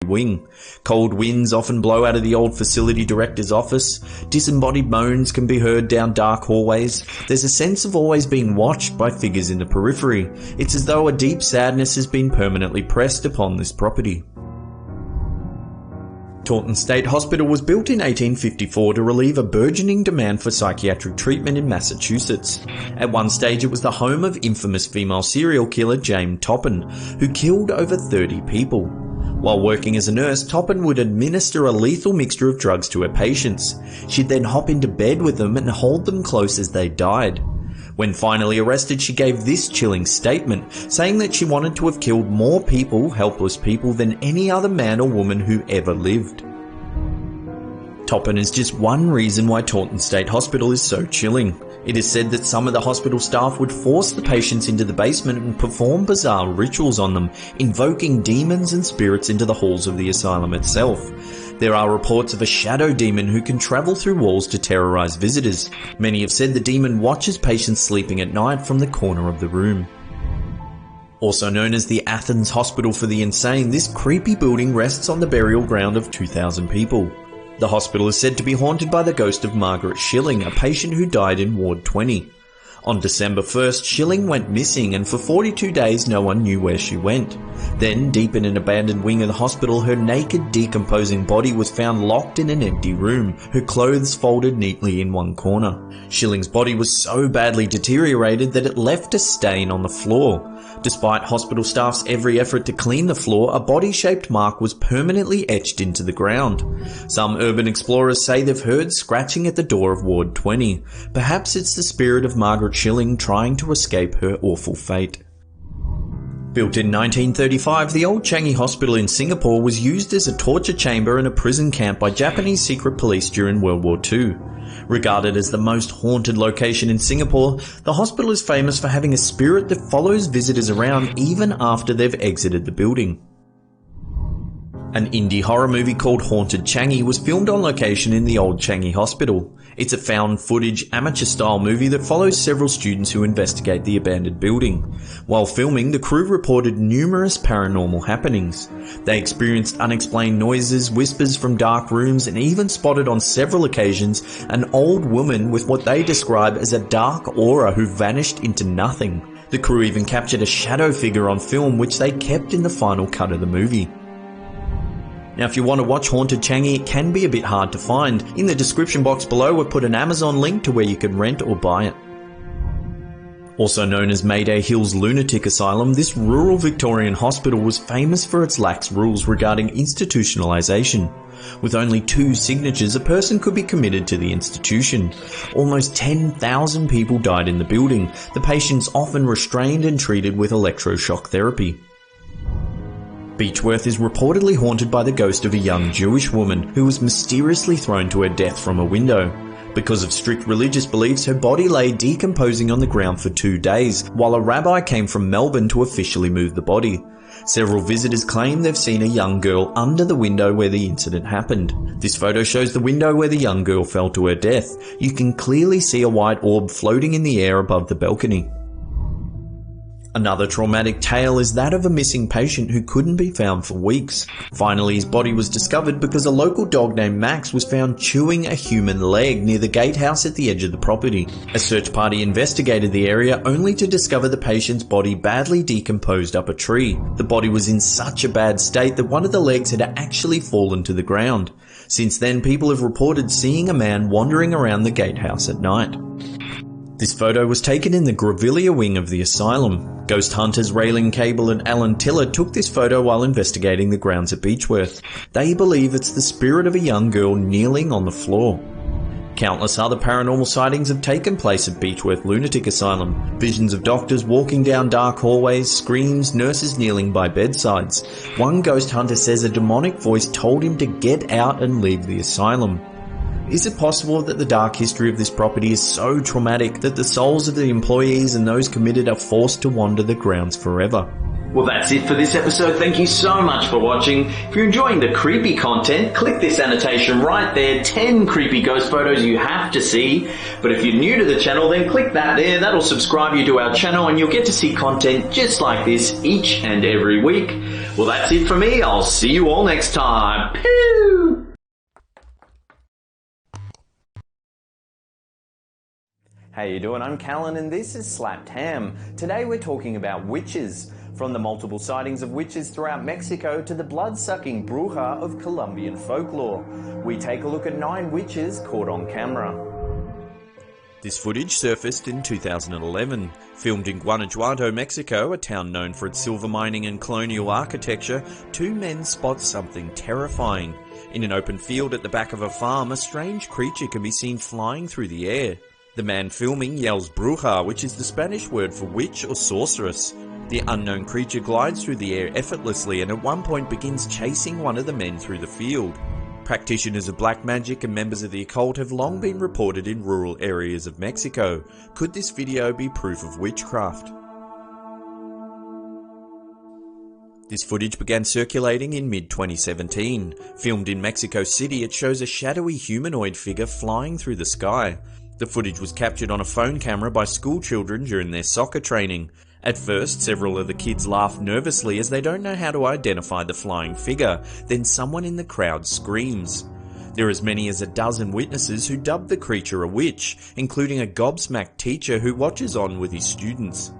wing. Cold winds often blow out of the old facility director's office. Disembodied moans can be heard down dark hallways. There's a sense of always being watched by figures in the periphery. It's as though a deep sadness has been permanently pressed upon this property. Taunton State Hospital was built in 1854 to relieve a burgeoning demand for psychiatric treatment in Massachusetts. At one stage, it was the home of infamous female serial killer Jane Toppin, who killed over 30 people. While working as a nurse, Toppin would administer a lethal mixture of drugs to her patients. She'd then hop into bed with them and hold them close as they died. When finally arrested, she gave this chilling statement, saying that she wanted to have killed more people, helpless people, than any other man or woman who ever lived. Toppin is just one reason why Taunton State Hospital is so chilling. It is said that some of the hospital staff would force the patients into the basement and perform bizarre rituals on them, invoking demons and spirits into the halls of the asylum itself. There are reports of a shadow demon who can travel through walls to terrorize visitors. Many have said the demon watches patients sleeping at night from the corner of the room. Also known as the Athens Hospital for the Insane, this creepy building rests on the burial ground of 2,000 people. The hospital is said to be haunted by the ghost of Margaret Schilling, a patient who died in Ward 20. On December 1st, Schilling went missing, and for 42 days no one knew where she went. Then, deep in an abandoned wing of the hospital, her naked, decomposing body was found locked in an empty room, her clothes folded neatly in one corner. Schilling's body was so badly deteriorated that it left a stain on the floor. Despite hospital staff's every effort to clean the floor, a body-shaped mark was permanently etched into the ground. Some urban explorers say they've heard scratching at the door of Ward 20. Perhaps it's the spirit of Margaret Schilling trying to escape her awful fate. Built in 1935, the old Changi Hospital in Singapore was used as a torture chamber and a prison camp by Japanese secret police during World War II. Regarded as the most haunted location in Singapore, the hospital is famous for having a spirit that follows visitors around even after they've exited the building. An indie horror movie called Haunted Changi was filmed on location in the old Changi Hospital. It's a found footage, amateur-style movie that follows several students who investigate the abandoned building. While filming, the crew reported numerous paranormal happenings. They experienced unexplained noises, whispers from dark rooms, and even spotted on several occasions an old woman with what they describe as a dark aura who vanished into nothing. The crew even captured a shadow figure on film, which they kept in the final cut of the movie. Now, if you want to watch Haunted Changi, it can be a bit hard to find. In the description box below, we've put an Amazon link to where you can rent or buy it. Also known as Mayday Hills Lunatic Asylum, this rural Victorian hospital was famous for its lax rules regarding institutionalization. With only 2 signatures, a person could be committed to the institution. Almost 10,000 people died in the building, the patients often restrained and treated with electroshock therapy. Beechworth is reportedly haunted by the ghost of a young Jewish woman who was mysteriously thrown to her death from a window. Because of strict religious beliefs, her body lay decomposing on the ground for 2 days, while a rabbi came from Melbourne to officially move the body. Several visitors claim they've seen a young girl under the window where the incident happened. This photo shows the window where the young girl fell to her death. You can clearly see a white orb floating in the air above the balcony. Another traumatic tale is that of a missing patient who couldn't be found for weeks. Finally, his body was discovered because a local dog named Max was found chewing a human leg near the gatehouse at the edge of the property. A search party investigated the area only to discover the patient's body badly decomposed up a tree. The body was in such a bad state that one of the legs had actually fallen to the ground. Since then, people have reported seeing a man wandering around the gatehouse at night. This photo was taken in the Grevillea wing of the asylum. Ghost hunters Raylan Cable and Alan Tiller took this photo while investigating the grounds at Beechworth. They believe it's the spirit of a young girl kneeling on the floor. Countless other paranormal sightings have taken place at Beechworth Lunatic Asylum. Visions of doctors walking down dark hallways, screams, nurses kneeling by bedsides. One ghost hunter says a demonic voice told him to get out and leave the asylum. Is it possible that the dark history of this property is so traumatic that the souls of the employees and those committed are forced to wander the grounds forever? Well, that's it for this episode. Thank you so much for watching. If you're enjoying the creepy content, click this annotation right there. 10 creepy ghost photos you have to see. But if you're new to the channel, then click that there. That'll subscribe you to our channel and you'll get to see content just like this each and every week. Well, that's it for me. I'll see you all next time. Pew! How you doing? I'm Callan and this is Slapped Ham. Today we're talking about witches. From the multiple sightings of witches throughout Mexico to the blood-sucking bruja of Colombian folklore, we take a look at 9 witches caught on camera. This footage surfaced in 2011. Filmed in Guanajuato, Mexico, a town known for its silver mining and colonial architecture, 2 men spot something terrifying. In an open field at the back of a farm, a strange creature can be seen flying through the air. The man filming yells bruja, which is the Spanish word for witch or sorceress. The unknown creature glides through the air effortlessly and at one point begins chasing one of the men through the field. Practitioners of black magic and members of the occult have long been reported in rural areas of Mexico. Could this video be proof of witchcraft? This footage began circulating in mid-2017. Filmed in Mexico City, it shows a shadowy humanoid figure flying through the sky. The footage was captured on a phone camera by school children during their soccer training. At first, several of the kids laugh nervously as they don't know how to identify the flying figure. Then someone in the crowd screams. There are as many as a dozen witnesses who dubbed the creature a witch, including a gobsmacked teacher who watches on with his students.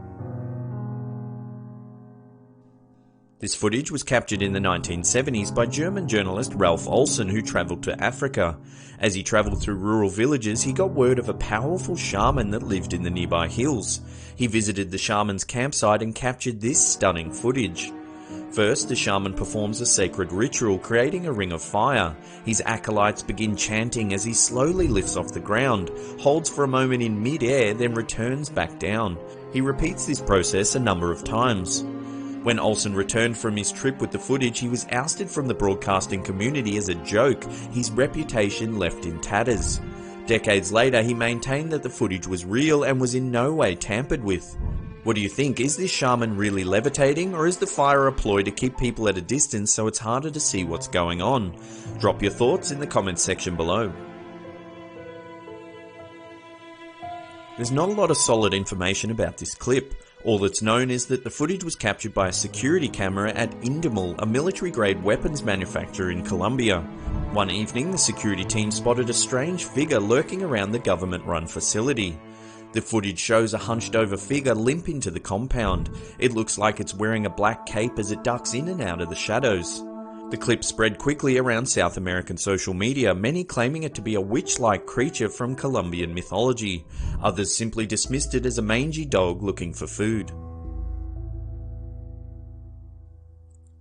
This footage was captured in the 1970s by German journalist Ralph Olsen, who travelled to Africa. As he travelled through rural villages, he got word of a powerful shaman that lived in the nearby hills. He visited the shaman's campsite and captured this stunning footage. First, the shaman performs a sacred ritual, creating a ring of fire. His acolytes begin chanting as he slowly lifts off the ground, holds for a moment in mid-air, then returns back down. He repeats this process a number of times. When Olsen returned from his trip with the footage, he was ousted from the broadcasting community as a joke, his reputation left in tatters. Decades later, he maintained that the footage was real and was in no way tampered with. What do you think? Is this shaman really levitating, or is the fire a ploy to keep people at a distance so it's harder to see what's going on? Drop your thoughts in the comments section below. There's not a lot of solid information about this clip. All that's known is that the footage was captured by a security camera at Indemil, a military-grade weapons manufacturer in Colombia. One evening, the security team spotted a strange figure lurking around the government-run facility. The footage shows a hunched-over figure limp into the compound. It looks like it's wearing a black cape as it ducks in and out of the shadows. The clip spread quickly around South American social media, many claiming it to be a witch-like creature from Colombian mythology. Others simply dismissed it as a mangy dog looking for food.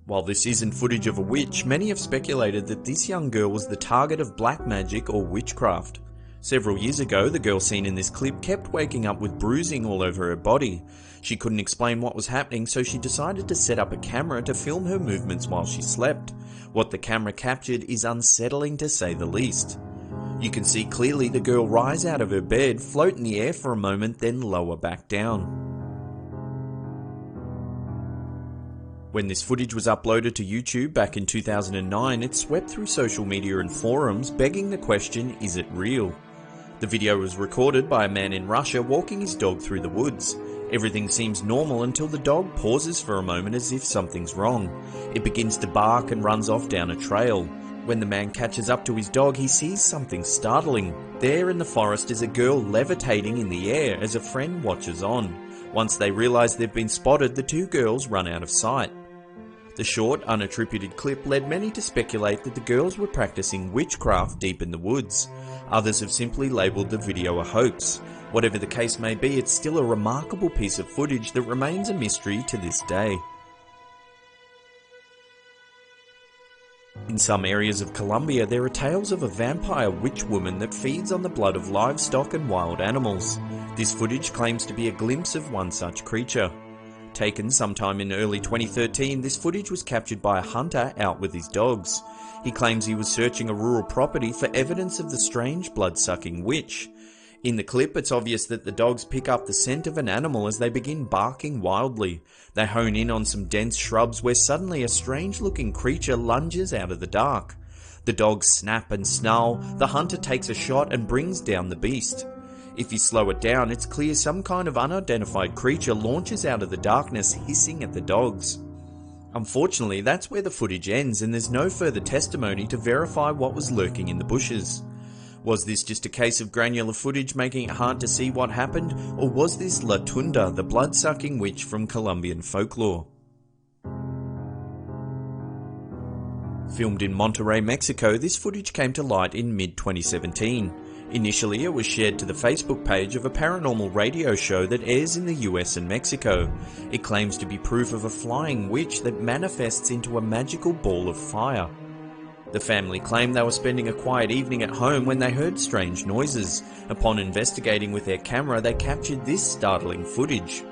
While this isn't footage of a witch, many have speculated that this young girl was the target of black magic or witchcraft. Several years ago, the girl seen in this clip kept waking up with bruising all over her body. She couldn't explain what was happening, so she decided to set up a camera to film her movements while she slept. What the camera captured is unsettling to say the least. You can see clearly the girl rise out of her bed, float in the air for a moment, then lower back down. When this footage was uploaded to YouTube back in 2009, it swept through social media and forums, begging the question, is it real? The video was recorded by a man in Russia walking his dog through the woods. Everything seems normal until the dog pauses for a moment as if something's wrong. It begins to bark and runs off down a trail. When the man catches up to his dog, he sees something startling. There in the forest is a girl levitating in the air as a friend watches on. Once they realize they've been spotted, the 2 girls run out of sight. The short, unattributed clip led many to speculate that the girls were practicing witchcraft deep in the woods. Others have simply labelled the video a hoax. Whatever the case may be, it's still a remarkable piece of footage that remains a mystery to this day. In some areas of Colombia, there are tales of a vampire witch woman that feeds on the blood of livestock and wild animals. This footage claims to be a glimpse of one such creature. Taken sometime in early 2013, this footage was captured by a hunter out with his dogs. He claims he was searching a rural property for evidence of the strange blood-sucking witch. In the clip, it's obvious that the dogs pick up the scent of an animal as they begin barking wildly. They hone in on some dense shrubs where suddenly a strange-looking creature lunges out of the dark. The dogs snap and snarl, the hunter takes a shot and brings down the beast. If you slow it down, it's clear some kind of unidentified creature launches out of the darkness, hissing at the dogs. Unfortunately, that's where the footage ends, and there's no further testimony to verify what was lurking in the bushes. Was this just a case of granular footage making it hard to see what happened, or was this La Tunda, the blood-sucking witch from Colombian folklore? Filmed in Monterrey, Mexico, this footage came to light in mid-2017. Initially, it was shared to the Facebook page of a paranormal radio show that airs in the US and Mexico. It claims to be proof of a flying witch that manifests into a magical ball of fire. The family claimed they were spending a quiet evening at home when they heard strange noises. Upon investigating with their camera, they captured this startling footage.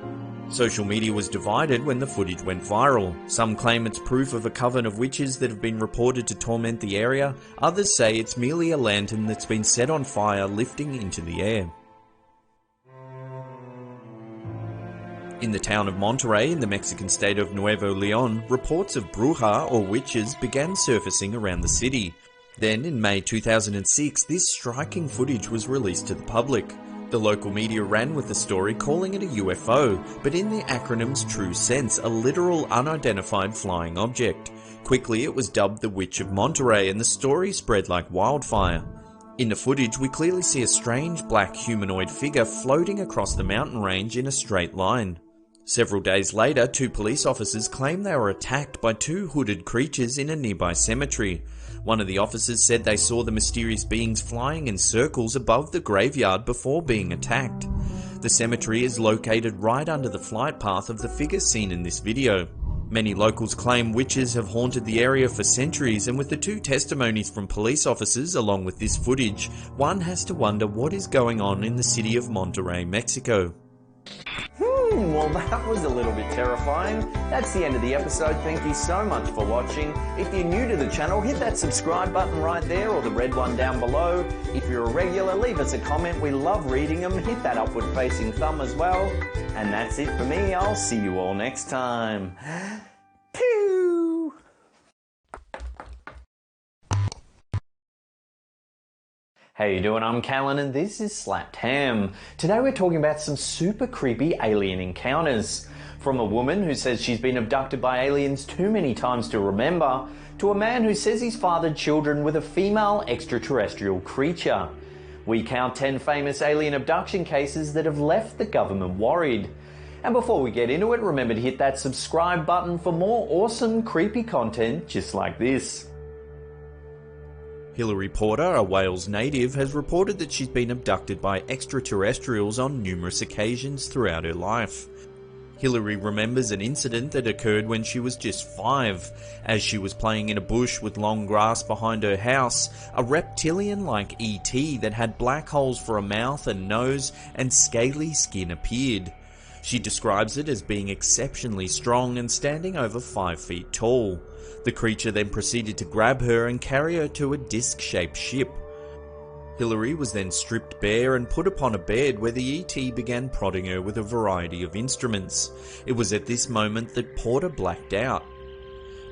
Social media was divided when the footage went viral. Some claim it's proof of a coven of witches that have been reported to torment the area. Others say it's merely a lantern that's been set on fire lifting into the air. In the town of Monterrey, in the Mexican state of Nuevo León, reports of bruja or witches began surfacing around the city. Then, in May 2006, this striking footage was released to the public. The local media ran with the story, calling it a UFO, but in the acronym's true sense, a literal unidentified flying object. Quickly, it was dubbed the Witch of Monterrey, and the story spread like wildfire. In the footage, we clearly see a strange black humanoid figure floating across the mountain range in a straight line. Several days later, 2 police officers claimed they were attacked by 2 hooded creatures in a nearby cemetery. One of the officers said they saw the mysterious beings flying in circles above the graveyard before being attacked. The cemetery is located right under the flight path of the figure seen in this video. Many locals claim witches have haunted the area for centuries, and with the 2 testimonies from police officers along with this footage, one has to wonder what is going on in the city of Monterrey, Mexico. Well, that was a little bit terrifying. That's the end of the episode. Thank you so much for watching. If you're new to the channel, hit that subscribe button right there or the red one down below. If you're a regular, leave us a comment. We love reading them. Hit that upward facing thumb as well. And that's it for me. I'll see you all next time. Pew! How you doing? I'm Callan and this is Slapped Ham. Today we're talking about some super creepy alien encounters. From a woman who says she's been abducted by aliens too many times to remember, to a man who says he's fathered children with a female extraterrestrial creature. We count 10 famous alien abduction cases that have left the government worried. And before we get into it, remember to hit that subscribe button for more awesome creepy content just like this. Hilary Porter, a Wales native, has reported that she's been abducted by extraterrestrials on numerous occasions throughout her life. Hilary remembers an incident that occurred when she was just 5. As she was playing in a bush with long grass behind her house, a reptilian-like ET that had black holes for a mouth and nose and scaly skin appeared. She describes it as being exceptionally strong and standing over 5 feet tall. The creature then proceeded to grab her and carry her to a disc-shaped ship. Hilary was then stripped bare and put upon a bed where the ET began prodding her with a variety of instruments. It was at this moment that Porter blacked out.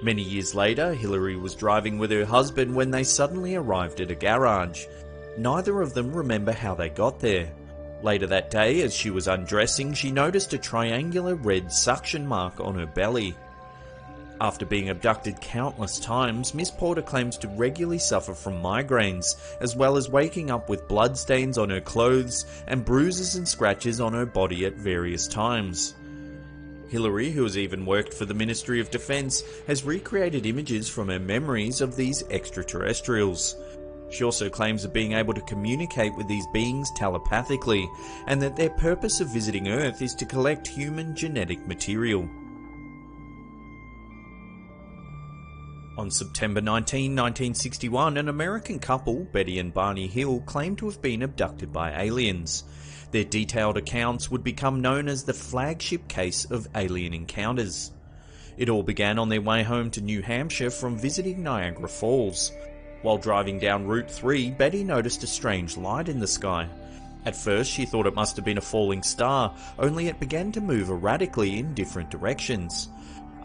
Many years later, Hilary was driving with her husband when they suddenly arrived at a garage. Neither of them remember how they got there. Later that day, as she was undressing, she noticed a triangular red suction mark on her belly. After being abducted countless times, Miss Porter claims to regularly suffer from migraines, as well as waking up with bloodstains on her clothes and bruises and scratches on her body at various times. Hilary, who has even worked for the Ministry of Defence, has recreated images from her memories of these extraterrestrials. She also claims of being able to communicate with these beings telepathically, and that their purpose of visiting Earth is to collect human genetic material. On September 19, 1961, an American couple, Betty and Barney Hill, claimed to have been abducted by aliens. Their detailed accounts would become known as the flagship case of alien encounters. It all began on their way home to New Hampshire from visiting Niagara Falls. While driving down Route 3, Betty noticed a strange light in the sky. At first she thought it must have been a falling star, only it began to move erratically in different directions.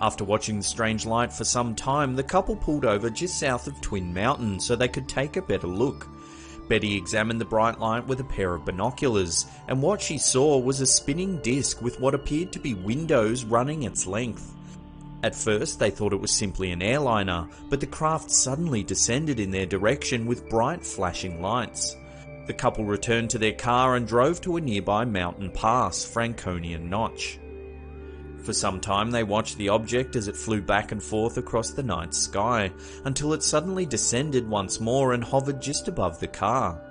After watching the strange light for some time, the couple pulled over just south of Twin Mountain so they could take a better look. Betty examined the bright light with a pair of binoculars, and what she saw was a spinning disc with what appeared to be windows running its length. At first they thought it was simply an airliner, but the craft suddenly descended in their direction with bright flashing lights. The couple returned to their car and drove to a nearby mountain pass, Franconian Notch. For some time they watched the object as it flew back and forth across the night sky, until it suddenly descended once more and hovered just above the car.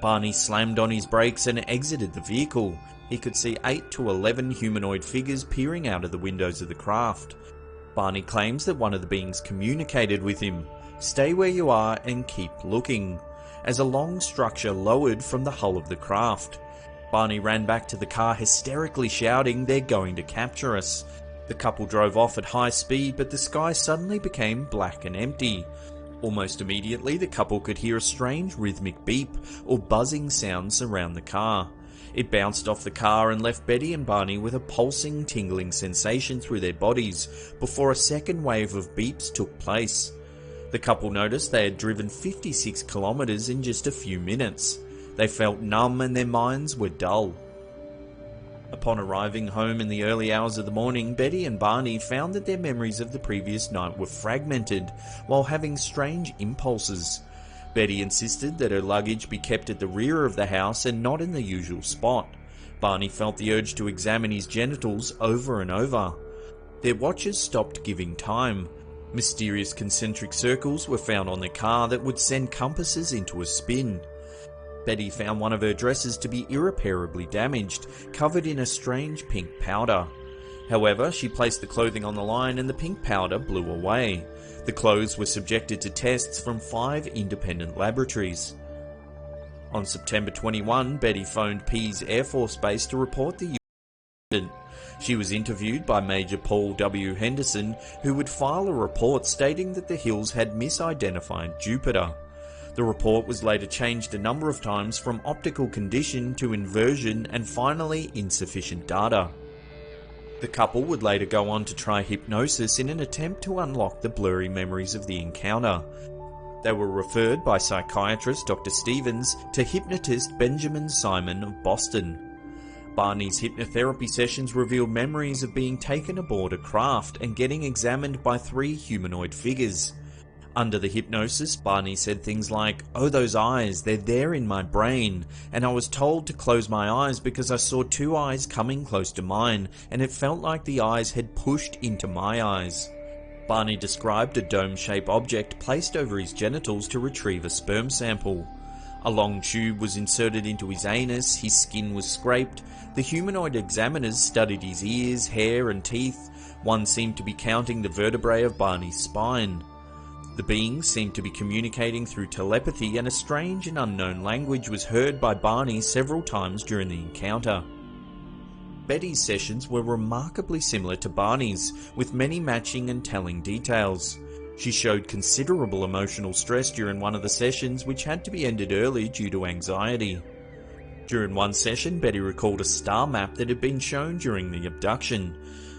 Barney slammed on his brakes and exited the vehicle. He could see 8 to 11 humanoid figures peering out of the windows of the craft. Barney claims that one of the beings communicated with him, "Stay where you are and keep looking," as a long structure lowered from the hull of the craft. Barney ran back to the car hysterically shouting, "They're going to capture us." The couple drove off at high speed, but the sky suddenly became black and empty. Almost immediately the couple could hear a strange rhythmic beep or buzzing sound surround the car. It bounced off the car and left Betty and Barney with a pulsing, tingling sensation through their bodies before a second wave of beeps took place. The couple noticed they had driven 56 kilometers in just a few minutes. They felt numb and their minds were dull. Upon arriving home in the early hours of the morning, Betty and Barney found that their memories of the previous night were fragmented while having strange impulses. Betty insisted that her luggage be kept at the rear of the house and not in the usual spot. Barney felt the urge to examine his genitals over and over. Their watches stopped giving time. Mysterious concentric circles were found on the car that would send compasses into a spin. Betty found one of her dresses to be irreparably damaged, covered in a strange pink powder. However, she placed the clothing on the line and the pink powder blew away. The clothes were subjected to tests from 5 independent laboratories. On September 21, Betty phoned Pease Air Force Base to report the incident. She was interviewed by Major Paul W. Henderson, who would file a report stating that the hills had misidentified Jupiter. The report was later changed a number of times from optical condition to inversion and finally insufficient data. The couple would later go on to try hypnosis in an attempt to unlock the blurry memories of the encounter. They were referred by psychiatrist Dr. Stevens to hypnotist Benjamin Simon of Boston. Barney's hypnotherapy sessions revealed memories of being taken aboard a craft and getting examined by 3 humanoid figures. Under the hypnosis, Barney said things like, "Oh, those eyes, they're there in my brain, and I was told to close my eyes because I saw 2 eyes coming close to mine, and it felt like the eyes had pushed into my eyes." Barney described a dome-shaped object placed over his genitals to retrieve a sperm sample. A long tube was inserted into his anus, his skin was scraped. The humanoid examiners studied his ears, hair, and teeth. One seemed to be counting the vertebrae of Barney's spine. The beings seemed to be communicating through telepathy, and a strange and unknown language was heard by Barney several times during the encounter. Betty's sessions were remarkably similar to Barney's, with many matching and telling details. She showed considerable emotional stress during one of the sessions, which had to be ended early due to anxiety. During one session, Betty recalled a star map that had been shown during the abduction.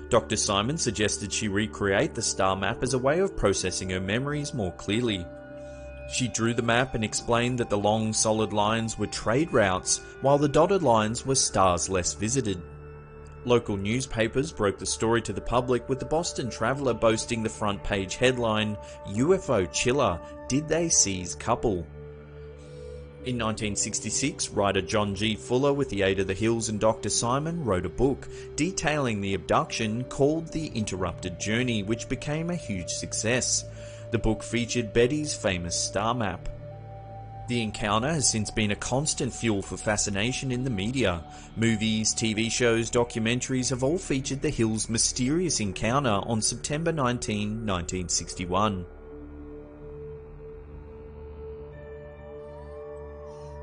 Dr. Simon suggested she recreate the star map as a way of processing her memories more clearly. She drew the map and explained that the long solid lines were trade routes, while the dotted lines were stars less visited. Local newspapers broke the story to the public, with the Boston Traveler boasting the front page headline, "UFO Chiller, Did They Seize Couple?" In 1966, writer John G. Fuller, with the aid of the Hills and Dr. Simon, wrote a book detailing the abduction called The Interrupted Journey, which became a huge success. The book featured Betty's famous star map. The encounter has since been a constant fuel for fascination in the media. Movies, TV shows, documentaries have all featured the Hills' mysterious encounter on September 19, 1961.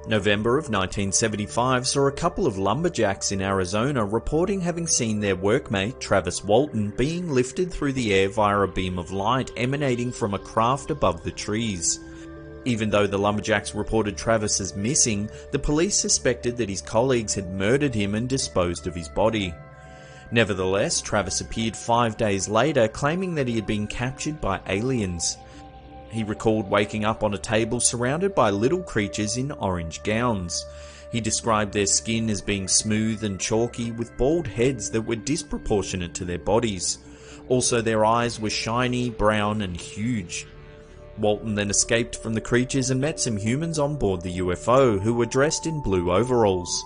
November of 1975 saw a couple of lumberjacks in Arizona reporting having seen their workmate, Travis Walton, being lifted through the air via a beam of light emanating from a craft above the trees. Even though the lumberjacks reported Travis as missing, the police suspected that his colleagues had murdered him and disposed of his body. Nevertheless, Travis appeared 5 days later, claiming that he had been captured by aliens. He recalled waking up on a table surrounded by little creatures in orange gowns. He described their skin as being smooth and chalky, with bald heads that were disproportionate to their bodies. Also, their eyes were shiny, brown, and huge. Walton then escaped from the creatures and met some humans on board the UFO who were dressed in blue overalls.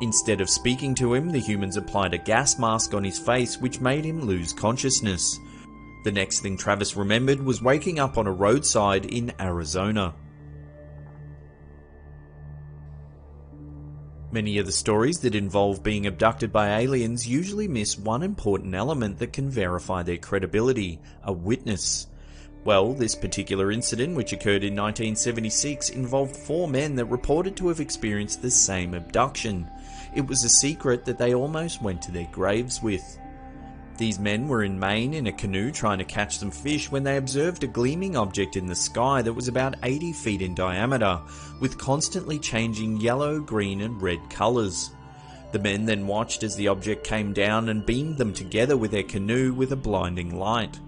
Instead of speaking to him, the humans applied a gas mask on his face, which made him lose consciousness. The next thing Travis remembered was waking up on a roadside in Arizona. Many of the stories that involve being abducted by aliens usually miss one important element that can verify their credibility: a witness. Well, this particular incident, which occurred in 1976, involved 4 men that reported to have experienced the same abduction. It was a secret that they almost went to their graves with. These men were in Maine in a canoe trying to catch some fish when they observed a gleaming object in the sky that was about 80 feet in diameter, with constantly changing yellow, green and red colours. The men then watched as the object came down and beamed them together with their canoe with a blinding light.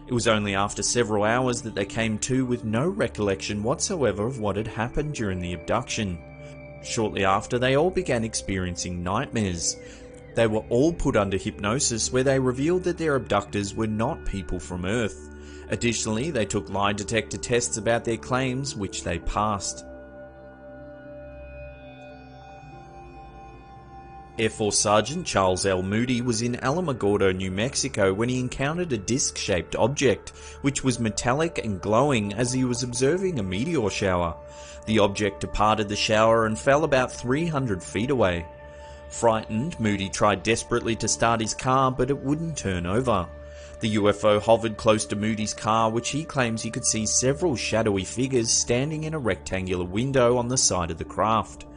It was only after several hours that they came to with no recollection whatsoever of what had happened during the abduction. Shortly after, they all began experiencing nightmares. They were all put under hypnosis, where they revealed that their abductors were not people from Earth. Additionally, they took lie detector tests about their claims, which they passed. Air Force Sergeant Charles L. Moody was in Alamogordo, New Mexico when he encountered a disc-shaped object, which was metallic and glowing as he was observing a meteor shower. The object departed the shower and fell about 300 feet away. Frightened, Moody tried desperately to start his car, but it wouldn't turn over. The UFO hovered close to Moody's car, which he claims he could see several shadowy figures standing in a rectangular window on the side of the craft.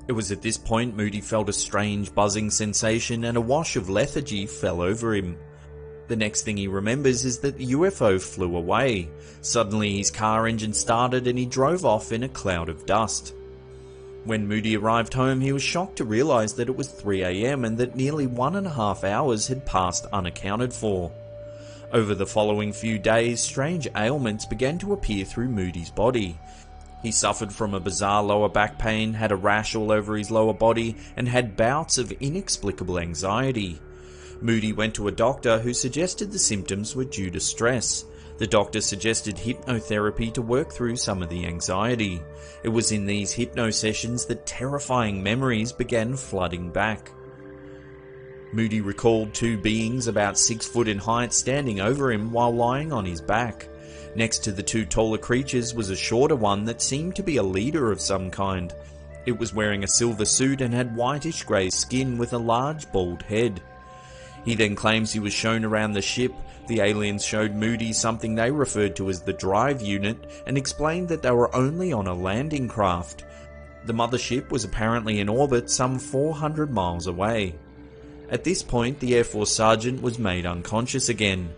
It was at this point Moody felt a strange buzzing sensation and a wash of lethargy fell over him. The next thing he remembers is that the UFO flew away. Suddenly his car engine started and he drove off in a cloud of dust. When Moody arrived home, he was shocked to realise that it was 3 AM and that nearly 1.5 hours had passed unaccounted for. Over the following few days, strange ailments began to appear through Moody's body. He suffered from a bizarre lower back pain, had a rash all over his lower body, and had bouts of inexplicable anxiety. Moody went to a doctor who suggested the symptoms were due to stress. The doctor suggested hypnotherapy to work through some of the anxiety. It was in these hypno sessions that terrifying memories began flooding back. Moody recalled 2 beings about 6 foot in height standing over him while lying on his back. Next to the 2 taller creatures was a shorter one that seemed to be a leader of some kind. It was wearing a silver suit and had whitish grey skin with a large bald head. He then claims he was shown around the ship. The aliens showed Moody something they referred to as the drive unit and explained that they were only on a landing craft. The mothership was apparently in orbit some 400 miles away. At this point, the Air Force sergeant was made unconscious again.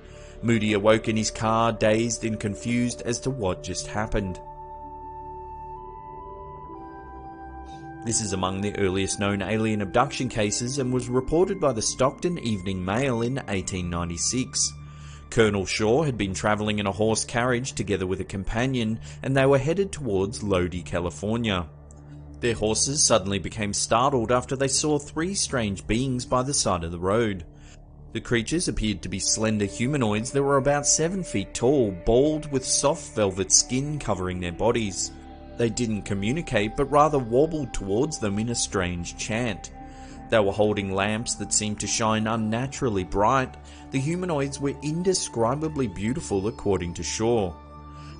Moody awoke in his car, dazed and confused as to what just happened. This is among the earliest known alien abduction cases and was reported by the Stockton Evening Mail in 1896. Colonel Shaw had been travelling in a horse carriage together with a companion, and they were headed towards Lodi, California. Their horses suddenly became startled after they saw 3 strange beings by the side of the road. The creatures appeared to be slender humanoids that were about 7 feet tall, bald with soft velvet skin covering their bodies. They didn't communicate, but rather warbled towards them in a strange chant. They were holding lamps that seemed to shine unnaturally bright. The humanoids were indescribably beautiful according to Shaw.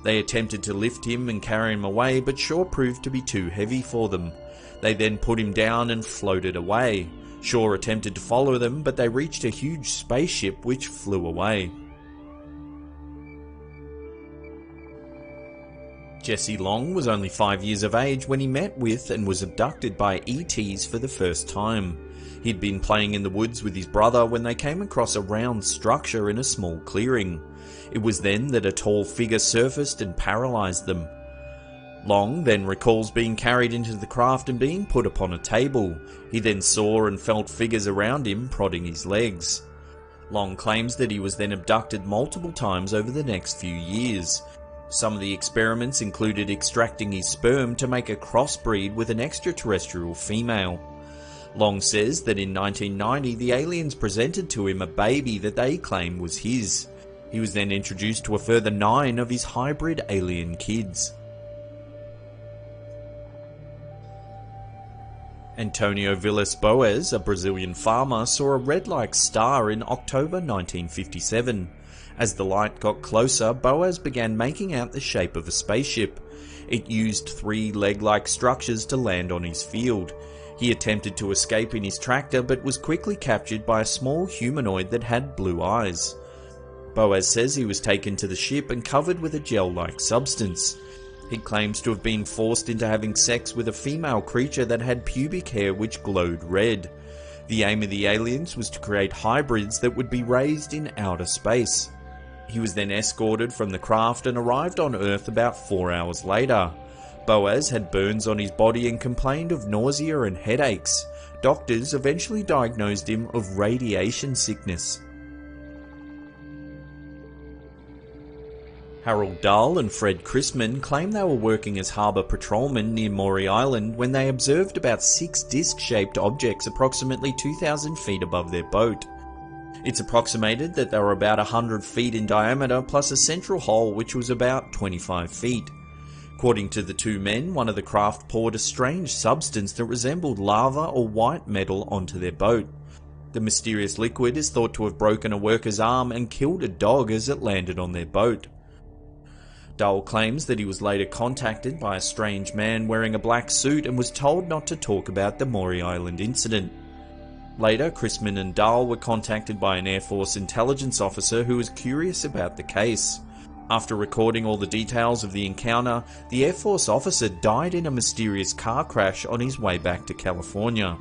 They attempted to lift him and carry him away, but Shaw proved to be too heavy for them. They then put him down and floated away. Shaw attempted to follow them, but they reached a huge spaceship which flew away. Jesse Long was only 5 years of age when he met with and was abducted by ETs for the first time. He'd been playing in the woods with his brother when they came across a round structure in a small clearing. It was then that a tall figure surfaced and paralysed them. Long then recalls being carried into the craft and being put upon a table. He then saw and felt figures around him prodding his legs. Long claims that he was then abducted multiple times over the next few years. Some of the experiments included extracting his sperm to make a crossbreed with an extraterrestrial female. Long says that in 1990 the aliens presented to him a baby that they claim was his. He was then introduced to a further 9 of his hybrid alien kids. Antonio Villas-Boas, a Brazilian farmer, saw a red-like star in October 1957. As the light got closer, Boas began making out the shape of a spaceship. It used 3 leg-like structures to land on his field. He attempted to escape in his tractor but was quickly captured by a small humanoid that had blue eyes. Boas says he was taken to the ship and covered with a gel-like substance. He claims to have been forced into having sex with a female creature that had pubic hair which glowed red. The aim of the aliens was to create hybrids that would be raised in outer space. He was then escorted from the craft and arrived on Earth about 4 hours later. Boas had burns on his body and complained of nausea and headaches. Doctors eventually diagnosed him of radiation sickness. Harold Dahl and Fred Chrisman claim they were working as harbour patrolmen near Maury Island when they observed about 6 disc-shaped objects approximately 2,000 feet above their boat. It's approximated that they were about 100 feet in diameter plus a central hole which was about 25 feet. According to the 2 men, one of the craft poured a strange substance that resembled lava or white metal onto their boat. The mysterious liquid is thought to have broken a worker's arm and killed a dog as it landed on their boat. Dahl claims that he was later contacted by a strange man wearing a black suit and was told not to talk about the Maury Island incident. Later, Chrisman and Dahl were contacted by an Air Force intelligence officer who was curious about the case. After recording all the details of the encounter, the Air Force officer died in a mysterious car crash on his way back to California.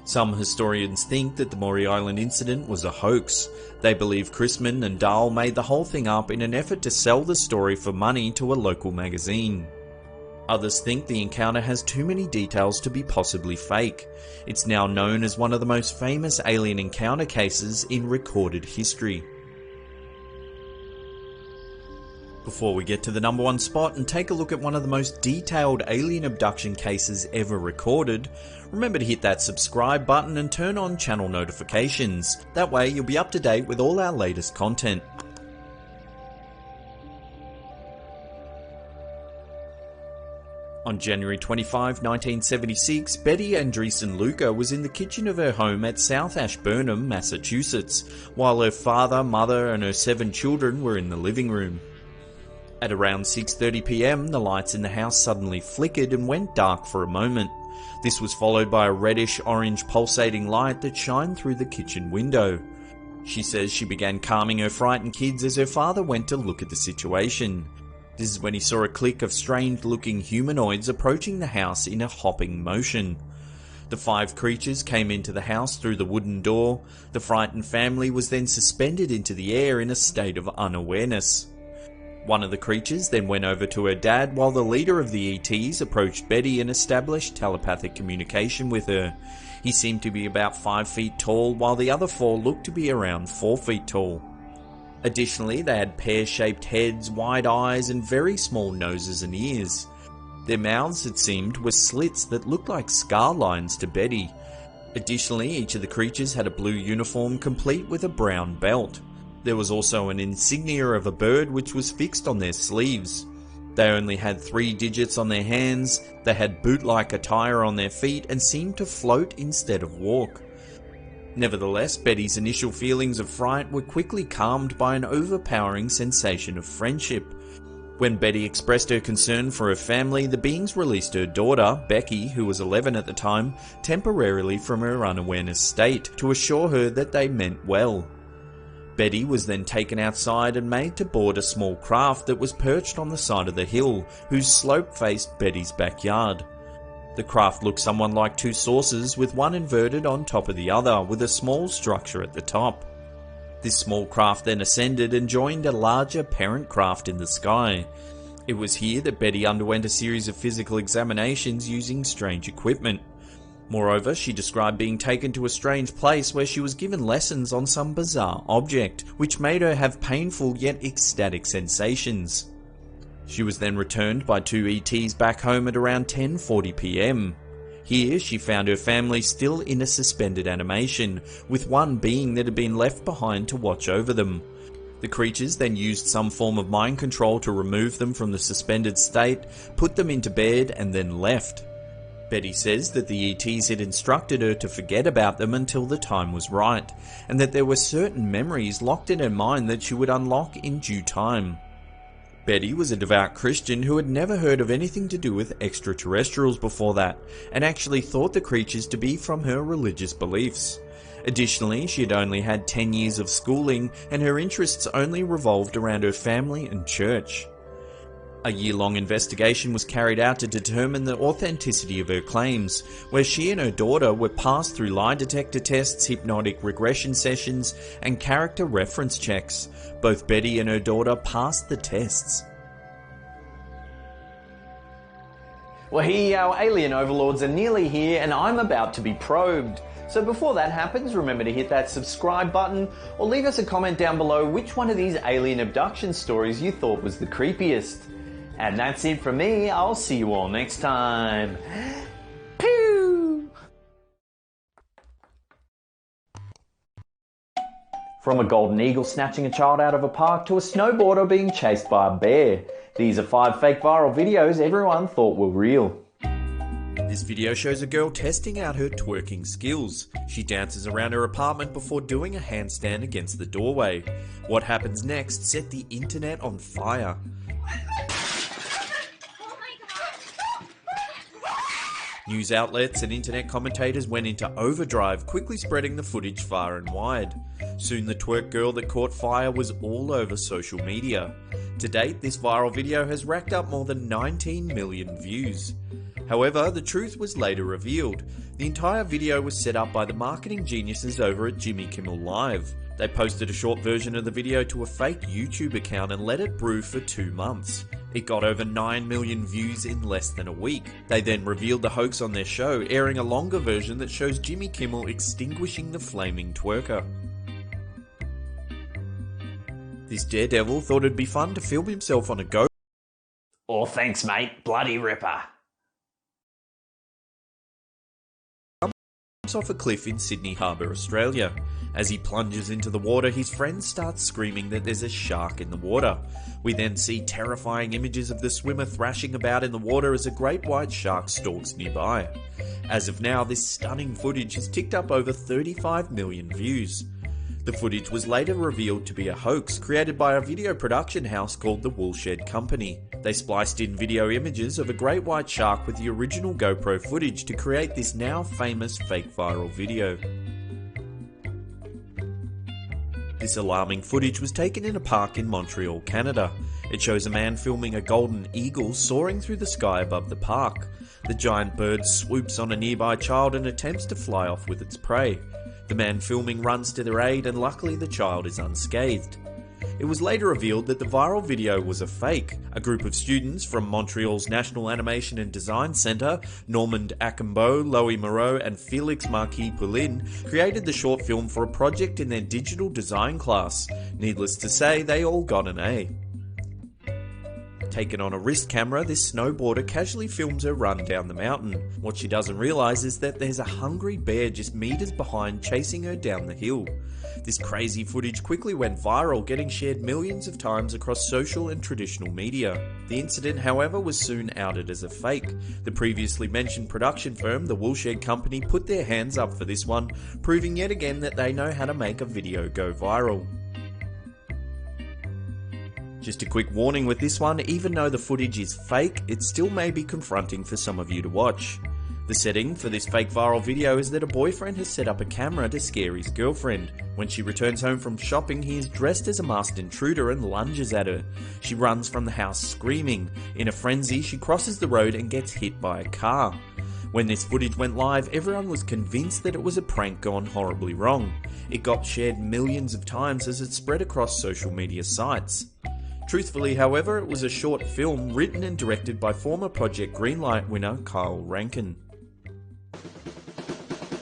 Some historians think that the Maury Island incident was a hoax. They believe Chrisman and Dahl made the whole thing up in an effort to sell the story for money to a local magazine. Others think the encounter has too many details to be possibly fake. It's now known as one of the most famous alien encounter cases in recorded history. Before we get to the number 1 spot and take a look at one of the most detailed alien abduction cases ever recorded, remember to hit that subscribe button and turn on channel notifications. That way you'll be up to date with all our latest content. On January 25, 1976, Betty Andreessen Luca was in the kitchen of her home at South Ashburnham, Massachusetts, while her father, mother and her 7 children were in the living room. At around 6:30 p.m, the lights in the house suddenly flickered and went dark for a moment. This was followed by a reddish-orange pulsating light that shined through the kitchen window. She says she began calming her frightened kids as her father went to look at the situation. This is when he saw a clique of strange-looking humanoids approaching the house in a hopping motion. The 5 creatures came into the house through the wooden door. The frightened family was then suspended into the air in a state of unawareness. One of the creatures then went over to her dad while the leader of the ETs approached Betty and established telepathic communication with her. He seemed to be about 5 feet tall while the other 4 looked to be around 4 feet tall. Additionally, they had pear-shaped heads, wide eyes and very small noses and ears. Their mouths, it seemed, were slits that looked like scar lines to Betty. Additionally, each of the creatures had a blue uniform complete with a brown belt. There was also an insignia of a bird which was fixed on their sleeves. They only had 3 digits on their hands, they had boot-like attire on their feet and seemed to float instead of walk. Nevertheless, Betty's initial feelings of fright were quickly calmed by an overpowering sensation of friendship. When Betty expressed her concern for her family, the beings released her daughter, Becky, who was 11 at the time, temporarily from her unawareness state, to assure her that they meant well. Betty was then taken outside and made to board a small craft that was perched on the side of the hill, whose slope faced Betty's backyard. The craft looked somewhat like 2 saucers, with one inverted on top of the other, with a small structure at the top. This small craft then ascended and joined a larger parent craft in the sky. It was here that Betty underwent a series of physical examinations using strange equipment. Moreover, she described being taken to a strange place where she was given lessons on some bizarre object, which made her have painful yet ecstatic sensations. She was then returned by two ETs back home at around 10:40 PM. Here, she found her family still in a suspended animation, with one being that had been left behind to watch over them. The creatures then used some form of mind control to remove them from the suspended state, put them into bed, and then left. Betty says that the ETs had instructed her to forget about them until the time was right, and that there were certain memories locked in her mind that she would unlock in due time. Betty was a devout Christian who had never heard of anything to do with extraterrestrials before that, and actually thought the creatures to be from her religious beliefs. Additionally, she had only had 10 years of schooling, and her interests only revolved around her family and church. A year-long investigation was carried out to determine the authenticity of her claims, where she and her daughter were passed through lie detector tests, hypnotic regression sessions, and character reference checks. Both Betty and her daughter passed the tests. Well, here our alien overlords are nearly here and I'm about to be probed. So before that happens, remember to hit that subscribe button or leave us a comment down below which one of these alien abduction stories you thought was the creepiest. And that's it from me. I'll see you all next time. Pew! From a golden eagle snatching a child out of a park to a snowboarder being chased by a bear. These are 5 fake viral videos everyone thought were real. This video shows a girl testing out her twerking skills. She dances around her apartment before doing a handstand against the doorway. What happens next set the internet on fire. News outlets and internet commentators went into overdrive, quickly spreading the footage far and wide. Soon the twerk girl that caught fire was all over social media. To date, this viral video has racked up more than 19 million views. However, the truth was later revealed. The entire video was set up by the marketing geniuses over at Jimmy Kimmel Live. They posted a short version of the video to a fake YouTube account and let it brew for 2 months. It got over 9 million views in less than a week. They then revealed the hoax on their show, airing a longer version that shows Jimmy Kimmel extinguishing the flaming twerker. This daredevil thought it'd be fun to film himself on a GoPro. Oh, thanks, mate. Bloody ripper. Off a cliff in Sydney Harbour, Australia. As he plunges into the water, his friends start screaming that there's a shark in the water. We then see terrifying images of the swimmer thrashing about in the water as a great white shark stalks nearby. As of now, this stunning footage has ticked up over 35 million views. The footage was later revealed to be a hoax created by a video production house called the Woolshed Company. They spliced in video images of a great white shark with the original GoPro footage to create this now famous fake viral video. This alarming footage was taken in a park in Montreal, Canada. It shows a man filming a golden eagle soaring through the sky above the park. The giant bird swoops on a nearby child and attempts to fly off with its prey. The man filming runs to their aid and luckily the child is unscathed. It was later revealed that the viral video was a fake. A group of students from Montreal's National Animation and Design Centre, Normand Acambeau, Loïc Moreau and Félix Marquis-Poulin, created the short film for a project in their digital design class. Needless to say, they all got an A. Taken on a wrist camera, this snowboarder casually films her run down the mountain. What she doesn't realise is that there's a hungry bear just meters behind chasing her down the hill. This crazy footage quickly went viral, getting shared millions of times across social and traditional media. The incident, however, was soon outed as a fake. The previously mentioned production firm, the Woolshed Company, put their hands up for this one, proving yet again that they know how to make a video go viral. Just a quick warning with this one, even though the footage is fake, it still may be confronting for some of you to watch. The setting for this fake viral video is that a boyfriend has set up a camera to scare his girlfriend. When she returns home from shopping, he is dressed as a masked intruder and lunges at her. She runs from the house screaming. In a frenzy, she crosses the road and gets hit by a car. When this footage went live, everyone was convinced that it was a prank gone horribly wrong. It got shared millions of times as it spread across social media sites. Truthfully, however, it was a short film written and directed by former Project Greenlight winner Kyle Rankin.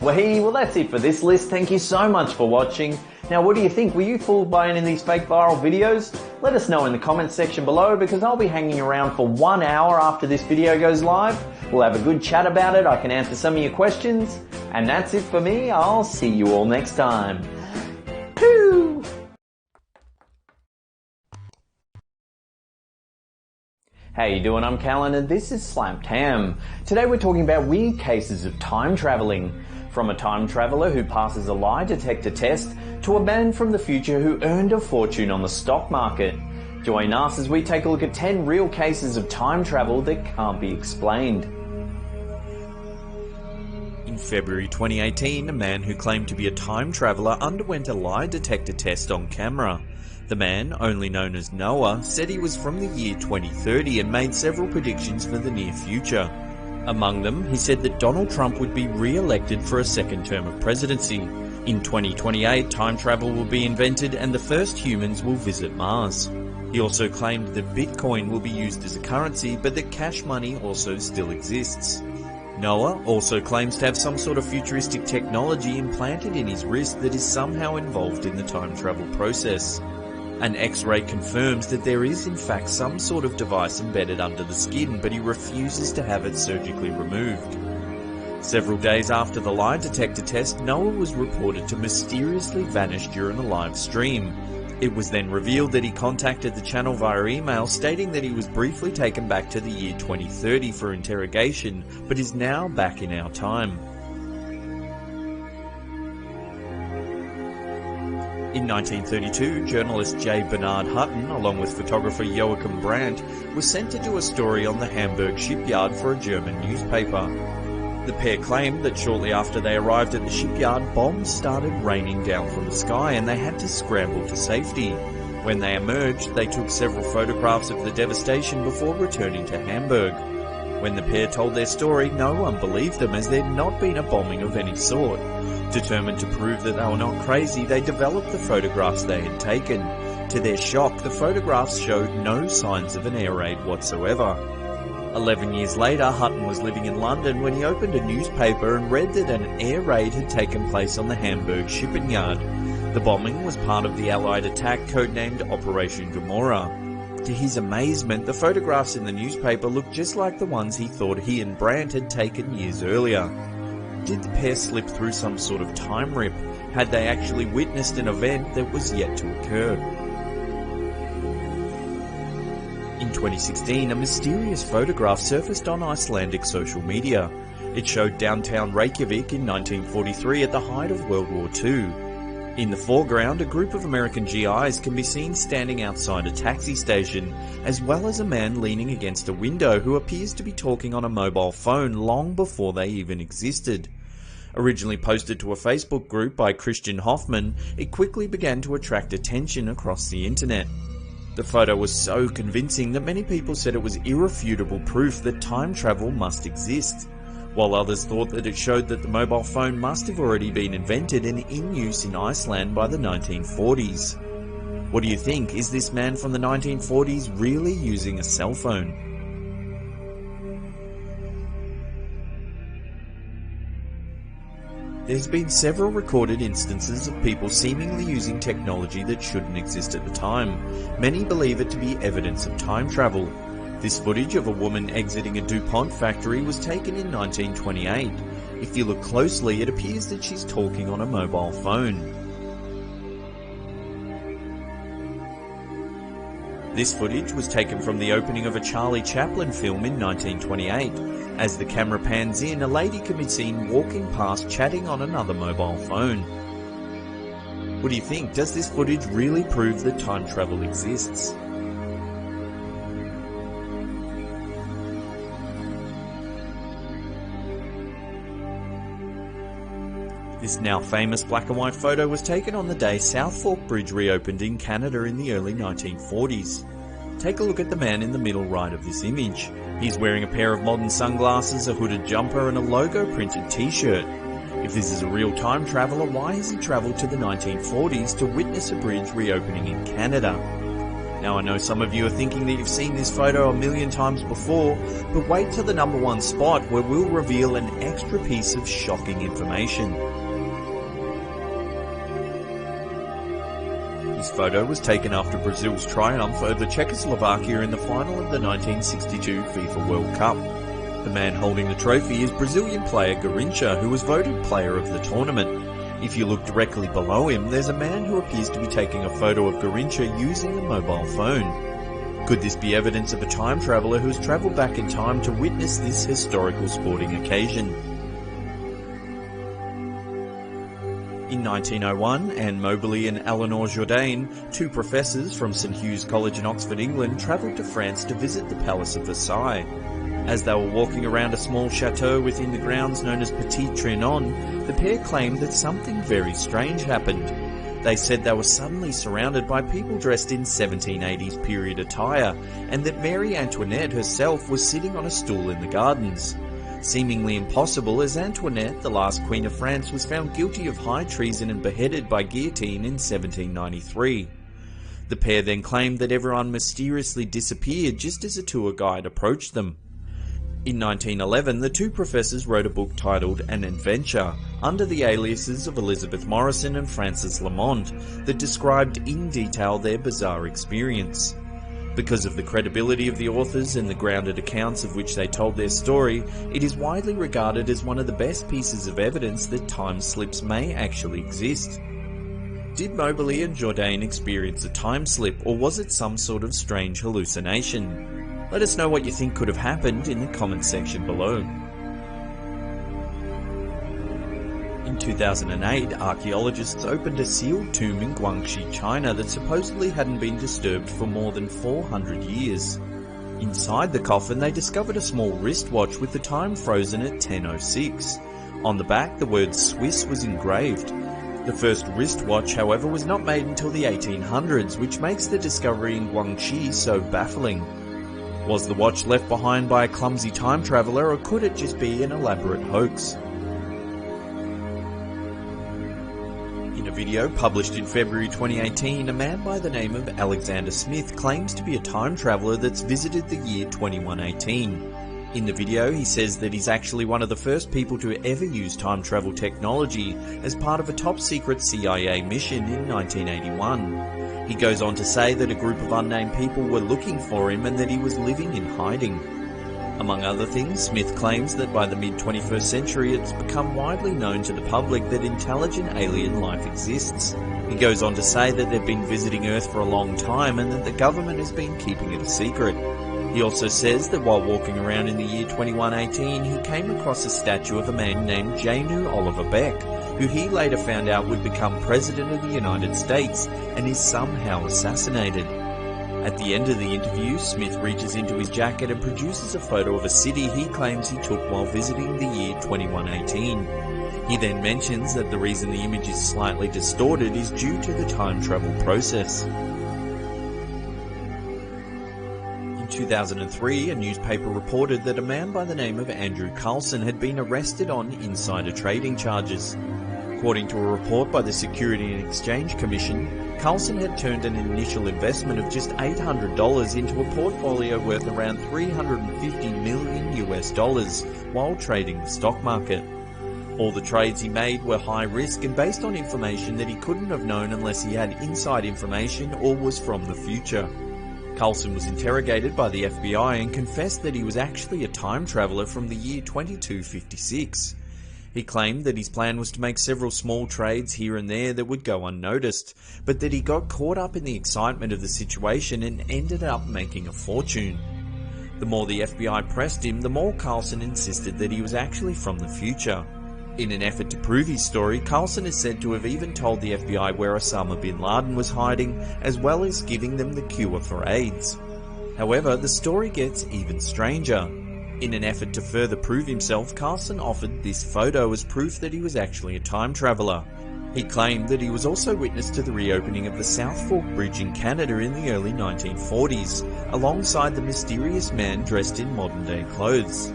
Well, that's it for this list. Thank you so much for watching. Now, what do you think? Were you fooled by any of these fake viral videos? Let us know in the comments section below, because I'll be hanging around for 1 hour after this video goes live. We'll have a good chat about it. I can answer some of your questions. And that's it for me. I'll see you all next time. Pooh! How you doing? I'm Callan and this is Slapped Ham. Today we're talking about weird cases of time travelling. From a time traveller who passes a lie detector test to a man from the future who earned a fortune on the stock market. Join us as we take a look at 10 real cases of time travel that can't be explained. In February 2018, a man who claimed to be a time traveller underwent a lie detector test on camera. The man, only known as Noah, said he was from the year 2030 and made several predictions for the near future. Among them, he said that Donald Trump would be re-elected for a second term of presidency. In 2028, time travel will be invented and the first humans will visit Mars. He also claimed that Bitcoin will be used as a currency, but that cash money also still exists. Noah also claims to have some sort of futuristic technology implanted in his wrist that is somehow involved in the time travel process. An X-ray confirms that there is in fact some sort of device embedded under the skin, but he refuses to have it surgically removed. Several days after the lie detector test, Noah was reported to mysteriously vanish during a live stream. It was then revealed that he contacted the channel via email, stating that he was briefly taken back to the year 2030 for interrogation, but is now back in our time. In 1932, journalist J. Bernard Hutton, along with photographer Joachim Brandt, was sent to do a story on the Hamburg shipyard for a German newspaper. The pair claimed that shortly after they arrived at the shipyard, bombs started raining down from the sky and they had to scramble to safety. When they emerged, they took several photographs of the devastation before returning to Hamburg. When the pair told their story, no one believed them, as there'd not been a bombing of any sort. Determined to prove that they were not crazy, they developed the photographs they had taken. To their shock, the photographs showed no signs of an air raid whatsoever. 11 years later, Hutton was living in London when he opened a newspaper and read that an air raid had taken place on the Hamburg shipping yard. The bombing was part of the Allied attack codenamed Operation Gomorrah. To his amazement, the photographs in the newspaper looked just like the ones he thought he and Brandt had taken years earlier. Did the pair slip through some sort of time rip? Had they actually witnessed an event that was yet to occur? In 2016, a mysterious photograph surfaced on Icelandic social media. It showed downtown Reykjavik in 1943 at the height of World War II. In the foreground, a group of American GIs can be seen standing outside a taxi station, as well as a man leaning against a window who appears to be talking on a mobile phone long before they even existed. Originally posted to a Facebook group by Christian Hoffman, it quickly began to attract attention across the internet. The photo was so convincing that many people said it was irrefutable proof that time travel must exist, while others thought that it showed that the mobile phone must have already been invented and in use in Iceland by the 1940s. What do you think? Is this man from the 1940s really using a cell phone? There's been several recorded instances of people seemingly using technology that shouldn't exist at the time. Many believe it to be evidence of time travel. This footage of a woman exiting a DuPont factory was taken in 1928. If you look closely, it appears that she's talking on a mobile phone. This footage was taken from the opening of a Charlie Chaplin film in 1928. As the camera pans in, a lady can be seen walking past chatting on another mobile phone. What do you think? Does this footage really prove that time travel exists? This now famous black and white photo was taken on the day South Fork Bridge reopened in Canada in the early 1940s. Take a look at the man in the middle right of this image. He's wearing a pair of modern sunglasses, a hooded jumper and a logo printed t-shirt. If this is a real time traveller, why has he travelled to the 1940s to witness a bridge reopening in Canada? Now I know some of you are thinking that you've seen this photo a million times before, but wait till the number one spot where we'll reveal an extra piece of shocking information. This photo was taken after Brazil's triumph over Czechoslovakia in the final of the 1962 FIFA World Cup. The man holding the trophy is Brazilian player Garrincha, who was voted player of the tournament. If you look directly below him, there's a man who appears to be taking a photo of Garrincha using a mobile phone. Could this be evidence of a time traveller who has travelled back in time to witness this historical sporting occasion? In 1901, Anne Moberly and Eleanor Jourdain, two professors from St Hugh's College in Oxford, England, travelled to France to visit the Palace of Versailles. As they were walking around a small chateau within the grounds known as Petit Trianon, the pair claimed that something very strange happened. They said they were suddenly surrounded by people dressed in 1780s period attire, and that Marie Antoinette herself was sitting on a stool in the gardens. Seemingly impossible, as Antoinette, the last Queen of France, was found guilty of high treason and beheaded by guillotine in 1793. The pair then claimed that everyone mysteriously disappeared just as a tour guide approached them. In 1911, the two professors wrote a book titled An Adventure, under the aliases of Elizabeth Morrison and Frances Lamont, that described in detail their bizarre experience. Because of the credibility of the authors and the grounded accounts of which they told their story, it is widely regarded as one of the best pieces of evidence that time slips may actually exist. Did Moberly and Jourdain experience a time slip, or was it some sort of strange hallucination? Let us know what you think could have happened in the comments section below. In 2008, archaeologists opened a sealed tomb in Guangxi, China that supposedly hadn't been disturbed for more than 400 years. Inside the coffin, they discovered a small wristwatch with the time frozen at 10:06. On the back, the word Swiss was engraved. The first wristwatch, however, was not made until the 1800s, which makes the discovery in Guangxi so baffling. Was the watch left behind by a clumsy time traveller, or could it just be an elaborate hoax? In a video published in February 2018, a man by the name of Alexander Smith claims to be a time traveller that's visited the year 2118. In the video, he says that he's actually one of the first people to ever use time travel technology as part of a top-secret CIA mission in 1981. He goes on to say that a group of unnamed people were looking for him and that he was living in hiding. Among other things, Smith claims that by the mid-21st century it's become widely known to the public that intelligent alien life exists. He goes on to say that they've been visiting Earth for a long time and that the government has been keeping it a secret. He also says that while walking around in the year 2118, he came across a statue of a man named Janu Oliver Beck, who he later found out would become President of the United States and is somehow assassinated. At the end of the interview, Smith reaches into his jacket and produces a photo of a city he claims he took while visiting the year 2118. He then mentions that the reason the image is slightly distorted is due to the time travel process. In 2003, a newspaper reported that a man by the name of Andrew Carlson had been arrested on insider trading charges. According to a report by the Security and Exchange Commission, Carlson had turned an initial investment of just $800 into a portfolio worth around $350 million US while trading the stock market. All the trades he made were high risk and based on information that he couldn't have known unless he had inside information or was from the future. Carlson was interrogated by the FBI and confessed that he was actually a time traveller from the year 2256. He claimed that his plan was to make several small trades here and there that would go unnoticed, but that he got caught up in the excitement of the situation and ended up making a fortune. The more the FBI pressed him, the more Carlson insisted that he was actually from the future. In an effort to prove his story, Carlson is said to have even told the FBI where Osama bin Laden was hiding, as well as giving them the cure for AIDS. However, the story gets even stranger. In an effort to further prove himself, Carlson offered this photo as proof that he was actually a time traveller. He claimed that he was also witness to the reopening of the South Fork Bridge in Canada in the early 1940s, alongside the mysterious man dressed in modern-day clothes.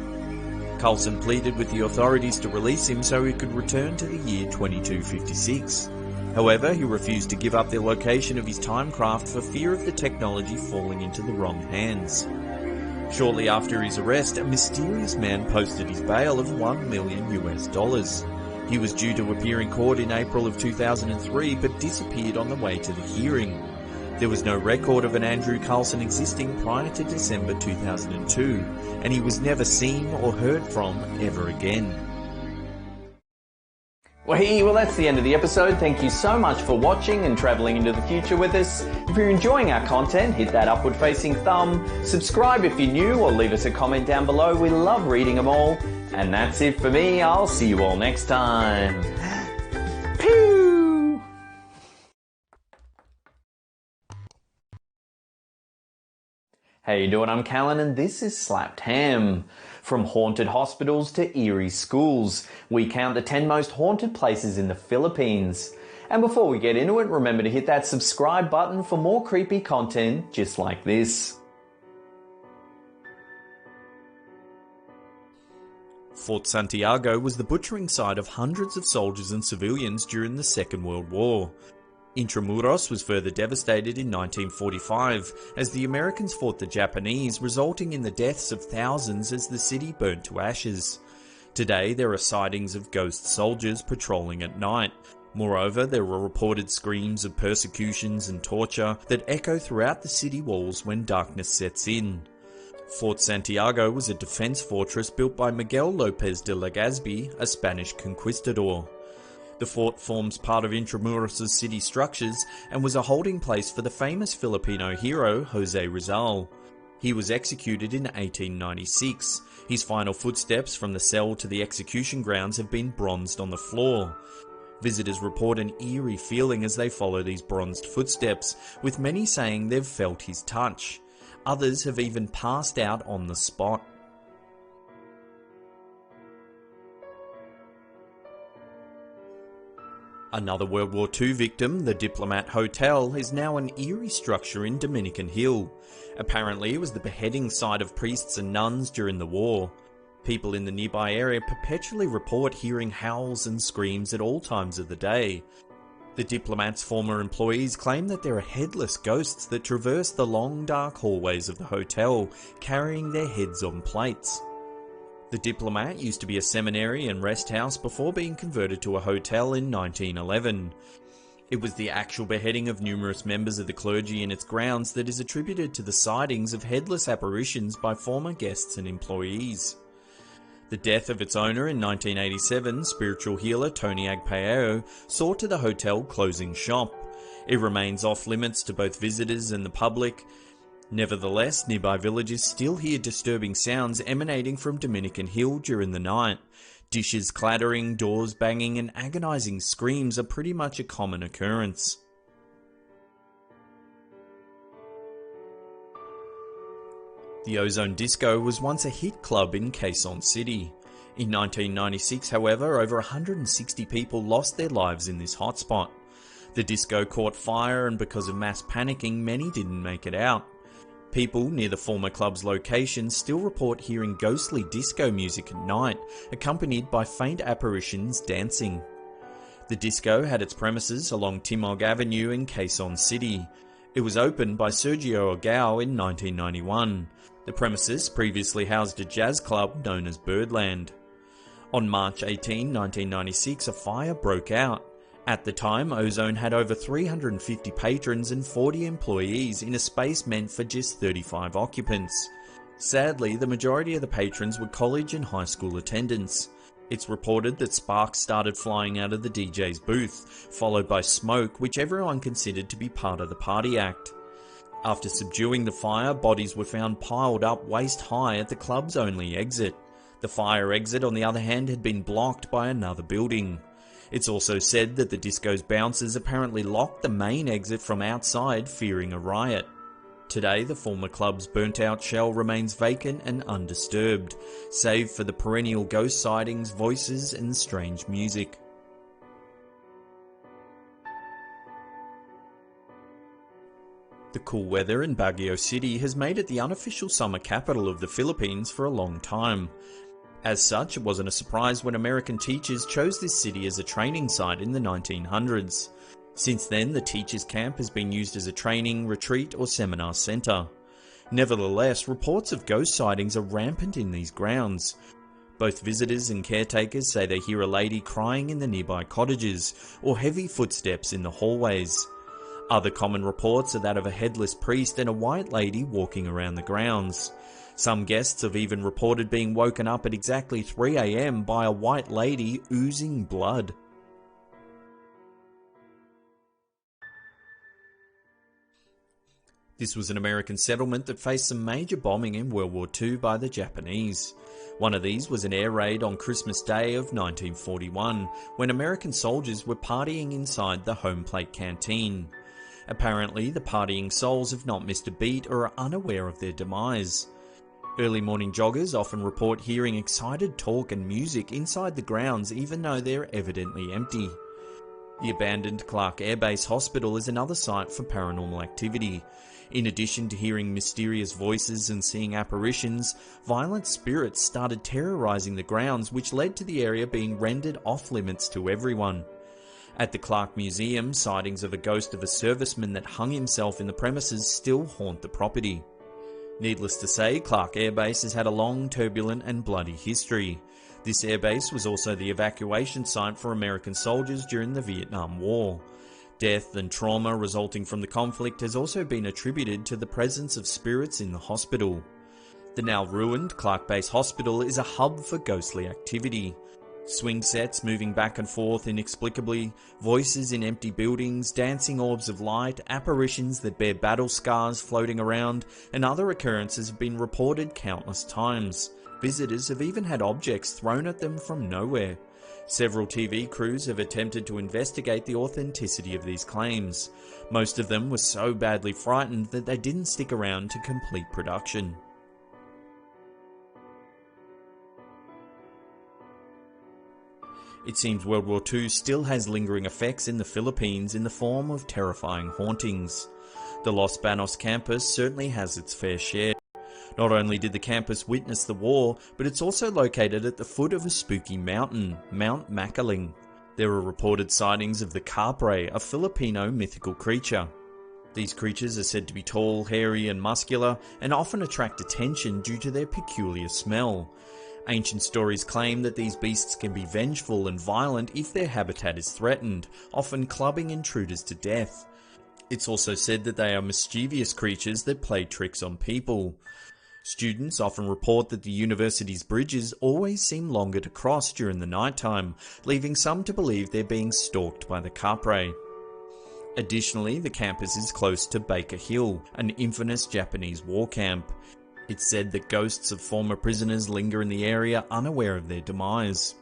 Carlson pleaded with the authorities to release him so he could return to the year 2256. However, he refused to give up the location of his timecraft for fear of the technology falling into the wrong hands. Shortly after his arrest, a mysterious man posted his bail of $1 million US. He was due to appear in court in April of 2003 but disappeared on the way to the hearing. There was no record of an Andrew Carlson existing prior to December 2002, and he was never seen or heard from ever again. Well, that's the end of the episode. Thank you so much for watching and travelling into the future with us. If you're enjoying our content, hit that upward facing thumb, subscribe if you're new, or leave us a comment down below. We love reading them all. And that's it for me. I'll see you all next time. Pew! How you doing? I'm Callan and this is Slapped Ham. From haunted hospitals to eerie schools, we count the 10 most haunted places in the Philippines. And before we get into it, remember to hit that subscribe button for more creepy content just like this. Fort Santiago was the butchering site of hundreds of soldiers and civilians during the Second World War. Intramuros was further devastated in 1945 as the Americans fought the Japanese, resulting in the deaths of thousands as the city burnt to ashes. Today there are sightings of ghost soldiers patrolling at night. Moreover, there were reported screams of persecutions and torture that echo throughout the city walls when darkness sets in. Fort Santiago was a defense fortress built by Miguel López de Legazpi, a Spanish conquistador. The fort forms part of Intramuros' city structures and was a holding place for the famous Filipino hero José Rizal. He was executed in 1896. His final footsteps from the cell to the execution grounds have been bronzed on the floor. Visitors report an eerie feeling as they follow these bronzed footsteps, with many saying they've felt his touch. Others have even passed out on the spot. Another World War II victim, the Diplomat Hotel, is now an eerie structure in Dominican Hill. Apparently it was the beheading site of priests and nuns during the war. People in the nearby area perpetually report hearing howls and screams at all times of the day. The Diplomat's former employees claim that there are headless ghosts that traverse the long dark hallways of the hotel, carrying their heads on plates. The Diplomat used to be a seminary and rest house before being converted to a hotel in 1911. It was the actual beheading of numerous members of the clergy in its grounds that is attributed to the sightings of headless apparitions by former guests and employees. The death of its owner in 1987, spiritual healer Tony Agpao, saw to the hotel closing shop. It remains off limits to both visitors and the public. Nevertheless, nearby villagers still hear disturbing sounds emanating from Dominican Hill during the night. Dishes clattering, doors banging, and agonizing screams are pretty much a common occurrence. The Ozone Disco was once a hit club in Quezon City. In 1996, however, over 160 people lost their lives in this hotspot. The disco caught fire, and because of mass panicking, many didn't make it out. People near the former club's location still report hearing ghostly disco music at night, accompanied by faint apparitions dancing. The disco had its premises along Timog Avenue in Quezon City. It was opened by Sergio Agao in 1991. The premises previously housed a jazz club known as Birdland. On March 18, 1996, a fire broke out. At the time, Ozone had over 350 patrons and 40 employees in a space meant for just 35 occupants. Sadly, the majority of the patrons were college and high school attendants. It's reported that sparks started flying out of the DJ's booth, followed by smoke, which everyone considered to be part of the party act. After subduing the fire, bodies were found piled up waist high at the club's only exit. The fire exit, on the other hand, had been blocked by another building. It's also said that the disco's bouncers apparently locked the main exit from outside, fearing a riot. Today, the former club's burnt-out shell remains vacant and undisturbed, save for the perennial ghost sightings, voices, and strange music. The cool weather in Baguio City has made it the unofficial summer capital of the Philippines for a long time. As such, it wasn't a surprise when American teachers chose this city as a training site in the 1900s. Since then, the teachers' camp has been used as a training, retreat or seminar centre. Nevertheless, reports of ghost sightings are rampant in these grounds. Both visitors and caretakers say they hear a lady crying in the nearby cottages or heavy footsteps in the hallways. Other common reports are that of a headless priest and a white lady walking around the grounds. Some guests have even reported being woken up at exactly 3 AM by a white lady oozing blood. This was an American settlement that faced some major bombing in World War II by the Japanese. One of these was an air raid on Christmas Day of 1941, when American soldiers were partying inside the home plate canteen. Apparently, the partying souls have not missed a beat or are unaware of their demise. Early morning joggers often report hearing excited talk and music inside the grounds even though they're evidently empty. The abandoned Clark Air Base Hospital is another site for paranormal activity. In addition to hearing mysterious voices and seeing apparitions, violent spirits started terrorizing the grounds, which led to the area being rendered off-limits to everyone. At the Clark Museum, sightings of a ghost of a serviceman that hung himself in the premises still haunt the property. Needless to say, Clark Air Base has had a long, turbulent and bloody history. This airbase was also the evacuation site for American soldiers during the Vietnam War. Death and trauma resulting from the conflict has also been attributed to the presence of spirits in the hospital. The now ruined Clark Base Hospital is a hub for ghostly activity. Swing sets moving back and forth inexplicably, voices in empty buildings, dancing orbs of light, apparitions that bear battle scars floating around, and other occurrences have been reported countless times. Visitors have even had objects thrown at them from nowhere. Several TV crews have attempted to investigate the authenticity of these claims. Most of them were so badly frightened that they didn't stick around to complete production. It seems World War II still has lingering effects in the Philippines in the form of terrifying hauntings. The Los Banos campus certainly has its fair share. Not only did the campus witness the war, but it's also located at the foot of a spooky mountain, Mount Makiling. There are reported sightings of the Capre, a Filipino mythical creature. These creatures are said to be tall, hairy and muscular, and often attract attention due to their peculiar smell. Ancient stories claim that these beasts can be vengeful and violent if their habitat is threatened, often clubbing intruders to death. It's also said that they are mischievous creatures that play tricks on people. Students often report that the university's bridges always seem longer to cross during the nighttime, leaving some to believe they're being stalked by the Capre. Additionally, the campus is close to Baker Hill, an infamous Japanese war camp. It's said that ghosts of former prisoners linger in the area unaware of their demise.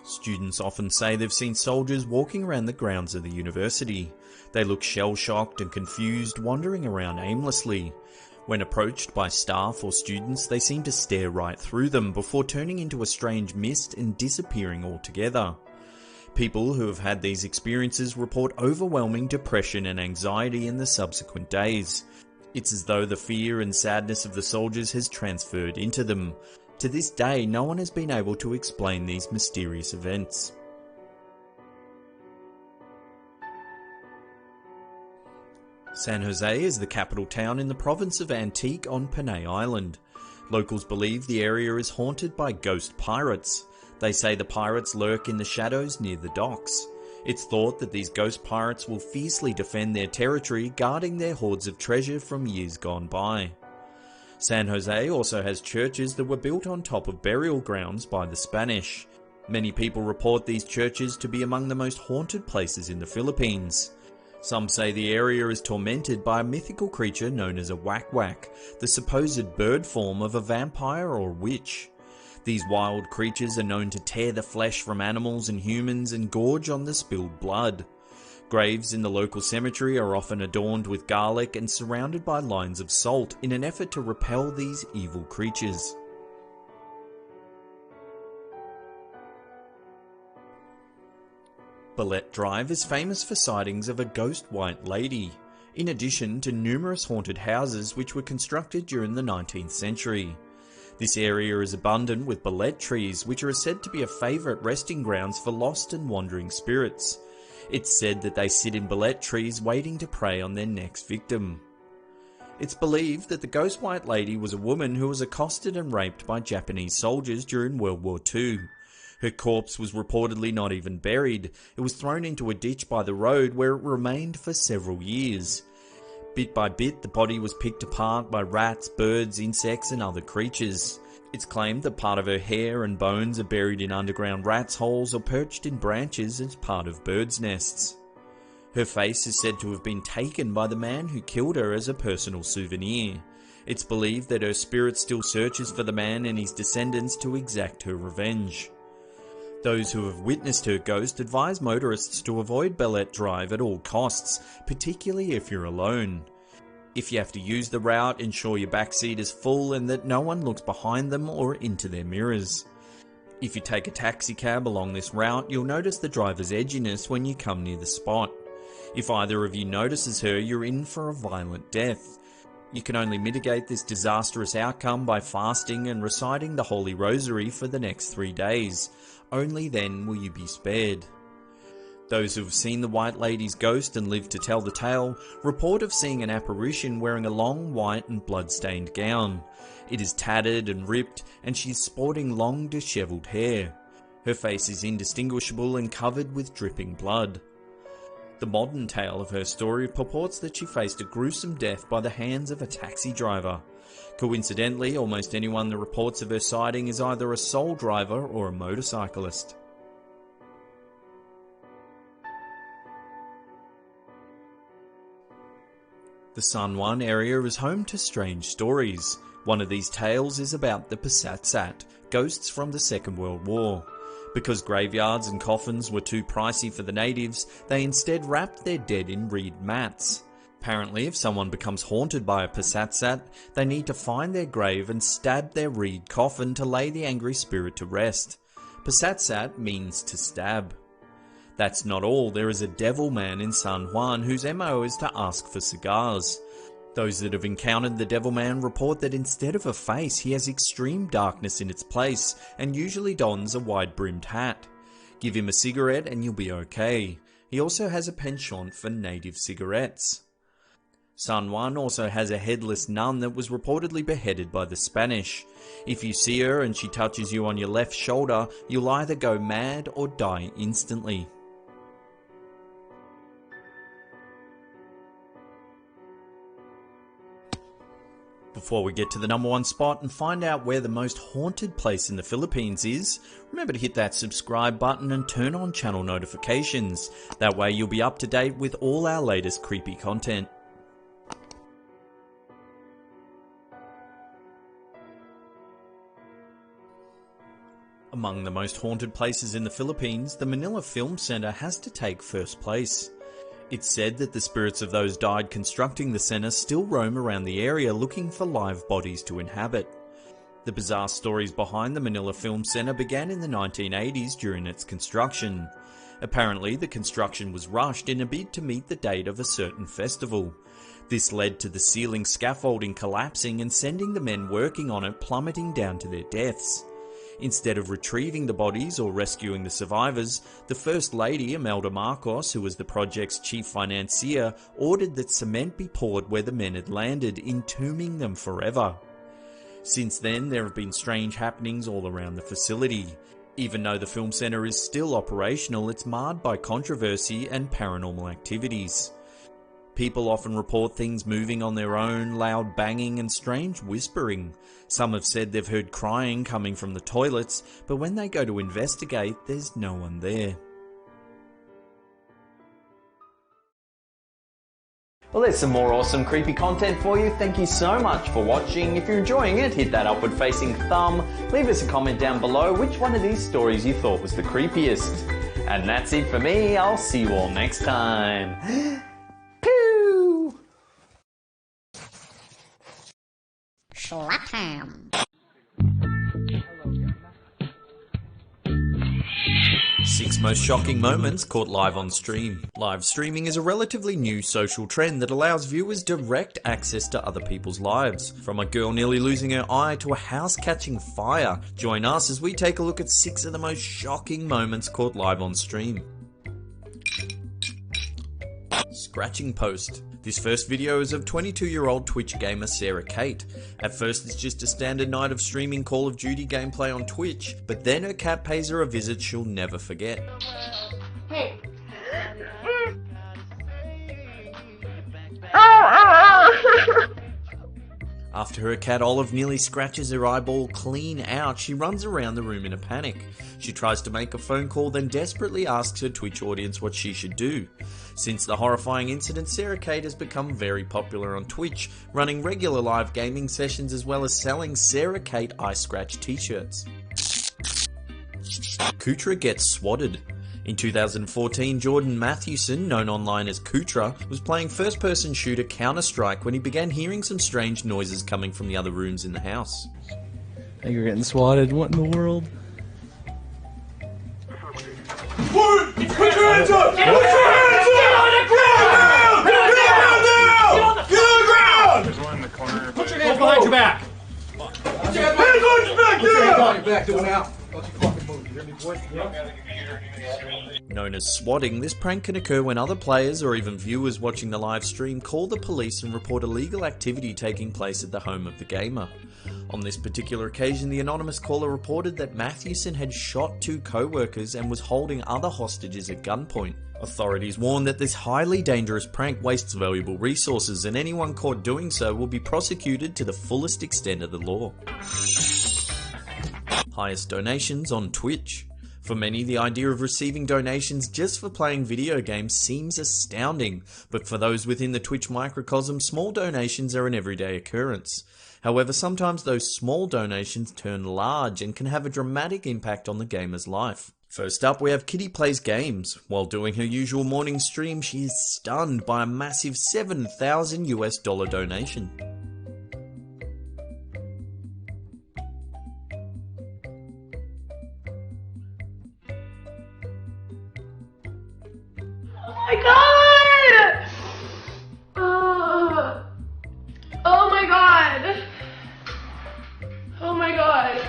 Students often say they've seen soldiers walking around the grounds of the university. They look shell-shocked and confused, wandering around aimlessly. When approached by staff or students, they seem to stare right through them before turning into a strange mist and disappearing altogether. People who have had these experiences report overwhelming depression and anxiety in the subsequent days. It's as though the fear and sadness of the soldiers has transferred into them. To this day, no one has been able to explain these mysterious events. San Jose is the capital town in the province of Antique on Panay Island. Locals believe the area is haunted by ghost pirates. They say the pirates lurk in the shadows near the docks. It's thought that these ghost pirates will fiercely defend their territory, guarding their hoards of treasure from years gone by. San Jose also has churches that were built on top of burial grounds by the Spanish. Many people report these churches to be among the most haunted places in the Philippines. Some say the area is tormented by a mythical creature known as a whack-whack, the supposed bird form of a vampire or witch. These wild creatures are known to tear the flesh from animals and humans and gorge on the spilled blood. Graves in the local cemetery are often adorned with garlic and surrounded by lines of salt in an effort to repel these evil creatures. Ballet Drive is famous for sightings of a ghost white lady, in addition to numerous haunted houses which were constructed during the 19th century. This area is abundant with ballet trees, which are said to be a favourite resting grounds for lost and wandering spirits. It's said that they sit in bullet trees waiting to prey on their next victim. It's believed that the Ghost White Lady was a woman who was accosted and raped by Japanese soldiers during World War II. Her corpse was reportedly not even buried. It was thrown into a ditch by the road where it remained for several years. Bit by bit, the body was picked apart by rats, birds, insects and other creatures. It's claimed that part of her hair and bones are buried in underground rats' holes or perched in branches as part of birds' nests. Her face is said to have been taken by the man who killed her as a personal souvenir. It's believed that her spirit still searches for the man and his descendants to exact her revenge. Those who have witnessed her ghost advise motorists to avoid Bellet Drive at all costs, particularly if you're alone. If you have to use the route, ensure your backseat is full and that no one looks behind them or into their mirrors. If you take a taxi cab along this route, you'll notice the driver's edginess when you come near the spot. If either of you notices her, you're in for a violent death. You can only mitigate this disastrous outcome by fasting and reciting the Holy Rosary for the next 3 days. Only then will you be spared. Those who have seen the White Lady's ghost and lived to tell the tale report of seeing an apparition wearing a long white and blood-stained gown. It is tattered and ripped, and she is sporting long dishevelled hair. Her face is indistinguishable and covered with dripping blood. The modern tale of her story purports that she faced a gruesome death by the hands of a taxi driver. Coincidentally, almost anyone that reports of her sighting is either a sole driver or a motorcyclist. The San Juan area is home to strange stories. One of these tales is about the Pasatsat, ghosts from the Second World War. Because graveyards and coffins were too pricey for the natives, they instead wrapped their dead in reed mats. Apparently, if someone becomes haunted by a Pasatsat, they need to find their grave and stab their reed coffin to lay the angry spirit to rest. Pasatsat means to stab. That's not all, there is a devil man in San Juan whose MO is to ask for cigars. Those that have encountered the devil man report that instead of a face, he has extreme darkness in its place and usually dons a wide-brimmed hat. Give him a cigarette and you'll be okay. He also has a penchant for native cigarettes. San Juan also has a headless nun that was reportedly beheaded by the Spanish. If you see her and she touches you on your left shoulder, you'll either go mad or die instantly. Before we get to the number one spot and find out where the most haunted place in the Philippines is, remember to hit that subscribe button and turn on channel notifications. That way you'll be up to date with all our latest creepy content. Among the most haunted places in the Philippines, the Manila Film Center has to take first place. It's said that the spirits of those died constructing the centre still roam around the area looking for live bodies to inhabit. The bizarre stories behind the Manila Film Center began in the 1980s during its construction. Apparently, the construction was rushed in a bid to meet the date of a certain festival. This led to the ceiling scaffolding collapsing and sending the men working on it plummeting down to their deaths. Instead of retrieving the bodies or rescuing the survivors, the First Lady, Imelda Marcos, who was the project's chief financier, ordered that cement be poured where the men had landed, entombing them forever. Since then, there have been strange happenings all around the facility. Even though the film centre is still operational, it's marred by controversy and paranormal activities. People often report things moving on their own, loud banging and strange whispering. Some have said they've heard crying coming from the toilets, but when they go to investigate, there's no one there. Well, there's some more awesome creepy content for you. Thank you so much for watching. If you're enjoying it, hit that upward facing thumb. Leave us a comment down below which one of these stories you thought was the creepiest. And that's it for me. I'll see you all next time. Pew! Slap 6 most shocking moments caught live on stream. Live streaming is a relatively new social trend that allows viewers direct access to other people's lives. From a girl nearly losing her eye to a house catching fire. Join us as we take a look at 6 of the most shocking moments caught live on stream. Scratching post. This first video is of 22-year-old Twitch gamer Sarah Kate. At first it's just a standard night of streaming Call of Duty gameplay on Twitch, but then her cat pays her a visit she'll never forget. Hey. After her cat Olive nearly scratches her eyeball clean out, she runs around the room in a panic. She tries to make a phone call, then desperately asks her Twitch audience what she should do. Since the horrifying incident, Sarah Kate has become very popular on Twitch, running regular live gaming sessions as well as selling Sarah Kate Eye Scratch t-shirts. Kutra gets swatted. In 2014, Jordan Mathewson, known online as Kutra, was playing first-person shooter Counter-Strike when he began hearing some strange noises coming from the other rooms in the house. Hey, you're getting swatted. What in the world? Put your hands up! Put your hands up! Get on the ground! Get on the ground! There's one in the corner. Put your hands behind your back! Hands behind your back! Hands behind your back! Do it now. Don't you fucking move. You hear me, boy? Known as swatting, this prank can occur when other players or even viewers watching the live stream call the police and report illegal activity taking place at the home of the gamer. On this particular occasion, the anonymous caller reported that Mathewson had shot 2 co-workers and was holding other hostages at gunpoint. Authorities warn that this highly dangerous prank wastes valuable resources, and anyone caught doing so will be prosecuted to the fullest extent of the law. Highest donations on Twitch. For many, the idea of receiving donations just for playing video games seems astounding, but for those within the Twitch microcosm, small donations are an everyday occurrence. However, sometimes those small donations turn large and can have a dramatic impact on the gamer's life. First up, we have Kitty Plays Games. While doing her usual morning stream, she is stunned by a massive $7,000 donation. Oh my god! Oh my god! Oh my god!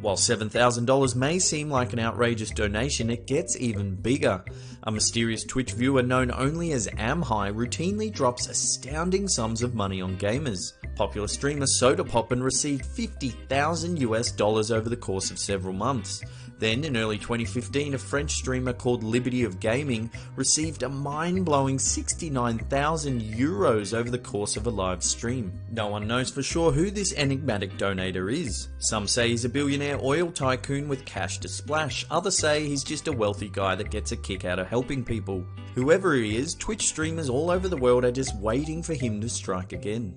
While $7,000 may seem like an outrageous donation, it gets even bigger. A mysterious Twitch viewer known only as Amhigh routinely drops astounding sums of money on gamers. Popular streamer Soda Poppin received $50,000 over the course of several months. Then, in early 2015, a French streamer called Liberty of Gaming received a mind-blowing €69,000 over the course of a live stream. No one knows for sure who this enigmatic donator is. Some say he's a billionaire oil tycoon with cash to splash. Others say he's just a wealthy guy that gets a kick out of helping people. Whoever he is, Twitch streamers all over the world are just waiting for him to strike again.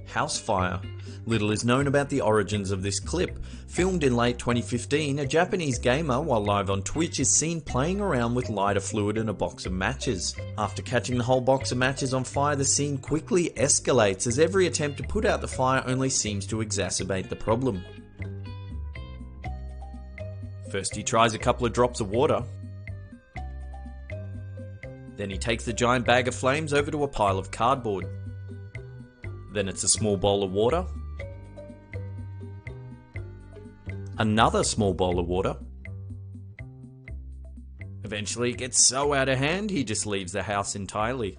House fire. Little is known about the origins of this clip. Filmed in late 2015, a Japanese gamer, while live on Twitch, is seen playing around with lighter fluid and a box of matches. After catching the whole box of matches on fire, the scene quickly escalates as every attempt to put out the fire only seems to exacerbate the problem. First he tries a couple of drops of water. Then he takes the giant bag of flames over to a pile of cardboard. Then it's a small bowl of water. Another small bowl of water. Eventually it gets so out of hand he just leaves the house entirely.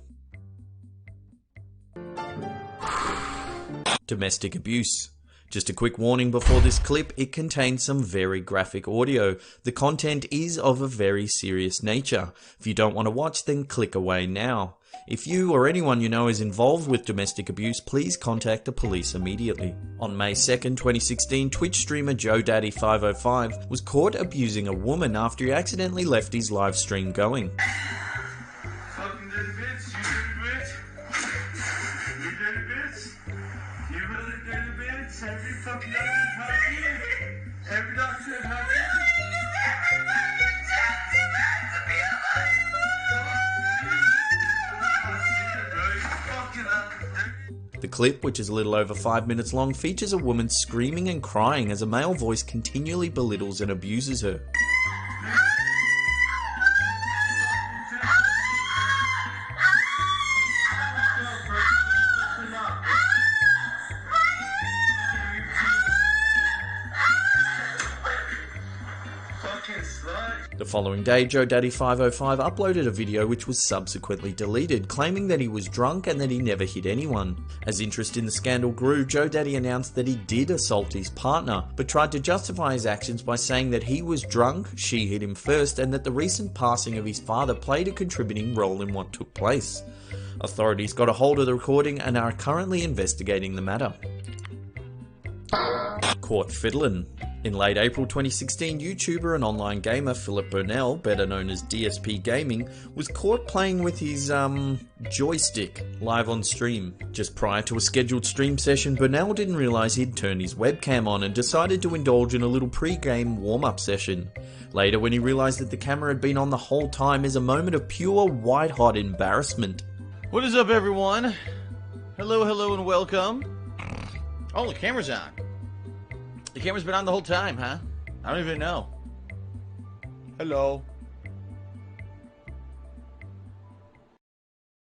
Domestic abuse. Just a quick warning before this clip, it contains some very graphic audio. The content is of a very serious nature. If you don't want to watch, then click away now. If you or anyone you know is involved with domestic abuse, please contact the police immediately. On May 2nd, 2016, Twitch streamer JoeDaddy505 was caught abusing a woman after he accidentally left his live stream going. Fucking dirty bitch, you dirty bitch. You dirty bitch. You really dirty bitch. Every fucking doctor taught you. Every doctor taught you. The clip, which is a little over 5 minutes long, features a woman screaming and crying as a male voice continually belittles and abuses her. The following day, Joe Daddy 505 uploaded a video which was subsequently deleted, claiming that he was drunk and that he never hit anyone. As interest in the scandal grew, Joe Daddy announced that he did assault his partner, but tried to justify his actions by saying that he was drunk, she hit him first, and that the recent passing of his father played a contributing role in what took place. Authorities got a hold of the recording and are currently investigating the matter. Caught fiddlin'. In late April 2016, YouTuber and online gamer Philip Burnell, better known as DSP Gaming, was caught playing with his, joystick live on stream. Just prior to a scheduled stream session, Burnell didn't realise he'd turned his webcam on and decided to indulge in a little pre-game warm-up session. Later, when he realised that the camera had been on the whole time, is a moment of pure white-hot embarrassment. What is up, everyone? Hello, and welcome. Oh, the camera's on. The camera's been on the whole time, huh? I don't even know. Hello.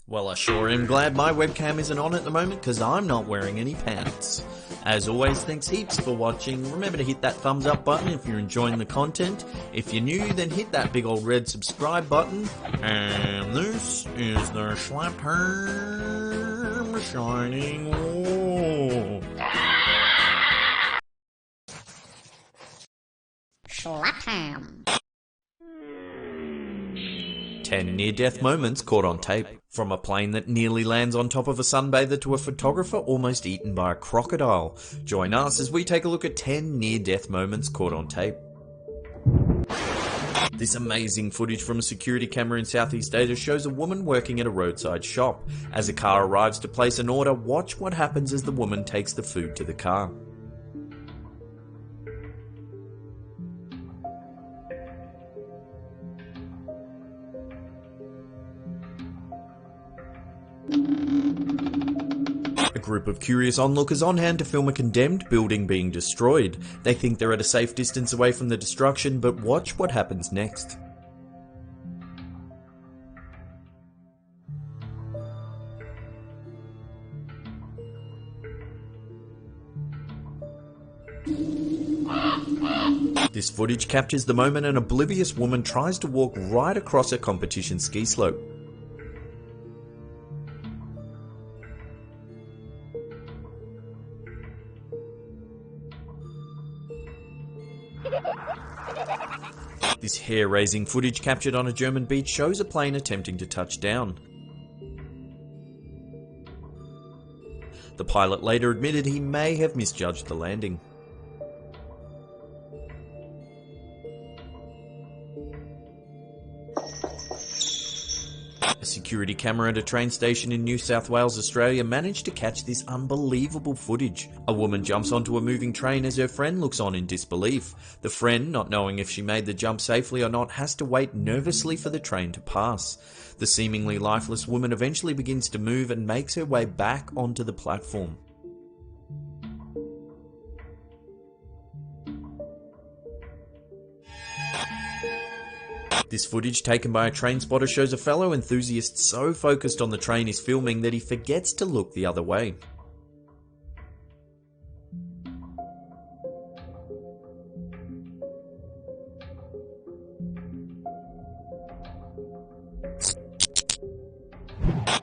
Well, I sure am glad my webcam isn't on at the moment because I'm not wearing any pants. As always, thanks heaps for watching. Remember to hit that thumbs up button if you're enjoying the content. If you're new, then hit that big old red subscribe button. And this is the Slap Term Shining Wall. Slap 10 near-death moments caught on tape. From a plane that nearly lands on top of a sunbather to a photographer almost eaten by a crocodile. Join us as we take a look at 10 near-death moments caught on tape. This amazing footage from a security camera in Southeast Asia shows a woman working at a roadside shop. As a car arrives to place an order, watch what happens as the woman takes the food to the car. A group of curious onlookers on hand to film a condemned building being destroyed. They think they're at a safe distance away from the destruction, but watch what happens next. This footage captures the moment an oblivious woman tries to walk right across a competition ski slope. This hair-raising footage captured on a German beach shows a plane attempting to touch down. The pilot later admitted he may have misjudged the landing. A security camera at a train station in New South Wales, Australia managed to catch this unbelievable footage. A woman jumps onto a moving train as her friend looks on in disbelief. The friend, not knowing if she made the jump safely or not, has to wait nervously for the train to pass. The seemingly lifeless woman eventually begins to move and makes her way back onto the platform. This footage taken by a train spotter shows a fellow enthusiast so focused on the train he's filming that he forgets to look the other way.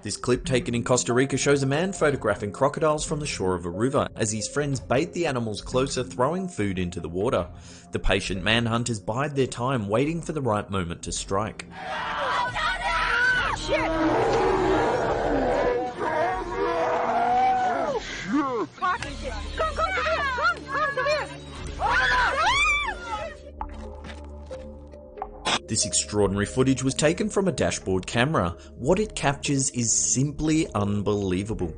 This clip taken in Costa Rica shows a man photographing crocodiles from the shore of a river as his friends bait the animals closer, throwing food into the water. The patient manhunters bide their time, waiting for the right moment to strike. This extraordinary footage was taken from a dashboard camera. What it captures is simply unbelievable.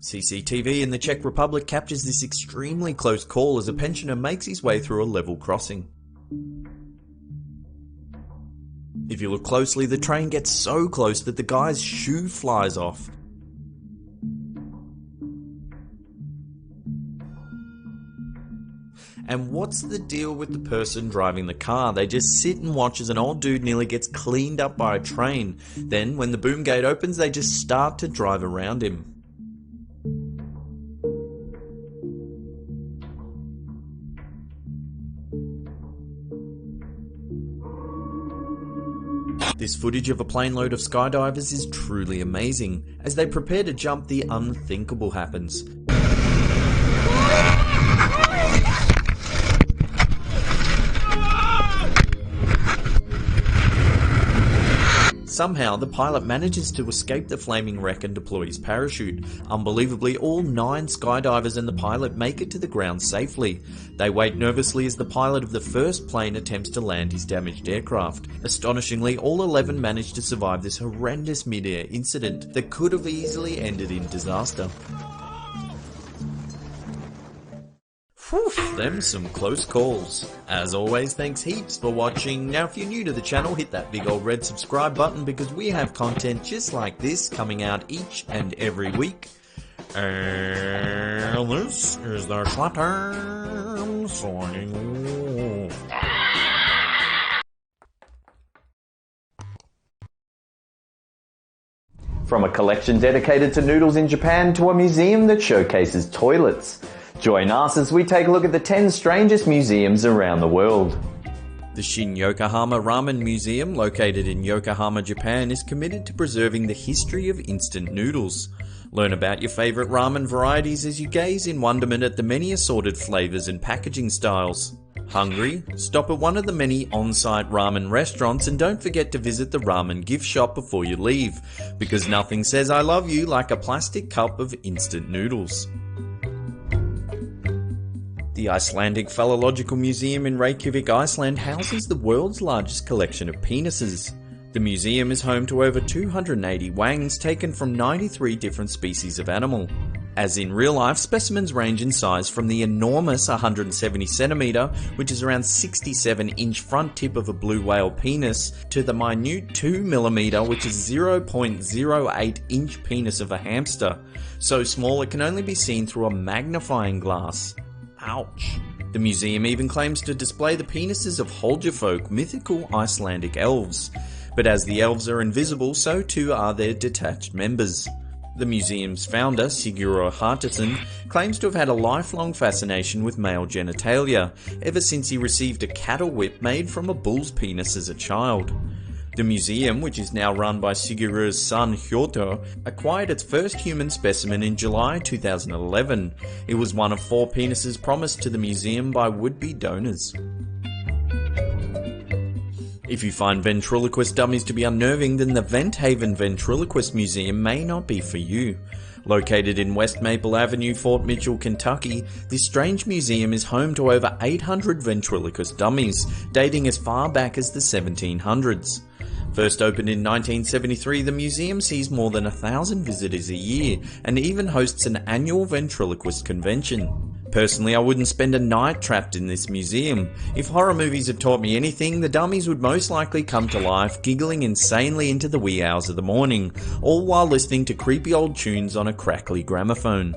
CCTV in the Czech Republic captures this extremely close call as a pensioner makes his way through a level crossing. If you look closely, the train gets so close that the guy's shoe flies off. And what's the deal with the person driving the car? They just sit and watch as an old dude nearly gets cleaned up by a train. Then, when the boom gate opens, they just start to drive around him. This footage of a plane load of skydivers is truly amazing. As they prepare to jump, the unthinkable happens. Somehow, the pilot manages to escape the flaming wreck and deploy his parachute. Unbelievably, all 9 skydivers and the pilot make it to the ground safely. They wait nervously as the pilot of the first plane attempts to land his damaged aircraft. Astonishingly, all 11 manage to survive this horrendous mid-air incident that could have easily ended in disaster. Whew, them some close calls. As always, thanks heaps for watching. Now if you're new to the channel, hit that big old red subscribe button because we have content just like this coming out each and every week. And this is the Slap Time signing off. From a collection dedicated to noodles in Japan to a museum that showcases toilets. Join us as we take a look at the 10 strangest museums around the world. The Shin Yokohama Ramen Museum, located in Yokohama, Japan, is committed to preserving the history of instant noodles. Learn about your favourite ramen varieties as you gaze in wonderment at the many assorted flavours and packaging styles. Hungry? Stop at one of the many on-site ramen restaurants and don't forget to visit the ramen gift shop before you leave, because nothing says I love you like a plastic cup of instant noodles. The Icelandic Phallological Museum in Reykjavik, Iceland houses the world's largest collection of penises. The museum is home to over 280 wangs taken from 93 different species of animal. As in real life, specimens range in size from the enormous 170cm, which is around 67-inch front tip of a blue whale penis, to the minute 2mm, which is 0.08-inch penis of a hamster. So small it can only be seen through a magnifying glass. Ouch. The museum even claims to display the penises of Holgerfolk, mythical Icelandic elves. But as the elves are invisible, so too are their detached members. The museum's founder, Sigurður Hartason, claims to have had a lifelong fascination with male genitalia, ever since he received a cattle whip made from a bull's penis as a child. The museum, which is now run by Sigurður's son Hjörtur, acquired its first human specimen in July 2011. It was one of 4 penises promised to the museum by would-be donors. If you find ventriloquist dummies to be unnerving, then the Venthaven Ventriloquist Museum may not be for you. Located in West Maple Avenue, Fort Mitchell, Kentucky, this strange museum is home to over 800 ventriloquist dummies, dating as far back as the 1700s. First opened in 1973, the museum sees more than 1,000 visitors a year and even hosts an annual ventriloquist convention. Personally, I wouldn't spend a night trapped in this museum. If horror movies have taught me anything, the dummies would most likely come to life, giggling insanely into the wee hours of the morning, all while listening to creepy old tunes on a crackly gramophone.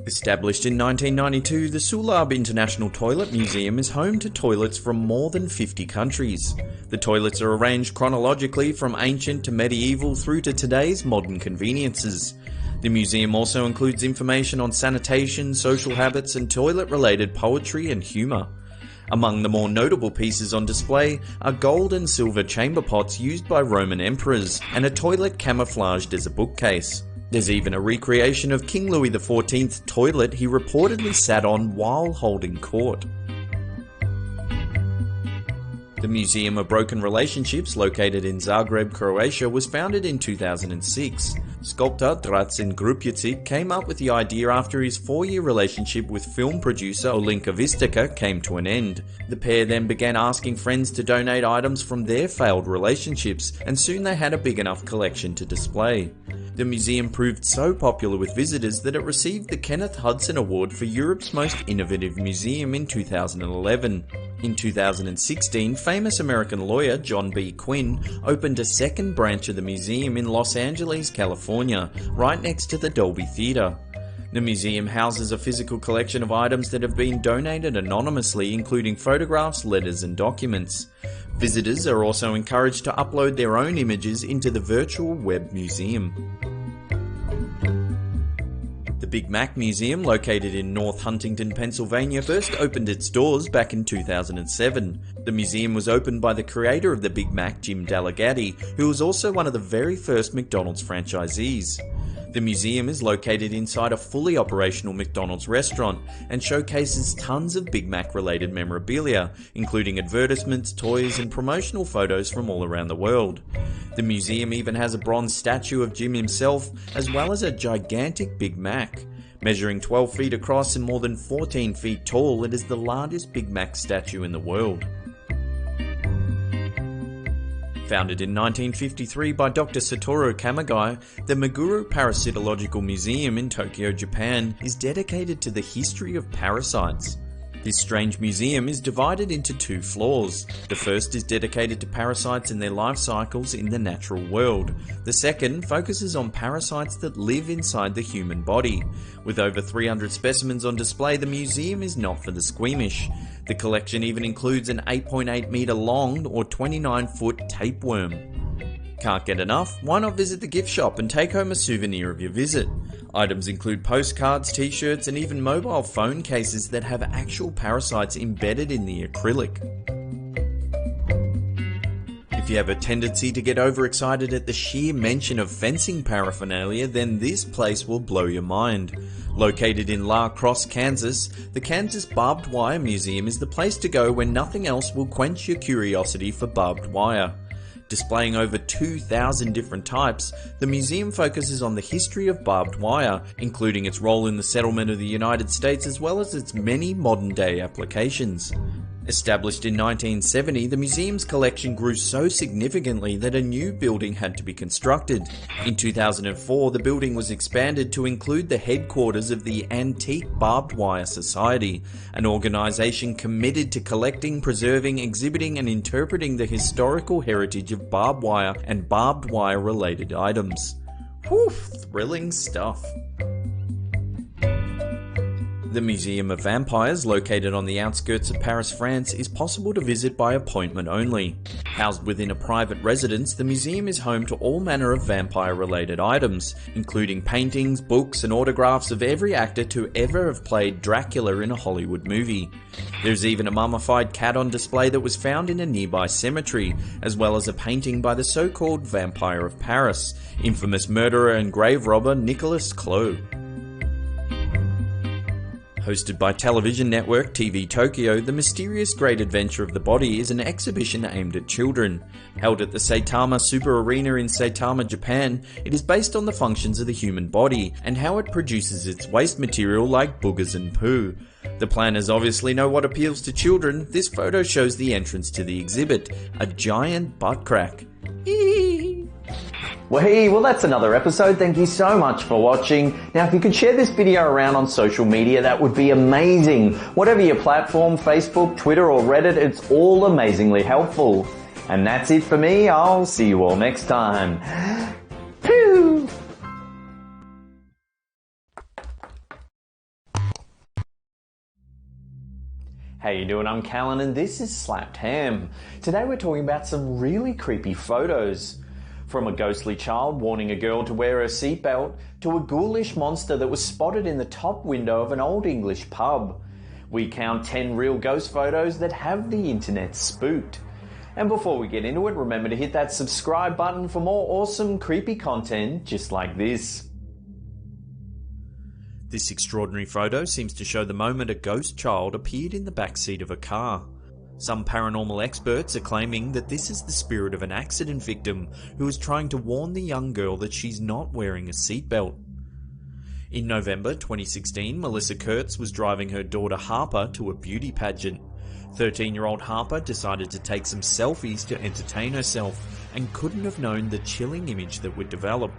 Established in 1992, the Sulab International Toilet Museum is home to toilets from more than 50 countries. The toilets are arranged chronologically from ancient to medieval through to today's modern conveniences. The museum also includes information on sanitation, social habits, and toilet-related poetry and humour. Among the more notable pieces on display are gold and silver chamber pots used by Roman emperors, and a toilet camouflaged as a bookcase. There's even a recreation of King Louis XIV's toilet he reportedly sat on while holding court. The Museum of Broken Relationships, located in Zagreb, Croatia, was founded in 2006. Sculptor Drazen Grupičić came up with the idea after his 4-year relationship with film producer Olinka Vistica came to an end. The pair then began asking friends to donate items from their failed relationships, and soon they had a big enough collection to display. The museum proved so popular with visitors that it received the Kenneth Hudson Award for Europe's Most Innovative Museum in 2011. In 2016, famous American lawyer John B. Quinn opened a second branch of the museum in Los Angeles, California, right next to the Dolby Theatre. The museum houses a physical collection of items that have been donated anonymously, including photographs, letters, and documents. Visitors are also encouraged to upload their own images into the virtual web museum. The Big Mac Museum, located in North Huntington, Pennsylvania, first opened its doors back in 2007. The museum was opened by the creator of the Big Mac, Jim Dalligatti, who was also one of the very first McDonald's franchisees. The museum is located inside a fully operational McDonald's restaurant and showcases tons of Big Mac related memorabilia, including advertisements, toys, and promotional photos from all around the world. The museum even has a bronze statue of Jim himself, as well as a gigantic Big Mac. Measuring 12 feet across and more than 14 feet tall, it is the largest Big Mac statue in the world. Founded in 1953 by Dr. Satoru Kamigai, the Meguro Parasitological Museum in Tokyo, Japan is dedicated to the history of parasites. This strange museum is divided into two floors. The first is dedicated to parasites and their life cycles in the natural world. The second focuses on parasites that live inside the human body. With over 300 specimens on display, the museum is not for the squeamish. The collection even includes an 8.8 meter long or 29 foot tapeworm. Can't get enough? Why not visit the gift shop and take home a souvenir of your visit? Items include postcards, t-shirts, and even mobile phone cases that have actual parasites embedded in the acrylic. If you have a tendency to get overexcited at the sheer mention of fencing paraphernalia, then this place will blow your mind. Located in La Crosse, Kansas, the Kansas Barbed Wire Museum is the place to go when nothing else will quench your curiosity for barbed wire. Displaying over 2,000 different types, the museum focuses on the history of barbed wire, including its role in the settlement of the United States as well as its many modern-day applications. Established in 1970, the museum's collection grew so significantly that a new building had to be constructed. In 2004, the building was expanded to include the headquarters of the Antique Barbed Wire Society, an organization committed to collecting, preserving, exhibiting, and interpreting the historical heritage of barbed wire and barbed wire related items. Whew, thrilling stuff. The Museum of Vampires, located on the outskirts of Paris, France, is possible to visit by appointment only. Housed within a private residence, the museum is home to all manner of vampire-related items, including paintings, books, and autographs of every actor to ever have played Dracula in a Hollywood movie. There's even a mummified cat on display that was found in a nearby cemetery, as well as a painting by the so-called Vampire of Paris, infamous murderer and grave robber Nicolas Clos. Hosted by television network TV Tokyo, The Mysterious Great Adventure of the Body is an exhibition aimed at children. Held at the Saitama Super Arena in Saitama, Japan, it is based on the functions of the human body and how it produces its waste material like boogers and poo. The planners obviously know what appeals to children. This photo shows the entrance to the exhibit, a giant butt crack. Well, that's another episode. Thank you so much for watching. Now, if you could share this video around on social media, that would be amazing. Whatever your platform, Facebook, Twitter, or Reddit, it's all amazingly helpful. And that's it for me. I'll see you all next time. Pew! How you doing? I'm Callan and this is Slapped Ham. Today we're talking about some really creepy photos. From a ghostly child warning a girl to wear her seatbelt, to a ghoulish monster that was spotted in the top window of an old English pub. We count 10 real ghost photos that have the internet spooked. And before we get into it, remember to hit that subscribe button for more awesome creepy content just like this. This extraordinary photo seems to show the moment a ghost child appeared in the backseat of a car. Some paranormal experts are claiming that this is the spirit of an accident victim who is trying to warn the young girl that she's not wearing a seatbelt. In November 2016, Melissa Kurtz was driving her daughter Harper to a beauty pageant. 13-year-old Harper decided to take some selfies to entertain herself and couldn't have known the chilling image that would develop.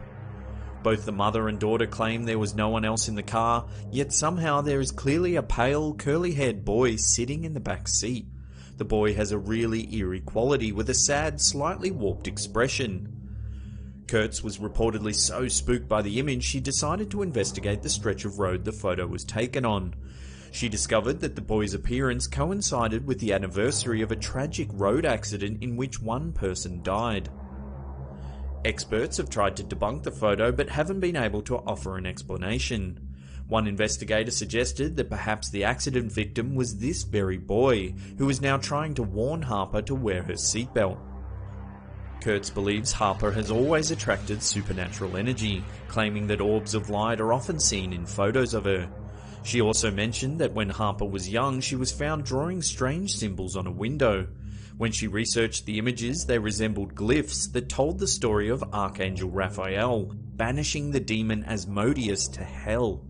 Both the mother and daughter claim there was no one else in the car, yet somehow there is clearly a pale, curly-haired boy sitting in the back seat. The boy has a really eerie quality with a sad, slightly warped expression. Kurtz was reportedly so spooked by the image she decided to investigate the stretch of road the photo was taken on. She discovered that the boy's appearance coincided with the anniversary of a tragic road accident in which one person died. Experts have tried to debunk the photo but haven't been able to offer an explanation. One investigator suggested that perhaps the accident victim was this very boy, who is now trying to warn Harper to wear her seatbelt. Kurtz believes Harper has always attracted supernatural energy, claiming that orbs of light are often seen in photos of her. She also mentioned that when Harper was young, she was found drawing strange symbols on a window. When she researched the images, they resembled glyphs that told the story of Archangel Raphael, banishing the demon Asmodeus to hell.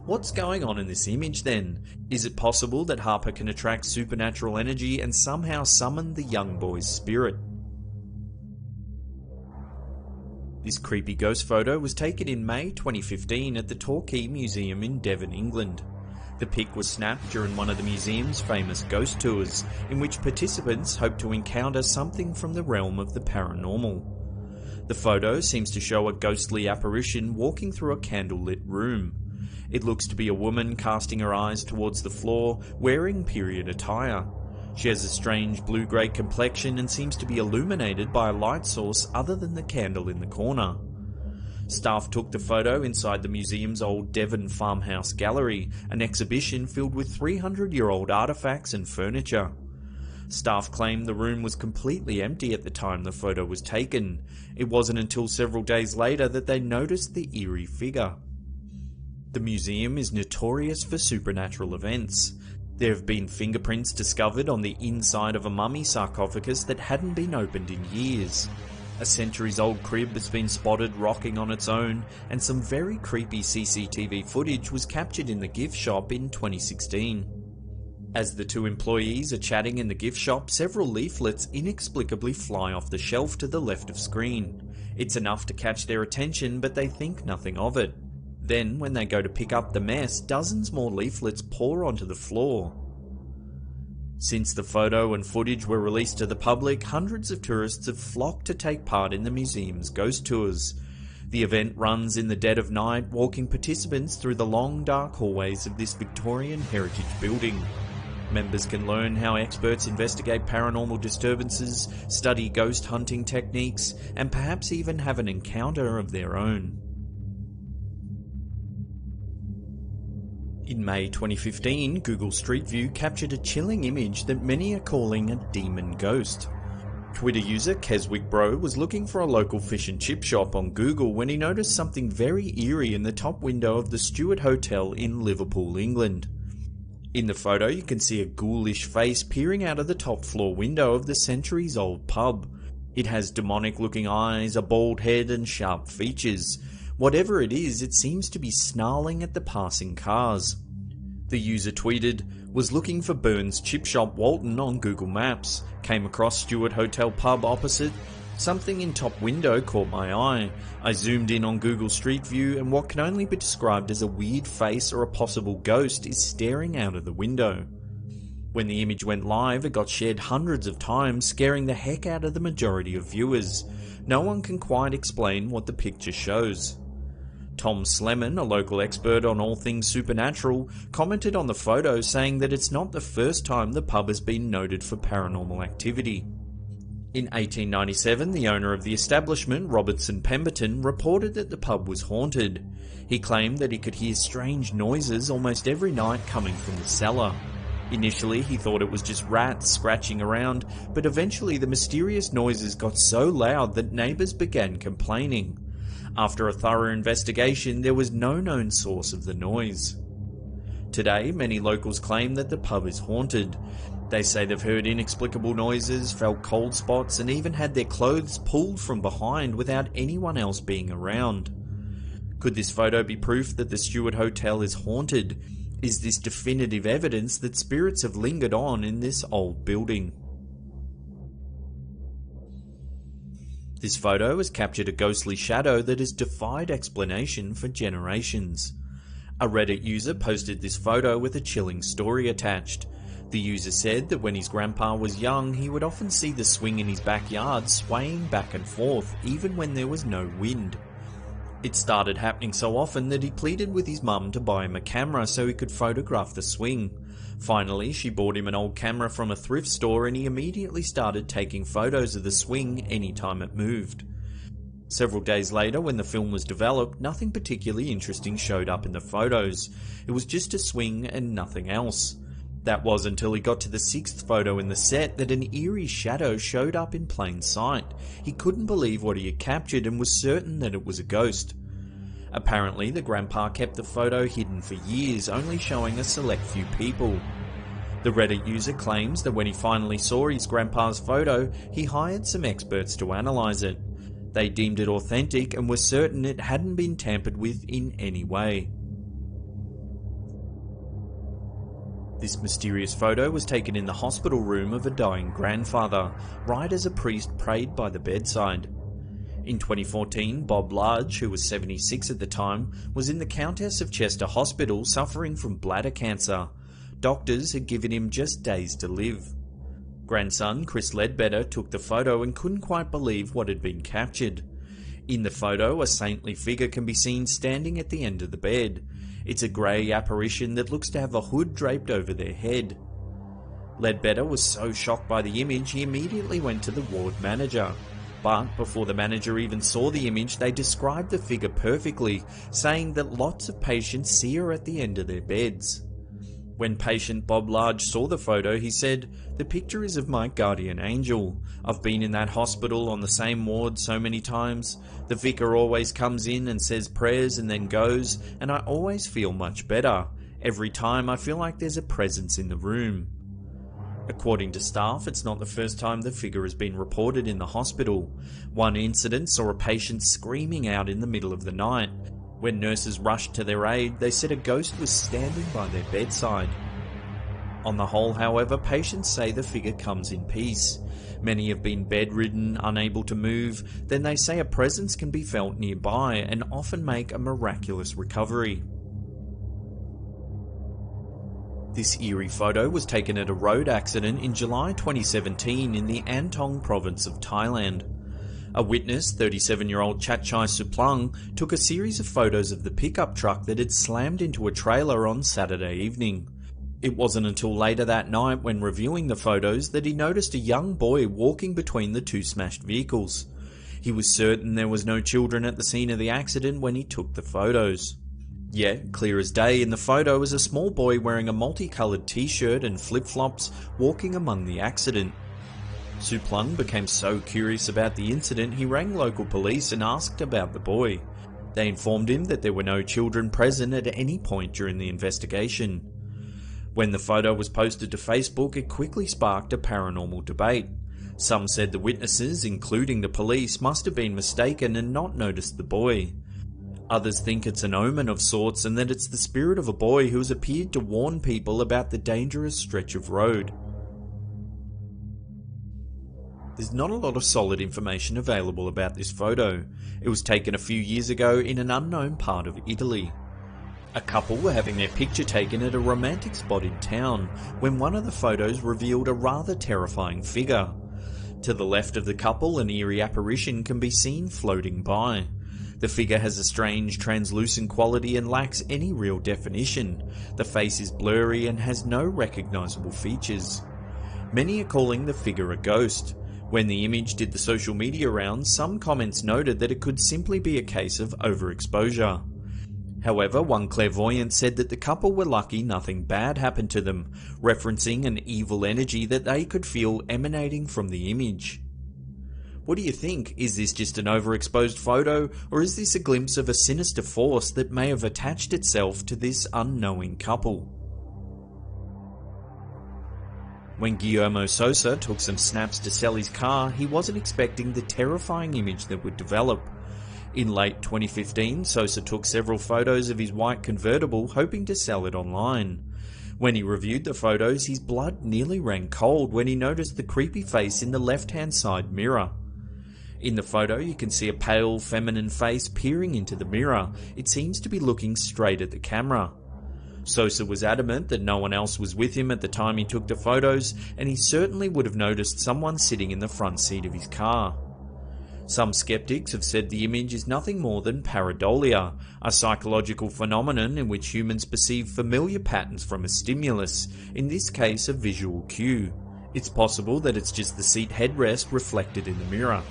What's going on in this image then? Is it possible that Harper can attract supernatural energy and somehow summon the young boy's spirit? This creepy ghost photo was taken in May 2015 at the Torquay Museum in Devon, England. The pic was snapped during one of the museum's famous ghost tours, in which participants hoped to encounter something from the realm of the paranormal. The photo seems to show a ghostly apparition walking through a candlelit room. It looks to be a woman casting her eyes towards the floor, wearing period attire. She has a strange blue-grey complexion and seems to be illuminated by a light source other than the candle in the corner. Staff took the photo inside the museum's old Devon farmhouse gallery, an exhibition filled with 300-year-old artifacts and furniture. Staff claimed the room was completely empty at the time the photo was taken. It wasn't until several days later that they noticed the eerie figure. The museum is notorious for supernatural events. There have been fingerprints discovered on the inside of a mummy sarcophagus that hadn't been opened in years. A centuries-old crib has been spotted rocking on its own, and some very creepy CCTV footage was captured in the gift shop in 2016. As the two employees are chatting in the gift shop, several leaflets inexplicably fly off the shelf to the left of screen. It's enough to catch their attention, but they think nothing of it. Then, when they go to pick up the mess, dozens more leaflets pour onto the floor. Since the photo and footage were released to the public, hundreds of tourists have flocked to take part in the museum's ghost tours. The event runs in the dead of night, walking participants through the long, dark hallways of this Victorian heritage building. Members can learn how experts investigate paranormal disturbances, study ghost hunting techniques, and perhaps even have an encounter of their own. In May 2015, Google Street View captured a chilling image that many are calling a demon ghost. Twitter user KeswickBro was looking for a local fish and chip shop on Google when he noticed something very eerie in the top window of the Stewart Hotel in Liverpool, England. In the photo, you can see a ghoulish face peering out of the top floor window of the centuries-old pub. It has demonic-looking eyes, a bald head, and sharp features. Whatever it is, it seems to be snarling at the passing cars. The user tweeted, "Was looking for Burns Chip Shop Walton on Google Maps. Came across Stewart Hotel pub opposite. Something in top window caught my eye. I zoomed in on Google Street View and what can only be described as a weird face or a possible ghost is staring out of the window." When the image went live, it got shared hundreds of times, scaring the heck out of the majority of viewers. No one can quite explain what the picture shows. Tom Sleman, a local expert on all things supernatural, commented on the photo saying that it's not the first time the pub has been noted for paranormal activity. In 1897, the owner of the establishment, Robertson Pemberton, reported that the pub was haunted. He claimed that he could hear strange noises almost every night coming from the cellar. Initially, he thought it was just rats scratching around, but eventually the mysterious noises got so loud that neighbours began complaining. After a thorough investigation, there was no known source of the noise. Today, many locals claim that the pub is haunted. They say they've heard inexplicable noises, felt cold spots, and even had their clothes pulled from behind without anyone else being around. Could this photo be proof that the Stewart Hotel is haunted? Is this definitive evidence that spirits have lingered on in this old building? This photo has captured a ghostly shadow that has defied explanation for generations. A Reddit user posted this photo with a chilling story attached. The user said that when his grandpa was young, he would often see the swing in his backyard swaying back and forth, even when there was no wind. It started happening so often that he pleaded with his mum to buy him a camera so he could photograph the swing. Finally, she bought him an old camera from a thrift store and he immediately started taking photos of the swing anytime it moved. Several days later, when the film was developed, nothing particularly interesting showed up in the photos. It was just a swing and nothing else. That was until he got to the 6th photo in the set that an eerie shadow showed up in plain sight. He couldn't believe what he had captured and was certain that it was a ghost. Apparently, the grandpa kept the photo hidden for years, only showing a select few people. The Reddit user claims that when he finally saw his grandpa's photo, he hired some experts to analyze it. They deemed it authentic and were certain it hadn't been tampered with in any way. This mysterious photo was taken in the hospital room of a dying grandfather, right as a priest prayed by the bedside. In 2014, Bob Large, who was 76 at the time, was in the Countess of Chester Hospital suffering from bladder cancer. Doctors had given him just days to live. Grandson Chris Ledbetter took the photo and couldn't quite believe what had been captured. In the photo, a saintly figure can be seen standing at the end of the bed. It's a grey apparition that looks to have a hood draped over their head. Ledbetter was so shocked by the image he immediately went to the ward manager. But before the manager even saw the image, they described the figure perfectly, saying that lots of patients see her at the end of their beds. When patient Bob Large saw the photo, he said, "The picture is of my guardian angel. I've been in that hospital on the same ward so many times. The vicar always comes in and says prayers and then goes, and I always feel much better. Every time I feel like there's a presence in the room." According to staff, it's not the first time the figure has been reported in the hospital. One incident saw a patient screaming out in the middle of the night. When nurses rushed to their aid, they said a ghost was standing by their bedside. On the whole, however, patients say the figure comes in peace. Many have been bedridden, unable to move, then they say a presence can be felt nearby and often make a miraculous recovery. This eerie photo was taken at a road accident in July 2017 in the Antong province of Thailand. A witness, 37-year-old Chatchai Suplung, took a series of photos of the pickup truck that had slammed into a trailer on Saturday evening. It wasn't until later that night, when reviewing the photos, that he noticed a young boy walking between the two smashed vehicles. He was certain there was no children at the scene of the accident when he took the photos. Yet, clear as day, in the photo is a small boy wearing a multicoloured t-shirt and flip-flops walking among the accident. Suplung became so curious about the incident he rang local police and asked about the boy. They informed him that there were no children present at any point during the investigation. When the photo was posted to Facebook, it quickly sparked a paranormal debate. Some said the witnesses, including the police, must have been mistaken and not noticed the boy. Others think it's an omen of sorts and that it's the spirit of a boy who has appeared to warn people about the dangerous stretch of road. There's not a lot of solid information available about this photo. It was taken a few years ago in an unknown part of Italy. A couple were having their picture taken at a romantic spot in town when one of the photos revealed a rather terrifying figure. To the left of the couple, an eerie apparition can be seen floating by. The figure has a strange translucent quality and lacks any real definition. The face is blurry and has no recognisable features. Many are calling the figure a ghost. When the image did the social media rounds, some comments noted that it could simply be a case of overexposure. However, one clairvoyant said that the couple were lucky nothing bad happened to them, referencing an evil energy that they could feel emanating from the image. What do you think? Is this just an overexposed photo, or is this a glimpse of a sinister force that may have attached itself to this unknowing couple? When Guillermo Sosa took some snaps to sell his car, he wasn't expecting the terrifying image that would develop. In late 2015, Sosa took several photos of his white convertible, hoping to sell it online. When he reviewed the photos, his blood nearly ran cold when he noticed the creepy face in the left-hand side mirror. In the photo, you can see a pale, feminine face peering into the mirror. It seems to be looking straight at the camera. Sosa was adamant that no one else was with him at the time he took the photos, and he certainly would have noticed someone sitting in the front seat of his car. Some skeptics have said the image is nothing more than pareidolia, a psychological phenomenon in which humans perceive familiar patterns from a stimulus, in this case a visual cue. It's possible that it's just the seat headrest reflected in the mirror.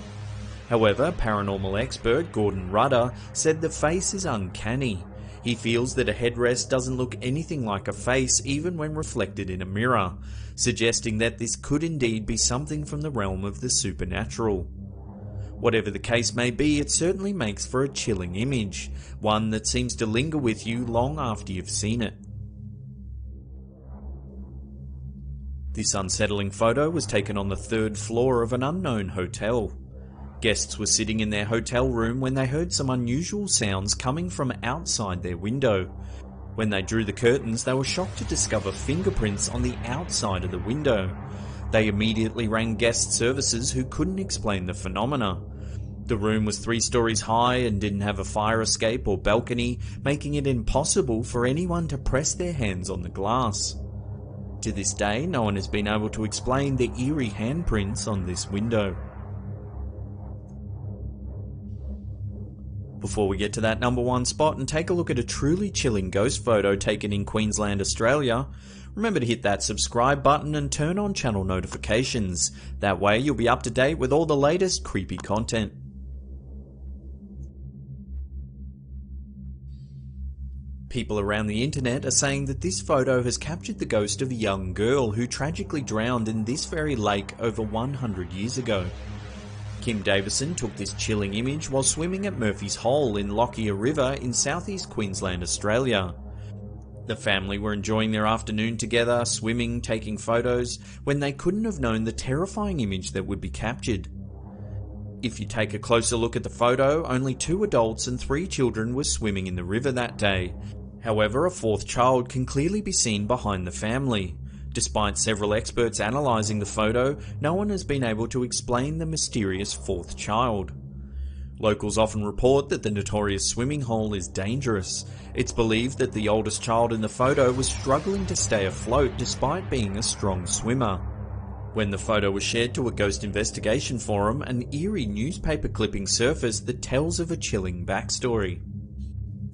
However, paranormal expert Gordon Rudder said the face is uncanny. He feels that a headrest doesn't look anything like a face even when reflected in a mirror, suggesting that this could indeed be something from the realm of the supernatural. Whatever the case may be, it certainly makes for a chilling image, one that seems to linger with you long after you've seen it. This unsettling photo was taken on the 3rd floor of an unknown hotel. Guests were sitting in their hotel room when they heard some unusual sounds coming from outside their window. When they drew the curtains, they were shocked to discover fingerprints on the outside of the window. They immediately rang guest services who couldn't explain the phenomena. The room was 3 stories high and didn't have a fire escape or balcony, making it impossible for anyone to press their hands on the glass. To this day, no one has been able to explain the eerie handprints on this window. Before we get to that number 1 spot and take a look at a truly chilling ghost photo taken in Queensland, Australia, remember to hit that subscribe button and turn on channel notifications. That way you'll be up to date with all the latest creepy content. People around the internet are saying that this photo has captured the ghost of a young girl who tragically drowned in this very lake over 100 years ago. Kim Davison took this chilling image while swimming at Murphy's Hole in Lockyer River in southeast Queensland, Australia. The family were enjoying their afternoon together, swimming, taking photos, when they couldn't have known the terrifying image that would be captured. If you take a closer look at the photo, only 2 adults and 3 children were swimming in the river that day. However, a 4th child can clearly be seen behind the family. Despite several experts analysing the photo, no one has been able to explain the mysterious 4th child. Locals often report that the notorious swimming hole is dangerous. It's believed that the oldest child in the photo was struggling to stay afloat despite being a strong swimmer. When the photo was shared to a ghost investigation forum, an eerie newspaper clipping surfaced that tells of a chilling backstory.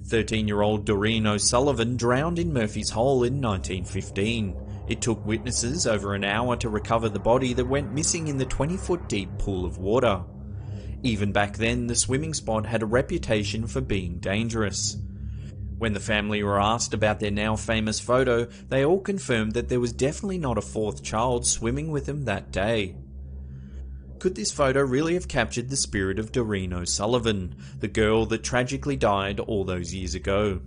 13-year-old Doreen O'Sullivan drowned in Murphy's Hole in 1915. It took witnesses over an hour to recover the body that went missing in the 20-foot deep pool of water. Even back then, the swimming spot had a reputation for being dangerous. When the family were asked about their now famous photo, they all confirmed that there was definitely not a 4th child swimming with them that day. Could this photo really have captured the spirit of Doreen O'Sullivan, the girl that tragically died all those years ago?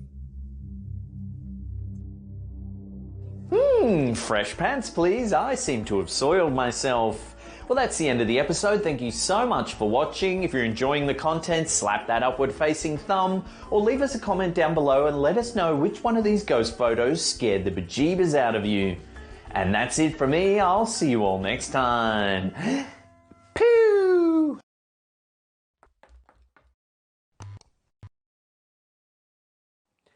Fresh pants please, I seem to have soiled myself. Well, that's the end of the episode. Thank you so much for watching. If you're enjoying the content, slap that upward facing thumb, or leave us a comment down below and let us know which one of these ghost photos scared the bejeebers out of you. And that's it from me. I'll see you all next time. Pew!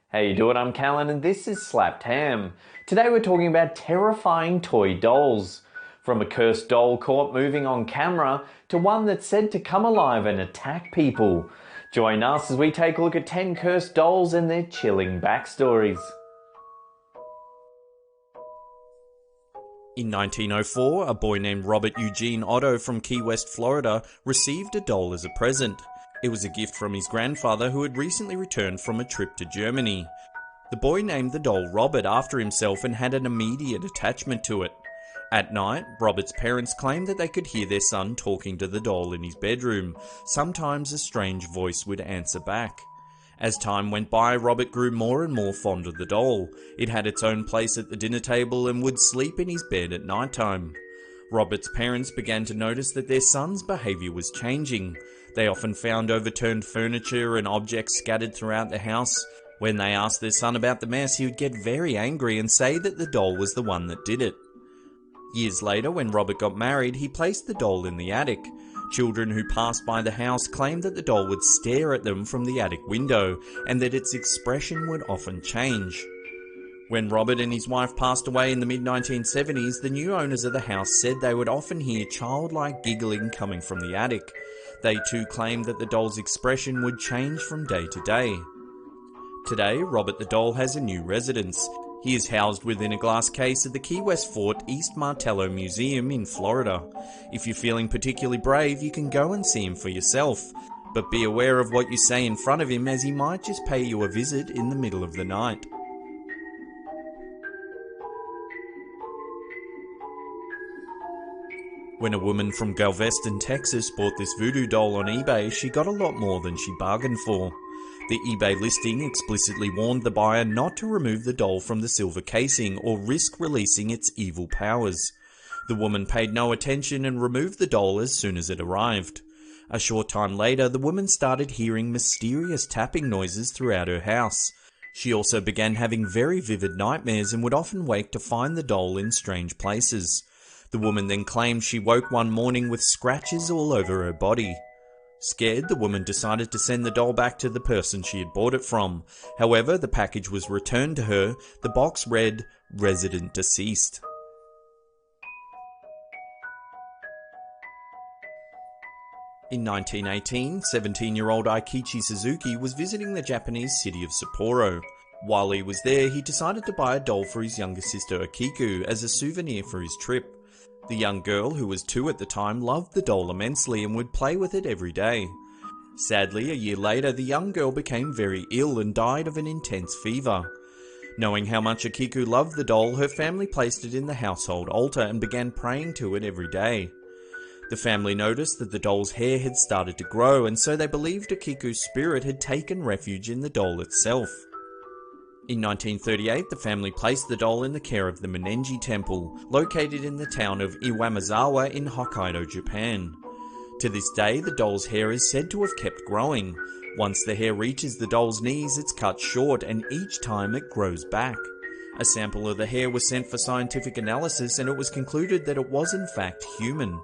How you doing? I'm Callan and this is Slapped Ham. Today we're talking about terrifying toy dolls. From a cursed doll caught moving on camera to one that's said to come alive and attack people. Join us as we take a look at 10 cursed dolls and their chilling backstories. In 1904, a boy named Robert Eugene Otto from Key West, Florida, received a doll as a present. It was a gift from his grandfather who had recently returned from a trip to Germany. The boy named the doll Robert after himself and had an immediate attachment to it. At night, Robert's parents claimed that they could hear their son talking to the doll in his bedroom. Sometimes a strange voice would answer back. As time went by, Robert grew more and more fond of the doll. It had its own place at the dinner table and would sleep in his bed at nighttime. Robert's parents began to notice that their son's behaviour was changing. They often found overturned furniture and objects scattered throughout the house. When they asked their son about the mess, he would get very angry and say that the doll was the one that did it. Years later, when Robert got married, he placed the doll in the attic. Children who passed by the house claimed that the doll would stare at them from the attic window, and that its expression would often change. When Robert and his wife passed away in the mid-1970s, the new owners of the house said they would often hear childlike giggling coming from the attic. They too claimed that the doll's expression would change from day to day. Today, Robert the doll has a new residence. He is housed within a glass case at the Key West Fort East Martello Museum in Florida. If you're feeling particularly brave, you can go and see him for yourself. But be aware of what you say in front of him, as he might just pay you a visit in the middle of the night. When a woman from Galveston, Texas bought this voodoo doll on eBay, she got a lot more than she bargained for. The eBay listing explicitly warned the buyer not to remove the doll from the silver casing or risk releasing its evil powers. The woman paid no attention and removed the doll as soon as it arrived. A short time later, the woman started hearing mysterious tapping noises throughout her house. She also began having very vivid nightmares and would often wake to find the doll in strange places. The woman then claimed she woke one morning with scratches all over her body. Scared, the woman decided to send the doll back to the person she had bought it from. However, the package was returned to her. The box read, "Resident deceased." In 1918, 17-year-old Aikichi Suzuki was visiting the Japanese city of Sapporo. While he was there, he decided to buy a doll for his younger sister Akiku as a souvenir for his trip. The young girl, who was 2 at the time, loved the doll immensely and would play with it every day. Sadly, a year later, the young girl became very ill and died of an intense fever. Knowing how much Akiku loved the doll, her family placed it in the household altar and began praying to it every day. The family noticed that the doll's hair had started to grow, and so they believed Akiku's spirit had taken refuge in the doll itself. In 1938, the family placed the doll in the care of the Monenji Temple, located in the town of Iwamizawa in Hokkaido, Japan. To this day, the doll's hair is said to have kept growing. Once the hair reaches the doll's knees, it's cut short, and each time it grows back. A sample of the hair was sent for scientific analysis, and it was concluded that it was in fact human.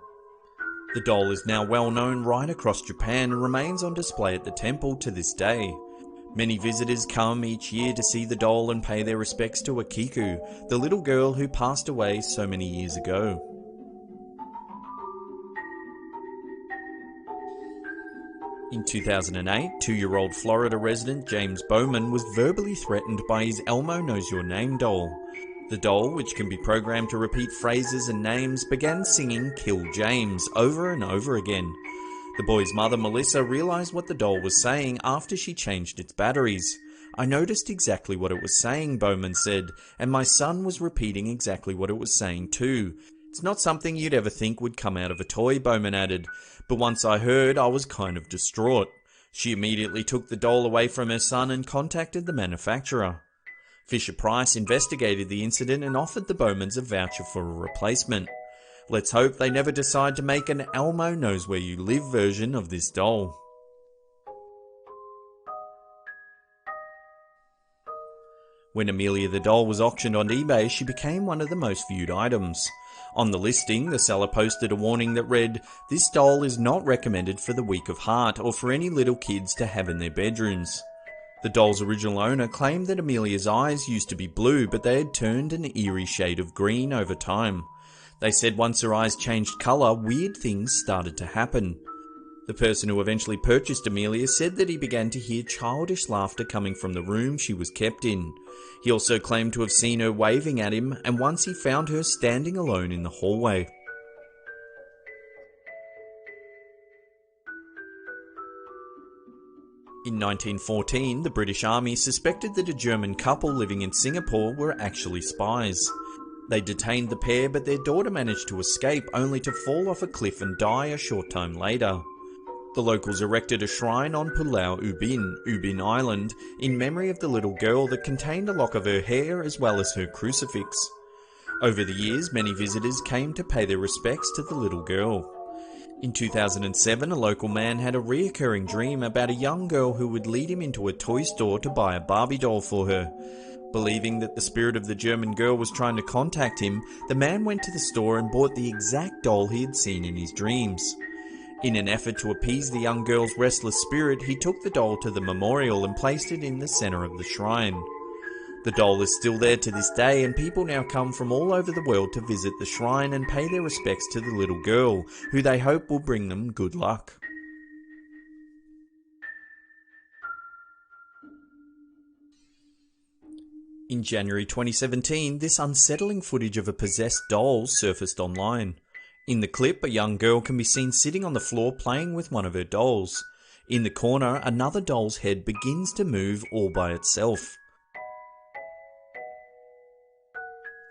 The doll is now well known right across Japan and remains on display at the temple to this day. Many visitors come each year to see the doll and pay their respects to Akiku, the little girl who passed away so many years ago. In 2008, 2-year-old Florida resident James Bowman was verbally threatened by his Elmo Knows Your Name doll. The doll, which can be programmed to repeat phrases and names, began singing "Kill James" over and over again. The boy's mother, Melissa, realized what the doll was saying after she changed its batteries. "I noticed exactly what it was saying," Bowman said, "and my son was repeating exactly what it was saying too. It's not something you'd ever think would come out of a toy," Bowman added, "but once I heard, I was kind of distraught." She immediately took the doll away from her son and contacted the manufacturer. Fisher-Price investigated the incident and offered the Bowmans a voucher for a replacement. Let's hope they never decide to make an Elmo Knows Where You Live version of this doll. When Amelia the doll was auctioned on eBay, she became one of the most viewed items. On the listing, the seller posted a warning that read, "This doll is not recommended for the weak of heart or for any little kids to have in their bedrooms." The doll's original owner claimed that Amelia's eyes used to be blue, but they had turned an eerie shade of green over time. They said once her eyes changed colour, weird things started to happen. The person who eventually purchased Amelia said that he began to hear childish laughter coming from the room she was kept in. He also claimed to have seen her waving at him, and once he found her standing alone in the hallway. In 1914, the British Army suspected that a German couple living in Singapore were actually spies. They detained the pair, but their daughter managed to escape, only to fall off a cliff and die a short time later. The locals erected a shrine on Pulau Ubin Island, in memory of the little girl that contained a lock of her hair as well as her crucifix. Over the years, many visitors came to pay their respects to the little girl. In 2007, a local man had a reoccurring dream about a young girl who would lead him into a toy store to buy a Barbie doll for her. Believing that the spirit of the German girl was trying to contact him, the man went to the store and bought the exact doll he had seen in his dreams. In an effort to appease the young girl's restless spirit, he took the doll to the memorial and placed it in the center of the shrine. The doll is still there to this day, and people now come from all over the world to visit the shrine and pay their respects to the little girl, who they hope will bring them good luck. In January 2017, this unsettling footage of a possessed doll surfaced online. In the clip, a young girl can be seen sitting on the floor playing with one of her dolls. In the corner, another doll's head begins to move all by itself.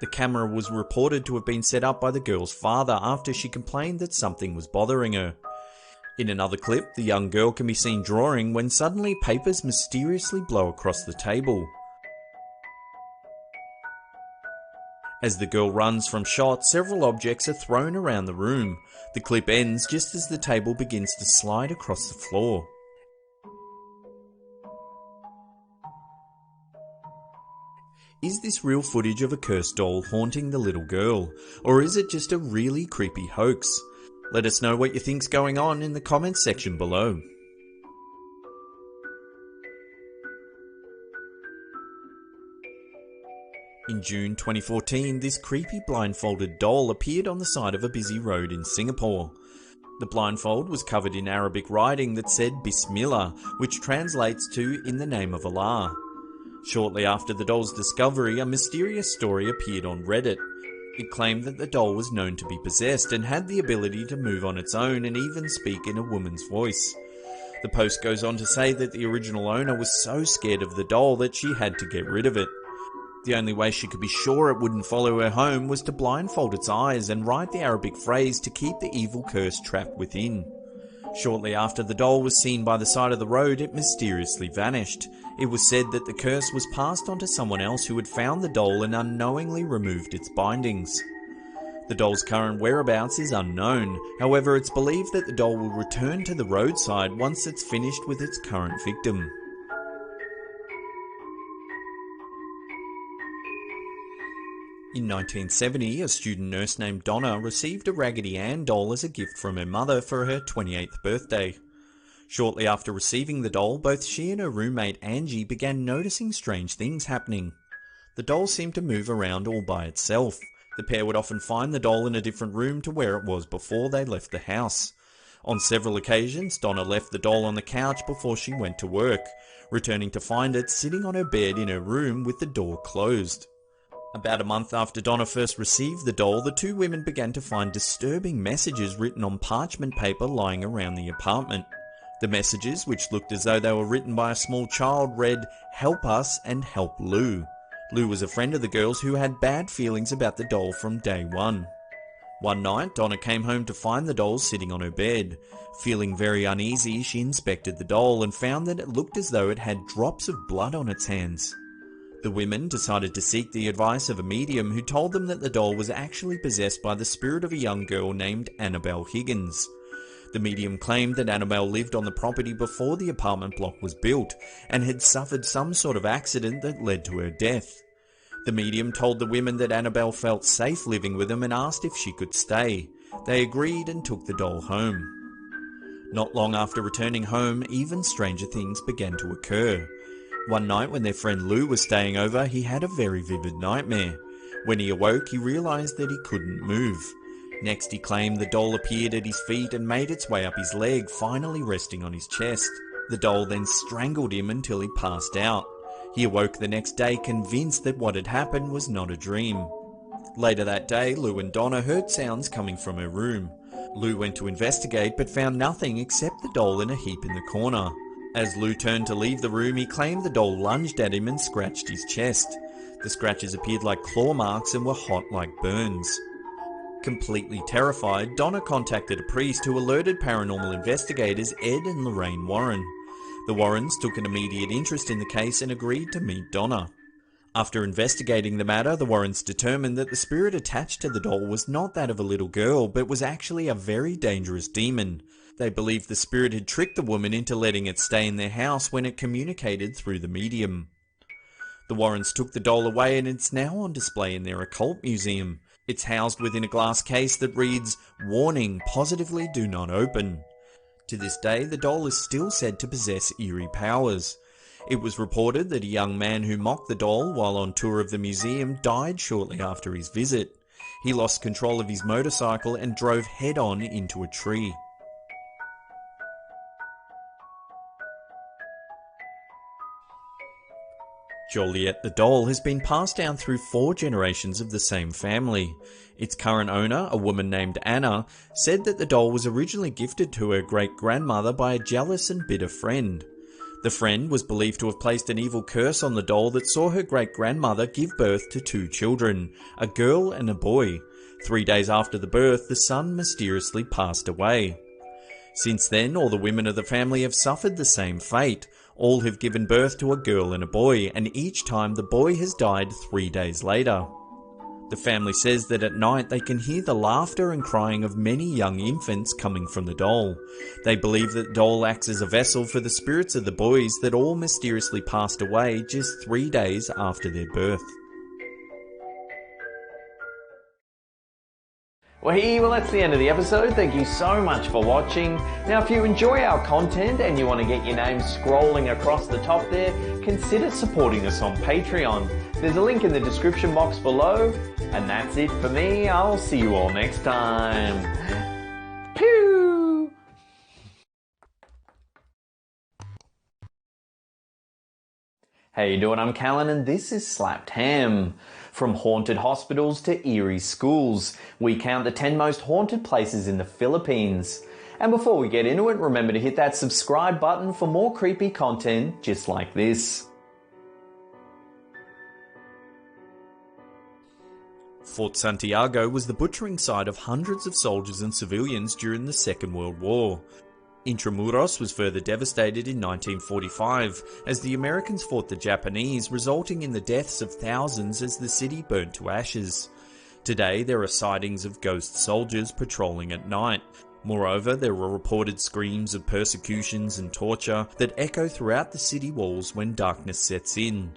The camera was reported to have been set up by the girl's father after she complained that something was bothering her. In another clip, the young girl can be seen drawing when suddenly papers mysteriously blow across the table. As the girl runs from shot, several objects are thrown around the room. The clip ends just as the table begins to slide across the floor. Is this real footage of a cursed doll haunting the little girl, or is it just a really creepy hoax? Let us know what you think's going on in the comments section below. In June 2014, this creepy blindfolded doll appeared on the side of a busy road in Singapore. The blindfold was covered in Arabic writing that said Bismillah, which translates to "in the name of Allah." Shortly after the doll's discovery, a mysterious story appeared on Reddit. It claimed that the doll was known to be possessed and had the ability to move on its own and even speak in a woman's voice. The post goes on to say that the original owner was so scared of the doll that she had to get rid of it. The only way she could be sure it wouldn't follow her home was to blindfold its eyes and write the Arabic phrase to keep the evil curse trapped within. Shortly after the doll was seen by the side of the road, it mysteriously vanished. It was said that the curse was passed on to someone else who had found the doll and unknowingly removed its bindings. The doll's current whereabouts is unknown, however it's believed that the doll will return to the roadside once it's finished with its current victim. In 1970, a student nurse named Donna received a Raggedy Ann doll as a gift from her mother for her 28th birthday. Shortly after receiving the doll, both she and her roommate Angie began noticing strange things happening. The doll seemed to move around all by itself. The pair would often find the doll in a different room to where it was before they left the house. On several occasions, Donna left the doll on the couch before she went to work, returning to find it sitting on her bed in her room with the door closed. About a month after Donna first received the doll, the two women began to find disturbing messages written on parchment paper lying around the apartment. The messages, which looked as though they were written by a small child, read, "Help us and help Lou." Lou was a friend of the girls who had bad feelings about the doll from day one. One night, Donna came home to find the doll sitting on her bed. Feeling very uneasy, she inspected the doll and found that it looked as though it had drops of blood on its hands. The women decided to seek the advice of a medium who told them that the doll was actually possessed by the spirit of a young girl named Annabelle Higgins. The medium claimed that Annabelle lived on the property before the apartment block was built and had suffered some sort of accident that led to her death. The medium told the women that Annabelle felt safe living with them and asked if she could stay. They agreed and took the doll home. Not long after returning home, even stranger things began to occur. One night when their friend Lou was staying over, he had a very vivid nightmare. When he awoke, he realised that he couldn't move. Next, he claimed the doll appeared at his feet and made its way up his leg, finally resting on his chest. The doll then strangled him until he passed out. He awoke the next day convinced that what had happened was not a dream. Later that day, Lou and Donna heard sounds coming from her room. Lou went to investigate but found nothing except the doll in a heap in the corner. As Lou turned to leave the room, he claimed the doll lunged at him and scratched his chest. The scratches appeared like claw marks and were hot like burns. Completely terrified, Donna contacted a priest who alerted paranormal investigators Ed and Lorraine Warren. The Warrens took an immediate interest in the case and agreed to meet Donna. After investigating the matter, the Warrens determined that the spirit attached to the doll was not that of a little girl, but was actually a very dangerous demon. They believed the spirit had tricked the woman into letting it stay in their house when it communicated through the medium. The Warrens took the doll away and it's now on display in their occult museum. It's housed within a glass case that reads, "Warning, positively do not open." To this day, the doll is still said to possess eerie powers. It was reported that a young man who mocked the doll while on tour of the museum died shortly after his visit. He lost control of his motorcycle and drove head-on into a tree. Joliet the doll has been passed down through 4 generations of the same family. Its current owner, a woman named Anna, said that the doll was originally gifted to her great-grandmother by a jealous and bitter friend. The friend was believed to have placed an evil curse on the doll that saw her great-grandmother give birth to 2 children, a girl and a boy. 3 days after the birth, the son mysteriously passed away. Since then, all the women of the family have suffered the same fate. All have given birth to a girl and a boy, and each time the boy has died 3 days later. The family says that at night they can hear the laughter and crying of many young infants coming from the doll. They believe that the doll acts as a vessel for the spirits of the boys that all mysteriously passed away just 3 days after their birth. Well, that's the end of the episode. Thank you so much for watching. Now, if you enjoy our content and you want to get your name scrolling across the top there, consider supporting us on Patreon. There's a link in the description box below. And that's it for me. I'll see you all next time. Pew! How you doing? I'm Callan and this is Slapped Ham. From haunted hospitals to eerie schools, we count the 10 most haunted places in the Philippines. And before we get into it, remember to hit that subscribe button for more creepy content just like this. Fort Santiago was the butchering site of hundreds of soldiers and civilians during the Second World War. Intramuros was further devastated in 1945 as the Americans fought the Japanese, resulting in the deaths of thousands as the city burnt to ashes. Today there are sightings of ghost soldiers patrolling at night. Moreover, there were reported screams of persecutions and torture that echo throughout the city walls when darkness sets in.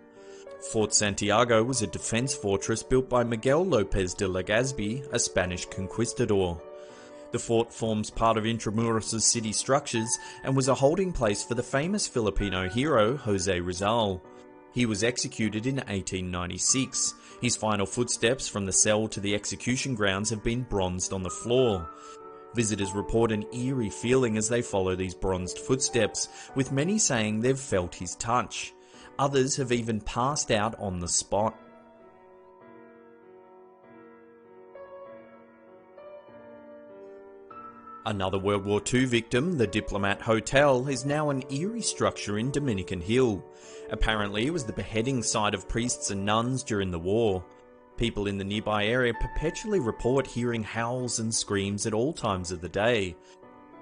Fort Santiago was a defense fortress built by Miguel Lopez de Legazpi, a Spanish conquistador. The fort forms part of Intramuros' city structures and was a holding place for the famous Filipino hero Jose Rizal. He was executed in 1896. His final footsteps from the cell to the execution grounds have been bronzed on the floor. Visitors report an eerie feeling as they follow these bronzed footsteps, with many saying they've felt his touch. Others have even passed out on the spot. Another World War II victim, the Diplomat Hotel, is now an eerie structure in Dominican Hill. Apparently it was the beheading site of priests and nuns during the war. People in the nearby area perpetually report hearing howls and screams at all times of the day.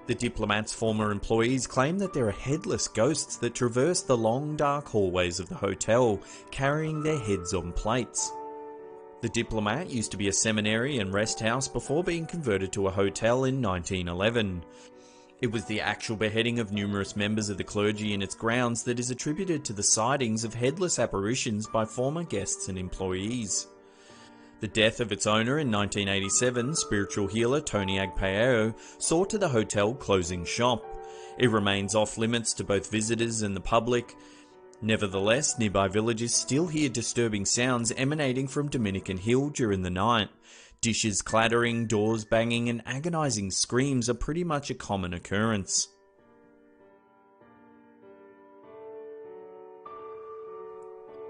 The Diplomat's former employees claim that there are headless ghosts that traverse the long dark hallways of the hotel, carrying their heads on plates. The Diplomat used to be a seminary and rest house before being converted to a hotel in 1911. It was the actual beheading of numerous members of the clergy in its grounds that is attributed to the sightings of headless apparitions by former guests and employees. The death of its owner in 1987, spiritual healer Tony Agpaeo, saw to the hotel closing shop. It remains off limits to both visitors and the public. Nevertheless, nearby villages still hear disturbing sounds emanating from Dominican Hill during the night. Dishes clattering, doors banging, and agonizing screams are pretty much a common occurrence.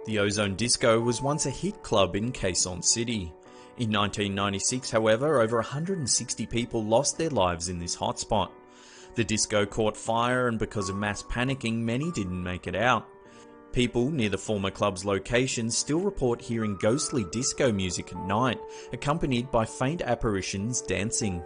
The Ozone Disco was once a hit club in Quezon City. In 1996, however, over 160 people lost their lives in this hotspot. The disco caught fire, and because of mass panicking, many didn't make it out. People near the former club's location still report hearing ghostly disco music at night, accompanied by faint apparitions dancing.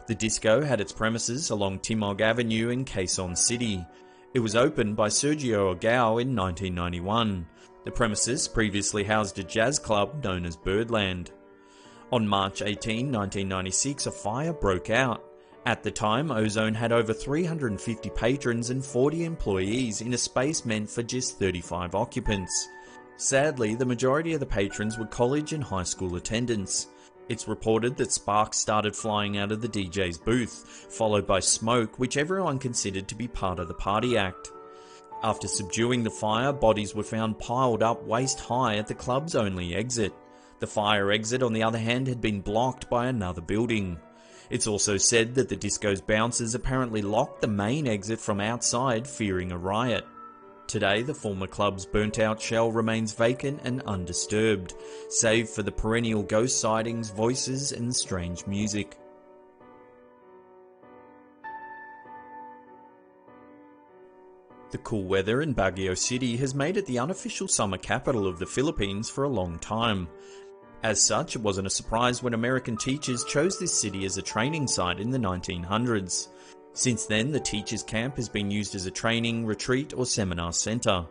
The disco had its premises along Timog Avenue in Quezon City. It was opened by Sergio Agao in 1991. The premises previously housed a jazz club known as Birdland. On March 18, 1996, a fire broke out. At the time, Ozone had over 350 patrons and 40 employees in a space meant for just 35 occupants. Sadly, the majority of the patrons were college and high school attendants. It's reported that sparks started flying out of the DJ's booth, followed by smoke, which everyone considered to be part of the party act. After subduing the fire, bodies were found piled up waist high at the club's only exit. The fire exit, on the other hand, had been blocked by another building. It's also said that the disco's bouncers apparently locked the main exit from outside, fearing a riot. Today, the former club's burnt-out shell remains vacant and undisturbed, save for the perennial ghost sightings, voices, and strange music. The cool weather in Baguio City has made it the unofficial summer capital of the Philippines for a long time. As such, it wasn't a surprise when American teachers chose this city as a training site in the 1900s. Since then, the teachers' camp has been used as a training, retreat, or seminar centre.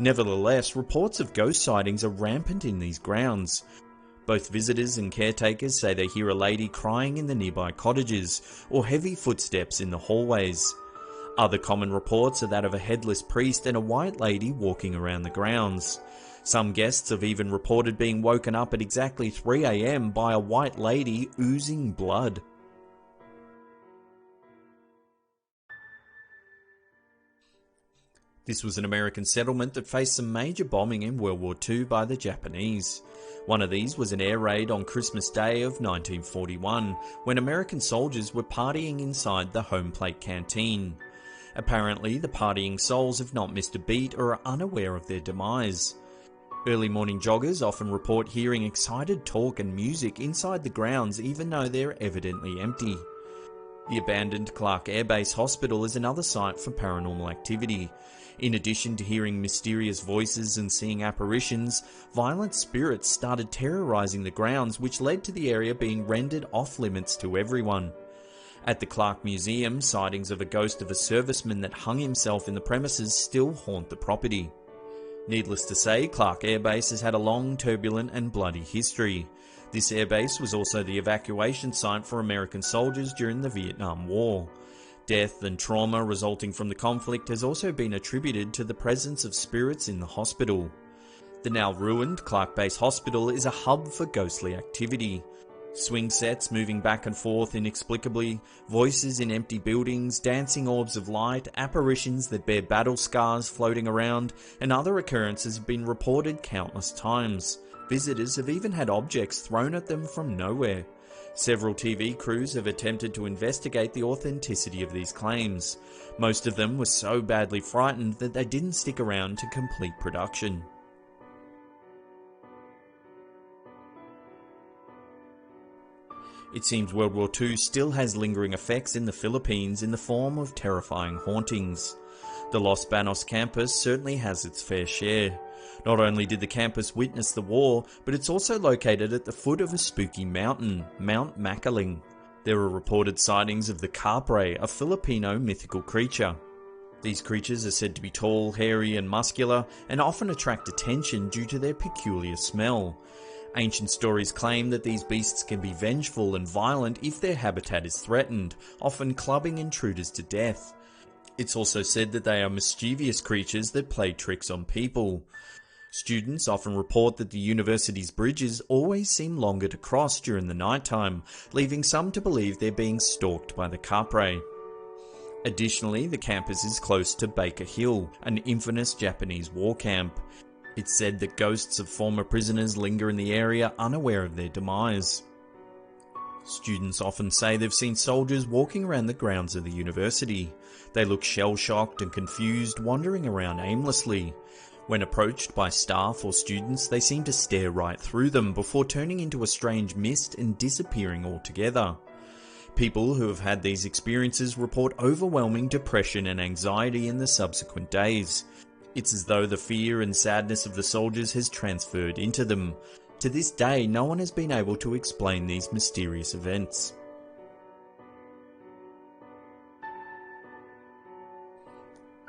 Nevertheless, reports of ghost sightings are rampant in these grounds. Both visitors and caretakers say they hear a lady crying in the nearby cottages, or heavy footsteps in the hallways. Other common reports are that of a headless priest and a white lady walking around the grounds. Some guests have even reported being woken up at exactly 3 AM by a white lady oozing blood. This was an American settlement that faced some major bombing in World War II by the Japanese. One of these was an air raid on Christmas Day of 1941, when American soldiers were partying inside the home plate canteen. Apparently, the partying souls have not missed a beat or are unaware of their demise. Early morning joggers often report hearing excited talk and music inside the grounds, even though they're evidently empty. The abandoned Clark Air Base Hospital is another site for paranormal activity. In addition to hearing mysterious voices and seeing apparitions, violent spirits started terrorizing the grounds, which led to the area being rendered off-limits to everyone. At the Clark Museum, sightings of a ghost of a serviceman that hung himself in the premises still haunt the property. Needless to say, Clark Air Base has had a long, turbulent and bloody history. This airbase was also the evacuation site for American soldiers during the Vietnam War. Death and trauma resulting from the conflict has also been attributed to the presence of spirits in the hospital. The now ruined Clark Base Hospital is a hub for ghostly activity. Swing sets moving back and forth inexplicably, voices in empty buildings, dancing orbs of light, apparitions that bear battle scars floating around, and other occurrences have been reported countless times. Visitors have even had objects thrown at them from nowhere. Several TV crews have attempted to investigate the authenticity of these claims. Most of them were so badly frightened that they didn't stick around to complete production. It seems World War II still has lingering effects in the Philippines in the form of terrifying hauntings. The Los Banos campus certainly has its fair share. Not only did the campus witness the war, but it's also located at the foot of a spooky mountain, Mount Makiling. There are reported sightings of the Capre, a Filipino mythical creature. These creatures are said to be tall, hairy and muscular, and often attract attention due to their peculiar smell. Ancient stories claim that these beasts can be vengeful and violent if their habitat is threatened, often clubbing intruders to death. It's also said that they are mischievous creatures that play tricks on people. Students often report that the university's bridges always seem longer to cross during the nighttime, leaving some to believe they're being stalked by the Capre. Additionally, the campus is close to Baker Hill, an infamous Japanese war camp. It's said that ghosts of former prisoners linger in the area, unaware of their demise. Students often say they've seen soldiers walking around the grounds of the university. They look shell-shocked and confused, wandering around aimlessly. When approached by staff or students, they seem to stare right through them before turning into a strange mist and disappearing altogether. People who have had these experiences report overwhelming depression and anxiety in the subsequent days. It's as though the fear and sadness of the soldiers has transferred into them. To this day, no one has been able to explain these mysterious events.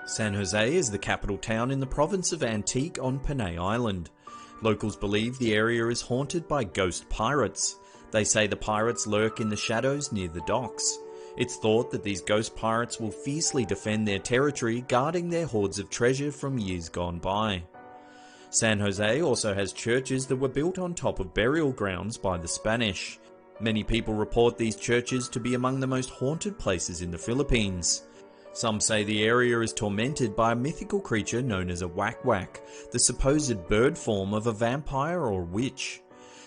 San Jose is the capital town in the province of Antique on Panay Island. Locals believe the area is haunted by ghost pirates. They say the pirates lurk in the shadows near the docks. It's thought that these ghost pirates will fiercely defend their territory, guarding their hoards of treasure from years gone by. San Jose also has churches that were built on top of burial grounds by the Spanish. Many people report these churches to be among the most haunted places in the Philippines. Some say the area is tormented by a mythical creature known as a whack-whack, the supposed bird form of a vampire or witch.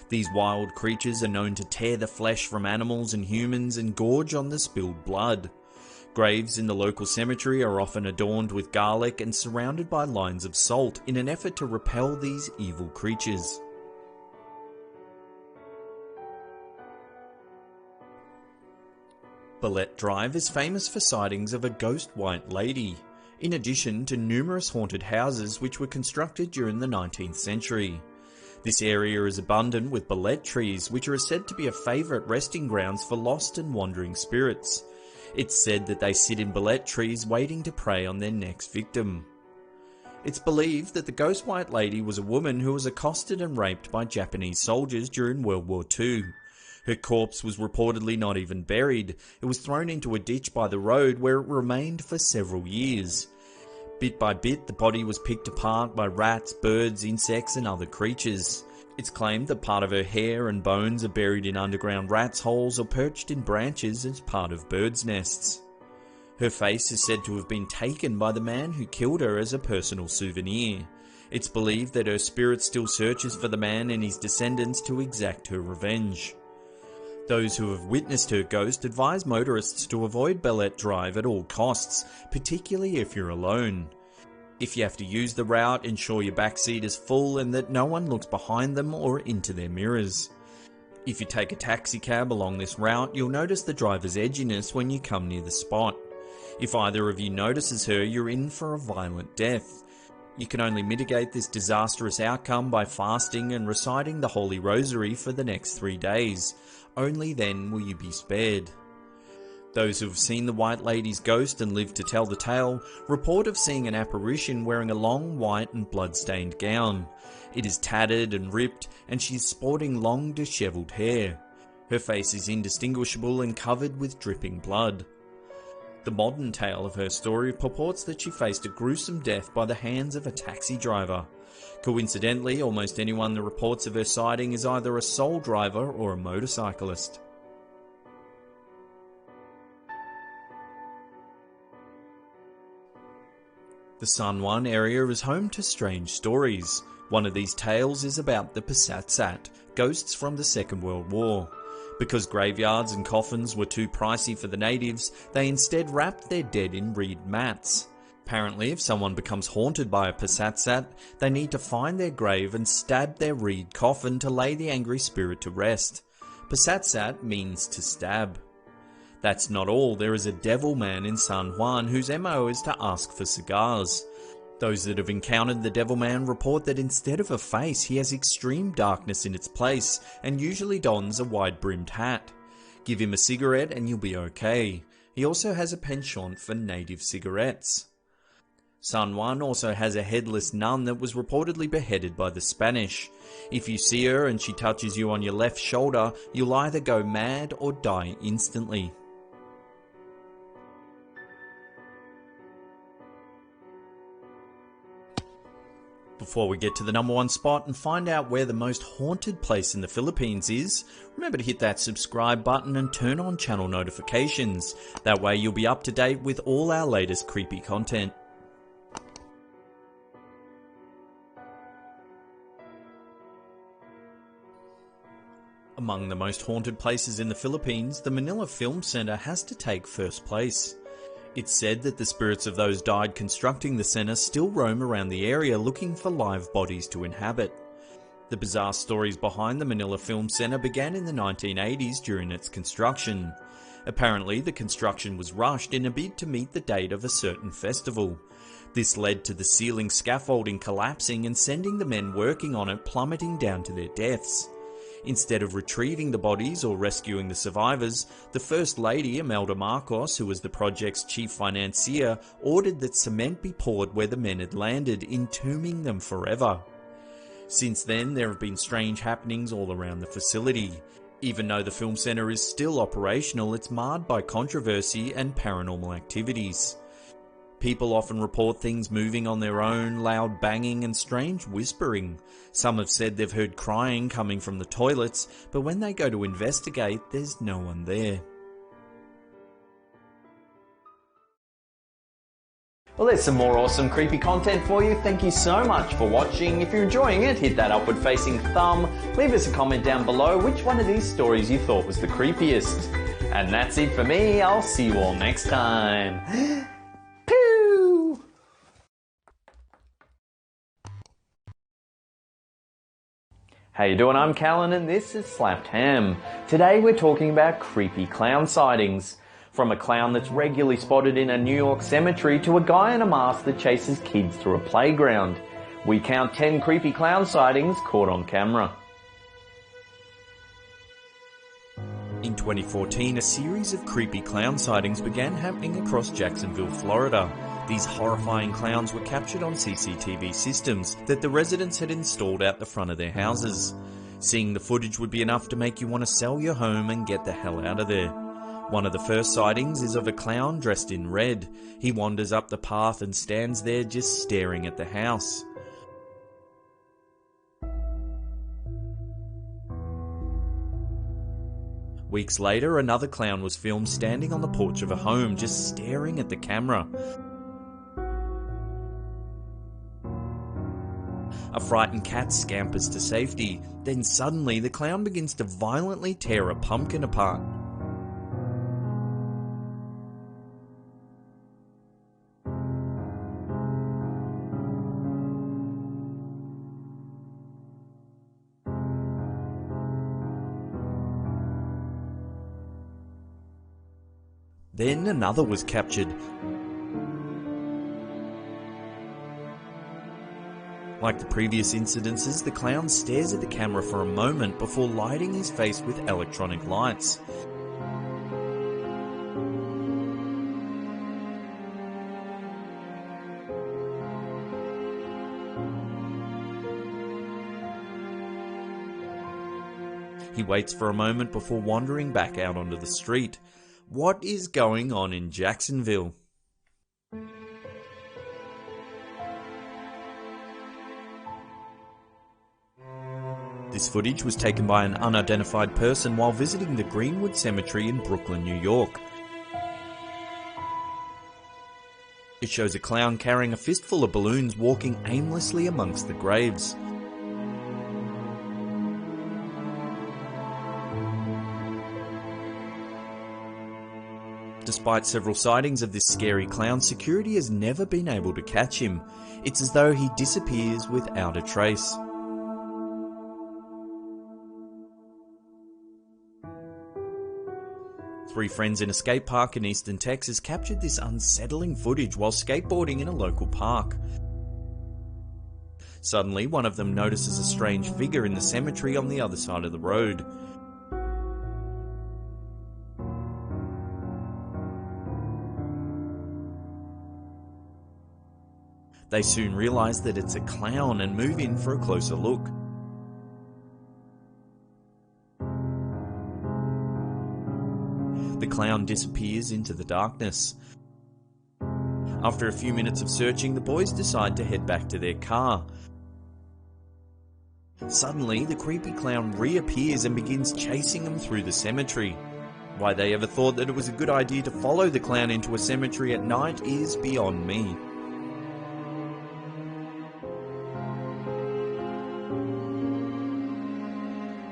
These wild creatures are known to tear the flesh from animals and humans and gorge on the spilled blood. Graves in the local cemetery are often adorned with garlic and surrounded by lines of salt in an effort to repel these evil creatures. Ballet Drive is famous for sightings of a ghost white lady, in addition to numerous haunted houses which were constructed during the 19th century. This area is abundant with ballet trees, which are said to be a favourite resting grounds for lost and wandering spirits. It's said that they sit in ballet trees waiting to prey on their next victim. It's believed that the ghost white lady was a woman who was accosted and raped by Japanese soldiers during World War II. Her corpse was reportedly not even buried. It was thrown into a ditch by the road where it remained for several years. Bit by bit, the body was picked apart by rats, birds, insects and other creatures. It's claimed that part of her hair and bones are buried in underground rats' holes or perched in branches as part of birds' nests. Her face is said to have been taken by the man who killed her as a personal souvenir. It's believed that her spirit still searches for the man and his descendants to exact her revenge. Those who have witnessed her ghost advise motorists to avoid Ballet Drive at all costs, particularly if you're alone. If you have to use the route, ensure your backseat is full and that no one looks behind them or into their mirrors. If you take a taxi cab along this route, you'll notice the driver's edginess when you come near the spot. If either of you notices her, you're in for a violent death. You can only mitigate this disastrous outcome by fasting and reciting the Holy Rosary for the next 3 days. Only then will you be spared. Those who have seen the White Lady's ghost and lived to tell the tale report of seeing an apparition wearing a long white and blood-stained gown. It is tattered and ripped, and she is sporting long dishevelled hair. Her face is indistinguishable and covered with dripping blood. The modern tale of her story purports that she faced a gruesome death by the hands of a taxi driver. Coincidentally, almost anyone that reports of her sighting is either a sole driver or a motorcyclist. The San Juan area is home to strange stories. One of these tales is about the Pasatsat, ghosts from the Second World War. Because graveyards and coffins were too pricey for the natives, they instead wrapped their dead in reed mats. Apparently, if someone becomes haunted by a Pasatsat, they need to find their grave and stab their reed coffin to lay the angry spirit to rest. Pasatsat means to stab. That's not all, there is a devil man in San Juan whose MO is to ask for cigars. Those that have encountered the devil man report that instead of a face, he has extreme darkness in its place and usually dons a wide-brimmed hat. Give him a cigarette and you'll be okay. He also has a penchant for native cigarettes. San Juan also has a headless nun that was reportedly beheaded by the Spanish. If you see her and she touches you on your left shoulder, you'll either go mad or die instantly. Before we get to the number one spot and find out where the most haunted place in the Philippines is, remember to hit that subscribe button and turn on channel notifications. That way you'll be up to date with all our latest creepy content. Among the most haunted places in the Philippines, the Manila Film Center has to take first place. It's said that the spirits of those died constructing the centre still roam around the area looking for live bodies to inhabit. The bizarre stories behind the Manila Film Center began in the 1980s during its construction. Apparently, the construction was rushed in a bid to meet the date of a certain festival. This led to the ceiling scaffolding collapsing and sending the men working on it plummeting down to their deaths. Instead of retrieving the bodies or rescuing the survivors, the First Lady, Imelda Marcos, who was the project's chief financier, ordered that cement be poured where the men had landed, entombing them forever. Since then, there have been strange happenings all around the facility. Even though the film centre is still operational, it's marred by controversy and paranormal activities. People often report things moving on their own, loud banging and strange whispering. Some have said they've heard crying coming from the toilets, but when they go to investigate, there's no one there. Well, there's some more awesome creepy content for you. Thank you so much for watching. If you're enjoying it, hit that upward facing thumb. Leave us a comment down below which one of these stories you thought was the creepiest. And that's it for me. I'll see you all next time. Pew! How you doing? I'm Callan and this is Slapped Ham. Today we're talking about creepy clown sightings. From a clown that's regularly spotted in a New York cemetery to a guy in a mask that chases kids through a playground. We count 10 creepy clown sightings caught on camera. In 2014, a series of creepy clown sightings began happening across Jacksonville, Florida. These horrifying clowns were captured on CCTV systems that the residents had installed out the front of their houses. Seeing the footage would be enough to make you want to sell your home and get the hell out of there. One of the first sightings is of a clown dressed in red. He wanders up the path and stands there just staring at the house. Weeks later, another clown was filmed standing on the porch of a home just staring at the camera. A frightened cat scampers to safety. Then suddenly the clown begins to violently tear a pumpkin apart. Then another was captured. Like the previous incidences, the clown stares at the camera for a moment before lighting his face with electronic lights. He waits for a moment before wandering back out onto the street. What is going on in Jacksonville? This footage was taken by an unidentified person while visiting the Greenwood Cemetery in Brooklyn, New York. It shows a clown carrying a fistful of balloons walking aimlessly amongst the graves. Despite several sightings of this scary clown, security has never been able to catch him. It's as though he disappears without a trace. Three friends in a skate park in eastern Texas captured this unsettling footage while skateboarding in a local park. Suddenly, one of them notices a strange figure in the cemetery on the other side of the road. They soon realize that it's a clown and move in for a closer look. The clown disappears into the darkness. After a few minutes of searching, the boys decide to head back to their car. Suddenly, the creepy clown reappears and begins chasing them through the cemetery. Why they ever thought that it was a good idea to follow the clown into a cemetery at night is beyond me.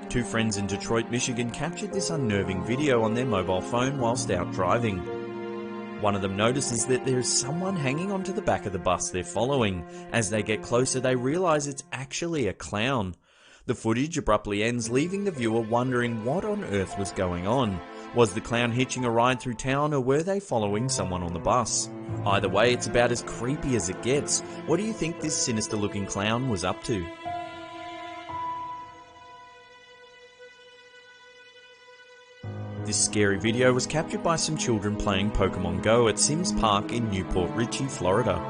Two friends in Detroit, Michigan captured this unnerving video on their mobile phone whilst out driving. One of them notices that there is someone hanging onto the back of the bus they're following. As they get closer, they realise it's actually a clown. The footage abruptly ends, leaving the viewer wondering what on earth was going on. Was the clown hitching a ride through town, or were they following someone on the bus? Either way, it's about as creepy as it gets. What do you think this sinister-looking clown was up to? This scary video was captured by some children playing Pokemon Go at Sims Park in Newport Richey, Florida.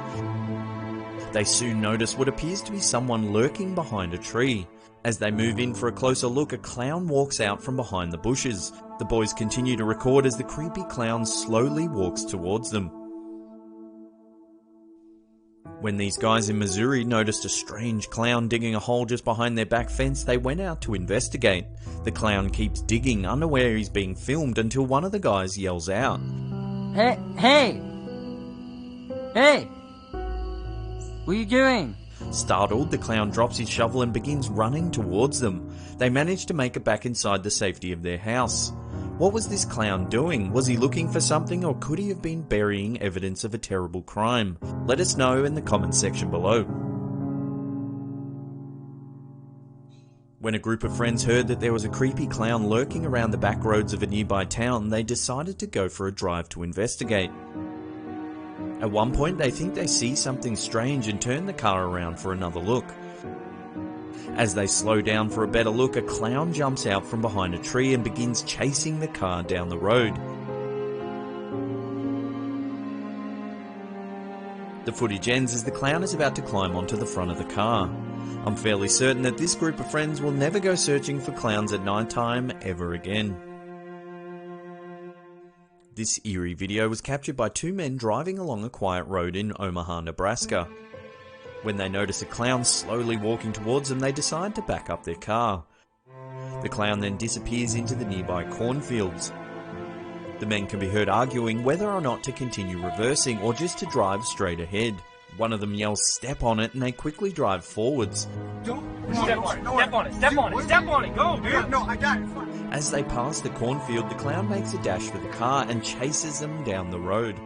They soon notice what appears to be someone lurking behind a tree. As they move in for a closer look, a clown walks out from behind the bushes. The boys continue to record as the creepy clown slowly walks towards them. When these guys in Missouri noticed a strange clown digging a hole just behind their back fence, they went out to investigate. The clown keeps digging, unaware he's being filmed, until one of the guys yells out, Hey! What are you doing? Startled, the clown drops his shovel and begins running towards them. They manage to make it back inside the safety of their house. What was this clown doing? Was he looking for something, or could he have been burying evidence of a terrible crime? Let us know in the comments section below. When a group of friends heard that there was a creepy clown lurking around the back roads of a nearby town, they decided to go for a drive to investigate. At one point, they think they see something strange and turn the car around for another look. As they slow down for a better look, a clown jumps out from behind a tree and begins chasing the car down the road. The footage ends as the clown is about to climb onto the front of the car. I'm fairly certain that this group of friends will never go searching for clowns at night time ever again. This eerie video was captured by two men driving along a quiet road in Omaha, Nebraska. When they notice a clown slowly walking towards them, they decide to back up their car. The clown then disappears into the nearby cornfields. The men can be heard arguing whether or not to continue reversing or just to drive straight ahead. One of them yells, "Step on it," and they quickly drive forwards. Step on it, step on it, step on it, step on it, go, dude! No, I got it. As they pass the cornfield, the clown makes a dash for the car and chases them down the road.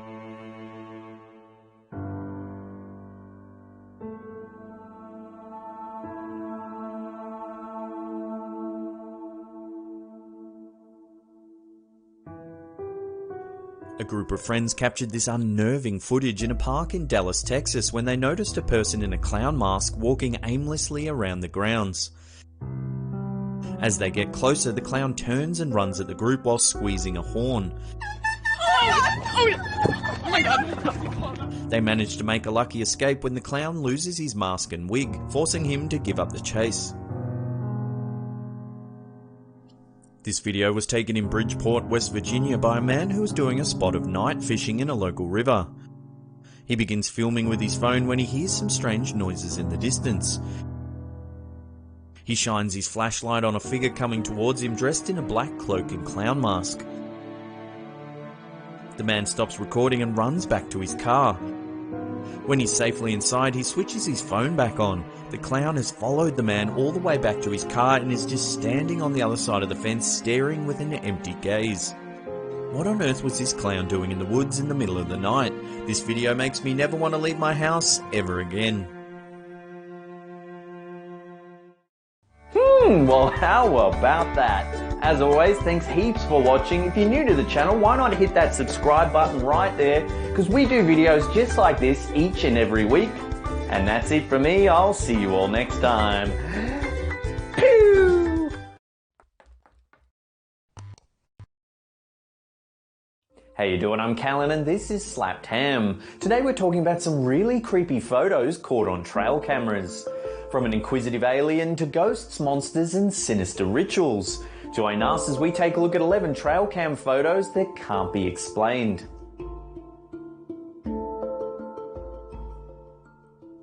A group of friends captured this unnerving footage in a park in Dallas, Texas, when they noticed a person in a clown mask walking aimlessly around the grounds. As they get closer, the clown turns and runs at the group while squeezing a horn. Oh my god! They manage to make a lucky escape when the clown loses his mask and wig, forcing him to give up the chase. This video was taken in Bridgeport, West Virginia by a man who was doing a spot of night fishing in a local river. He begins filming with his phone when he hears some strange noises in the distance. He shines his flashlight on a figure coming towards him dressed in a black cloak and clown mask. The man stops recording and runs back to his car. When he's safely inside, he switches his phone back on. The clown has followed the man all the way back to his car and is just standing on the other side of the fence staring with an empty gaze. What on earth was this clown doing in the woods in the middle of the night? This video makes me never want to leave my house ever again. Well, how about that? As always, thanks heaps for watching. If you're new to the channel, why not hit that subscribe button right there, because we do videos just like this each and every week. And that's it from me. I'll see you all next time. Pew! How you doing? I'm Callan and this is Slapped Ham. Today we're talking about some really creepy photos caught on trail cameras. From an inquisitive alien to ghosts, monsters and sinister rituals. Join us as we take a look at 11 trail cam photos that can't be explained.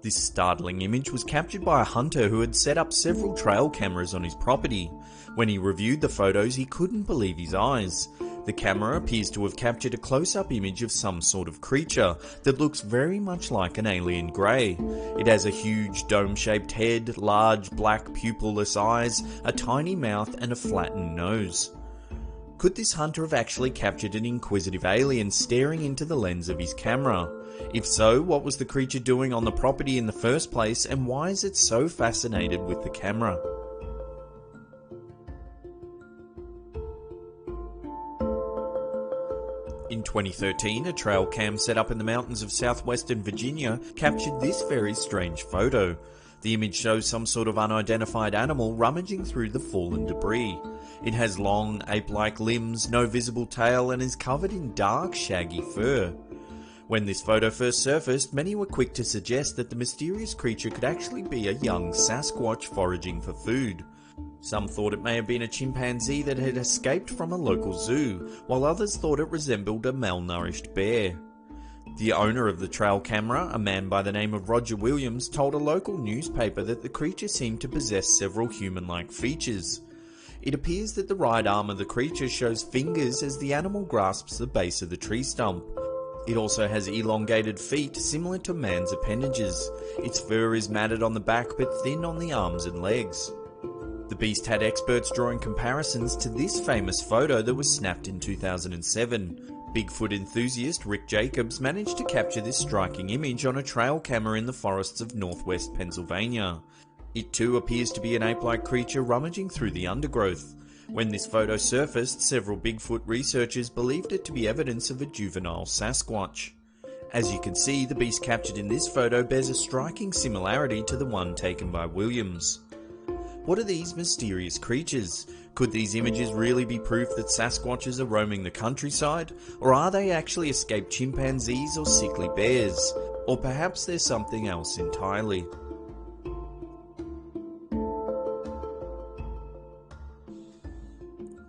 This startling image was captured by a hunter who had set up several trail cameras on his property. When he reviewed the photos, he couldn't believe his eyes. The camera appears to have captured a close-up image of some sort of creature that looks very much like an alien grey. It has a huge dome-shaped head, large black pupilless eyes, a tiny mouth and a flattened nose. Could this hunter have actually captured an inquisitive alien staring into the lens of his camera? If so, what was the creature doing on the property in the first place, and why is it so fascinated with the camera? In 2013, a trail cam set up in the mountains of southwestern Virginia captured this very strange photo. The image shows some sort of unidentified animal rummaging through the fallen debris. It has long, ape-like limbs, no visible tail, and is covered in dark, shaggy fur. When this photo first surfaced, many were quick to suggest that the mysterious creature could actually be a young Sasquatch foraging for food. Some thought it may have been a chimpanzee that had escaped from a local zoo, while others thought it resembled a malnourished bear. The owner of the trail camera, a man by the name of Roger Williams, told a local newspaper that the creature seemed to possess several human-like features. It appears that the right arm of the creature shows fingers as the animal grasps the base of the tree stump. It also has elongated feet similar to man's appendages. Its fur is matted on the back but thin on the arms and legs. The beast had experts drawing comparisons to this famous photo that was snapped in 2007. Bigfoot enthusiast Rick Jacobs managed to capture this striking image on a trail camera in the forests of northwest Pennsylvania. It too appears to be an ape-like creature rummaging through the undergrowth. When this photo surfaced, several Bigfoot researchers believed it to be evidence of a juvenile Sasquatch. As you can see, the beast captured in this photo bears a striking similarity to the one taken by Williams. What are these mysterious creatures? Could these images really be proof that Sasquatches are roaming the countryside? Or are they actually escaped chimpanzees or sickly bears? Or perhaps there's something else entirely.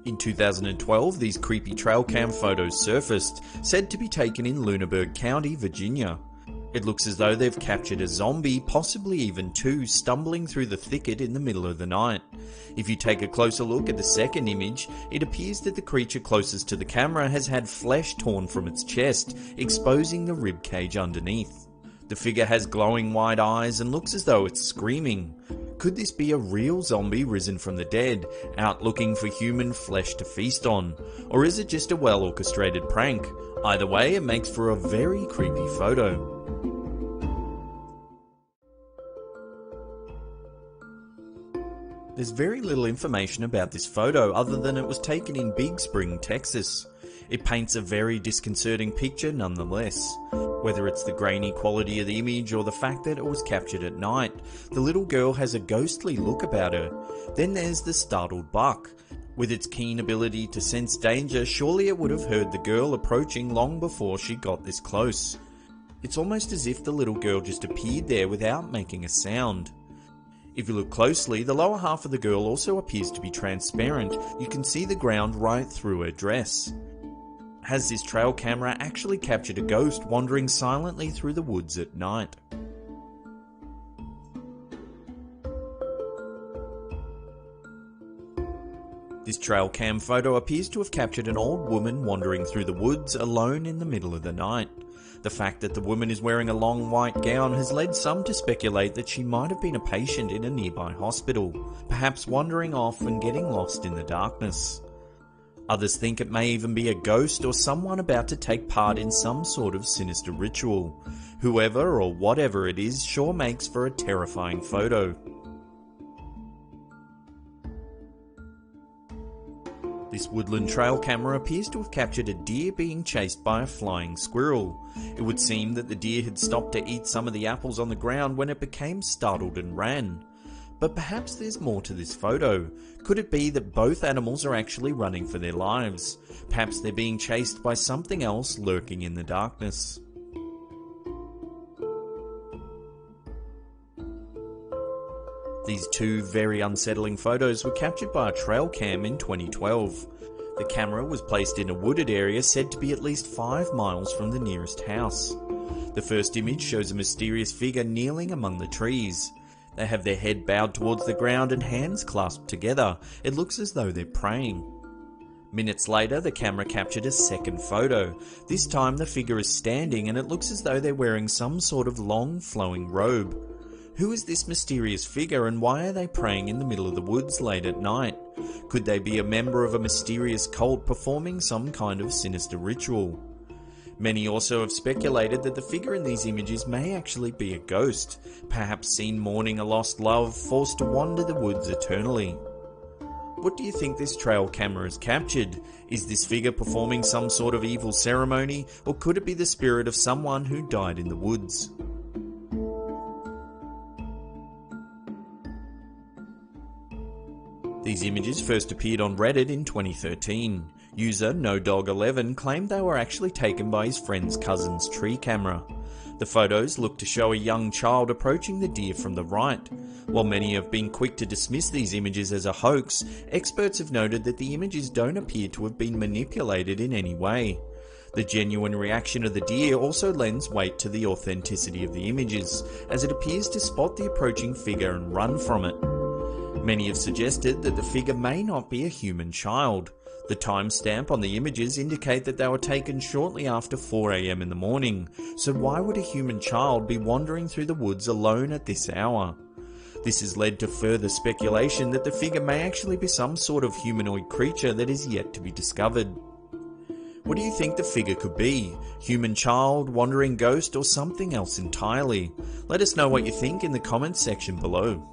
In 2012, these creepy trail cam photos surfaced, said to be taken in Lunenburg County, Virginia. It looks as though they've captured a zombie, possibly even two, stumbling through the thicket in the middle of the night. If you take a closer look at the second image, it appears that the creature closest to the camera has had flesh torn from its chest, exposing the rib cage underneath. The figure has glowing white eyes and looks as though it's screaming. Could this be a real zombie risen from the dead, out looking for human flesh to feast on? Or is it just a well-orchestrated prank? Either way, it makes for a very creepy photo. There's very little information about this photo other than it was taken in Big Spring, Texas. It paints a very disconcerting picture nonetheless. Whether it's the grainy quality of the image or the fact that it was captured at night, the little girl has a ghostly look about her. Then there's the startled buck. With its keen ability to sense danger, surely it would have heard the girl approaching long before she got this close. It's almost as if the little girl just appeared there without making a sound. If you look closely, the lower half of the girl also appears to be transparent. You can see the ground right through her dress. Has this trail camera actually captured a ghost wandering silently through the woods at night? This trail cam photo appears to have captured an old woman wandering through the woods alone in the middle of the night. The fact that the woman is wearing a long white gown has led some to speculate that she might have been a patient in a nearby hospital, perhaps wandering off and getting lost in the darkness. Others think it may even be a ghost or someone about to take part in some sort of sinister ritual. Whoever or whatever it is sure makes for a terrifying photo. This woodland trail camera appears to have captured a deer being chased by a flying squirrel. It would seem that the deer had stopped to eat some of the apples on the ground when it became startled and ran. But perhaps there's more to this photo. Could it be that both animals are actually running for their lives? Perhaps they're being chased by something else lurking in the darkness. These two very unsettling photos were captured by a trail cam in 2012. The camera was placed in a wooded area said to be at least 5 miles from the nearest house. The first image shows a mysterious figure kneeling among the trees. They have their head bowed towards the ground and hands clasped together. It looks as though they're praying. Minutes later, the camera captured a second photo. This time the figure is standing and it looks as though they're wearing some sort of long flowing robe. Who is this mysterious figure and why are they praying in the middle of the woods late at night? Could they be a member of a mysterious cult performing some kind of sinister ritual? Many also have speculated that the figure in these images may actually be a ghost, perhaps seen mourning a lost love, forced to wander the woods eternally. What do you think this trail camera has captured? Is this figure performing some sort of evil ceremony, or could it be the spirit of someone who died in the woods? These images first appeared on Reddit in 2013. User NoDog11 claimed they were actually taken by his friend's cousin's tree camera. The photos look to show a young child approaching the deer from the right. While many have been quick to dismiss these images as a hoax, experts have noted that the images don't appear to have been manipulated in any way. The genuine reaction of the deer also lends weight to the authenticity of the images, as it appears to spot the approaching figure and run from it. Many have suggested that the figure may not be a human child. The timestamp on the images indicate that they were taken shortly after 4 AM in the morning, so why would a human child be wandering through the woods alone at this hour? This has led to further speculation that the figure may actually be some sort of humanoid creature that is yet to be discovered. What do you think the figure could be? Human child, wandering ghost, or something else entirely? Let us know what you think in the comments section below.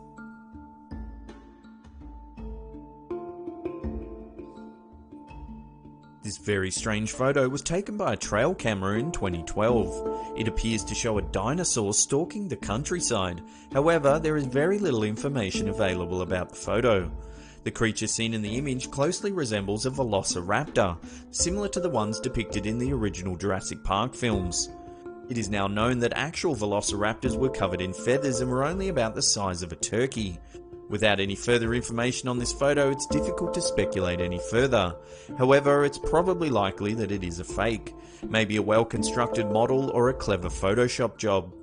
This very strange photo was taken by a trail camera in 2012. It appears to show a dinosaur stalking the countryside. However, there is very little information available about the photo. The creature seen in the image closely resembles a velociraptor, similar to the ones depicted in the original Jurassic Park films. It is now known that actual velociraptors were covered in feathers and were only about the size of a turkey. Without any further information on this photo, it's difficult to speculate any further. However, it's probably likely that it is a fake, maybe a well-constructed model or a clever Photoshop job.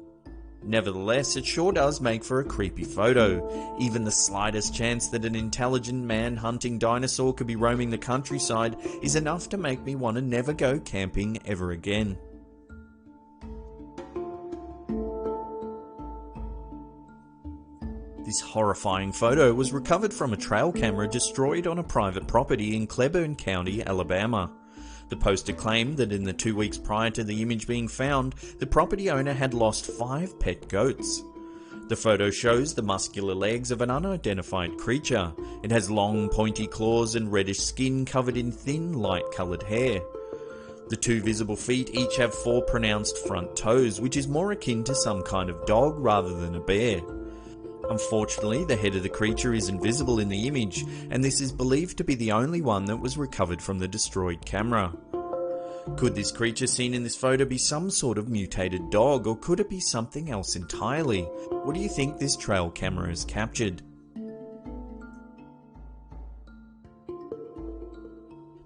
Nevertheless, it sure does make for a creepy photo. Even the slightest chance that an intelligent man-hunting dinosaur could be roaming the countryside is enough to make me want to never go camping ever again. This horrifying photo was recovered from a trail camera destroyed on a private property in Cleburne County, Alabama. The poster claimed that in the 2 weeks prior to the image being found, the property owner had lost 5 pet goats. The photo shows the muscular legs of an unidentified creature. It has long, pointy claws and reddish skin covered in thin, light-coloured hair. The 2 visible feet each have 4 pronounced front toes, which is more akin to some kind of dog rather than a bear. Unfortunately, the head of the creature is invisible in the image, and this is believed to be the only one that was recovered from the destroyed camera. Could this creature seen in this photo be some sort of mutated dog, or could it be something else entirely? What do you think this trail camera has captured?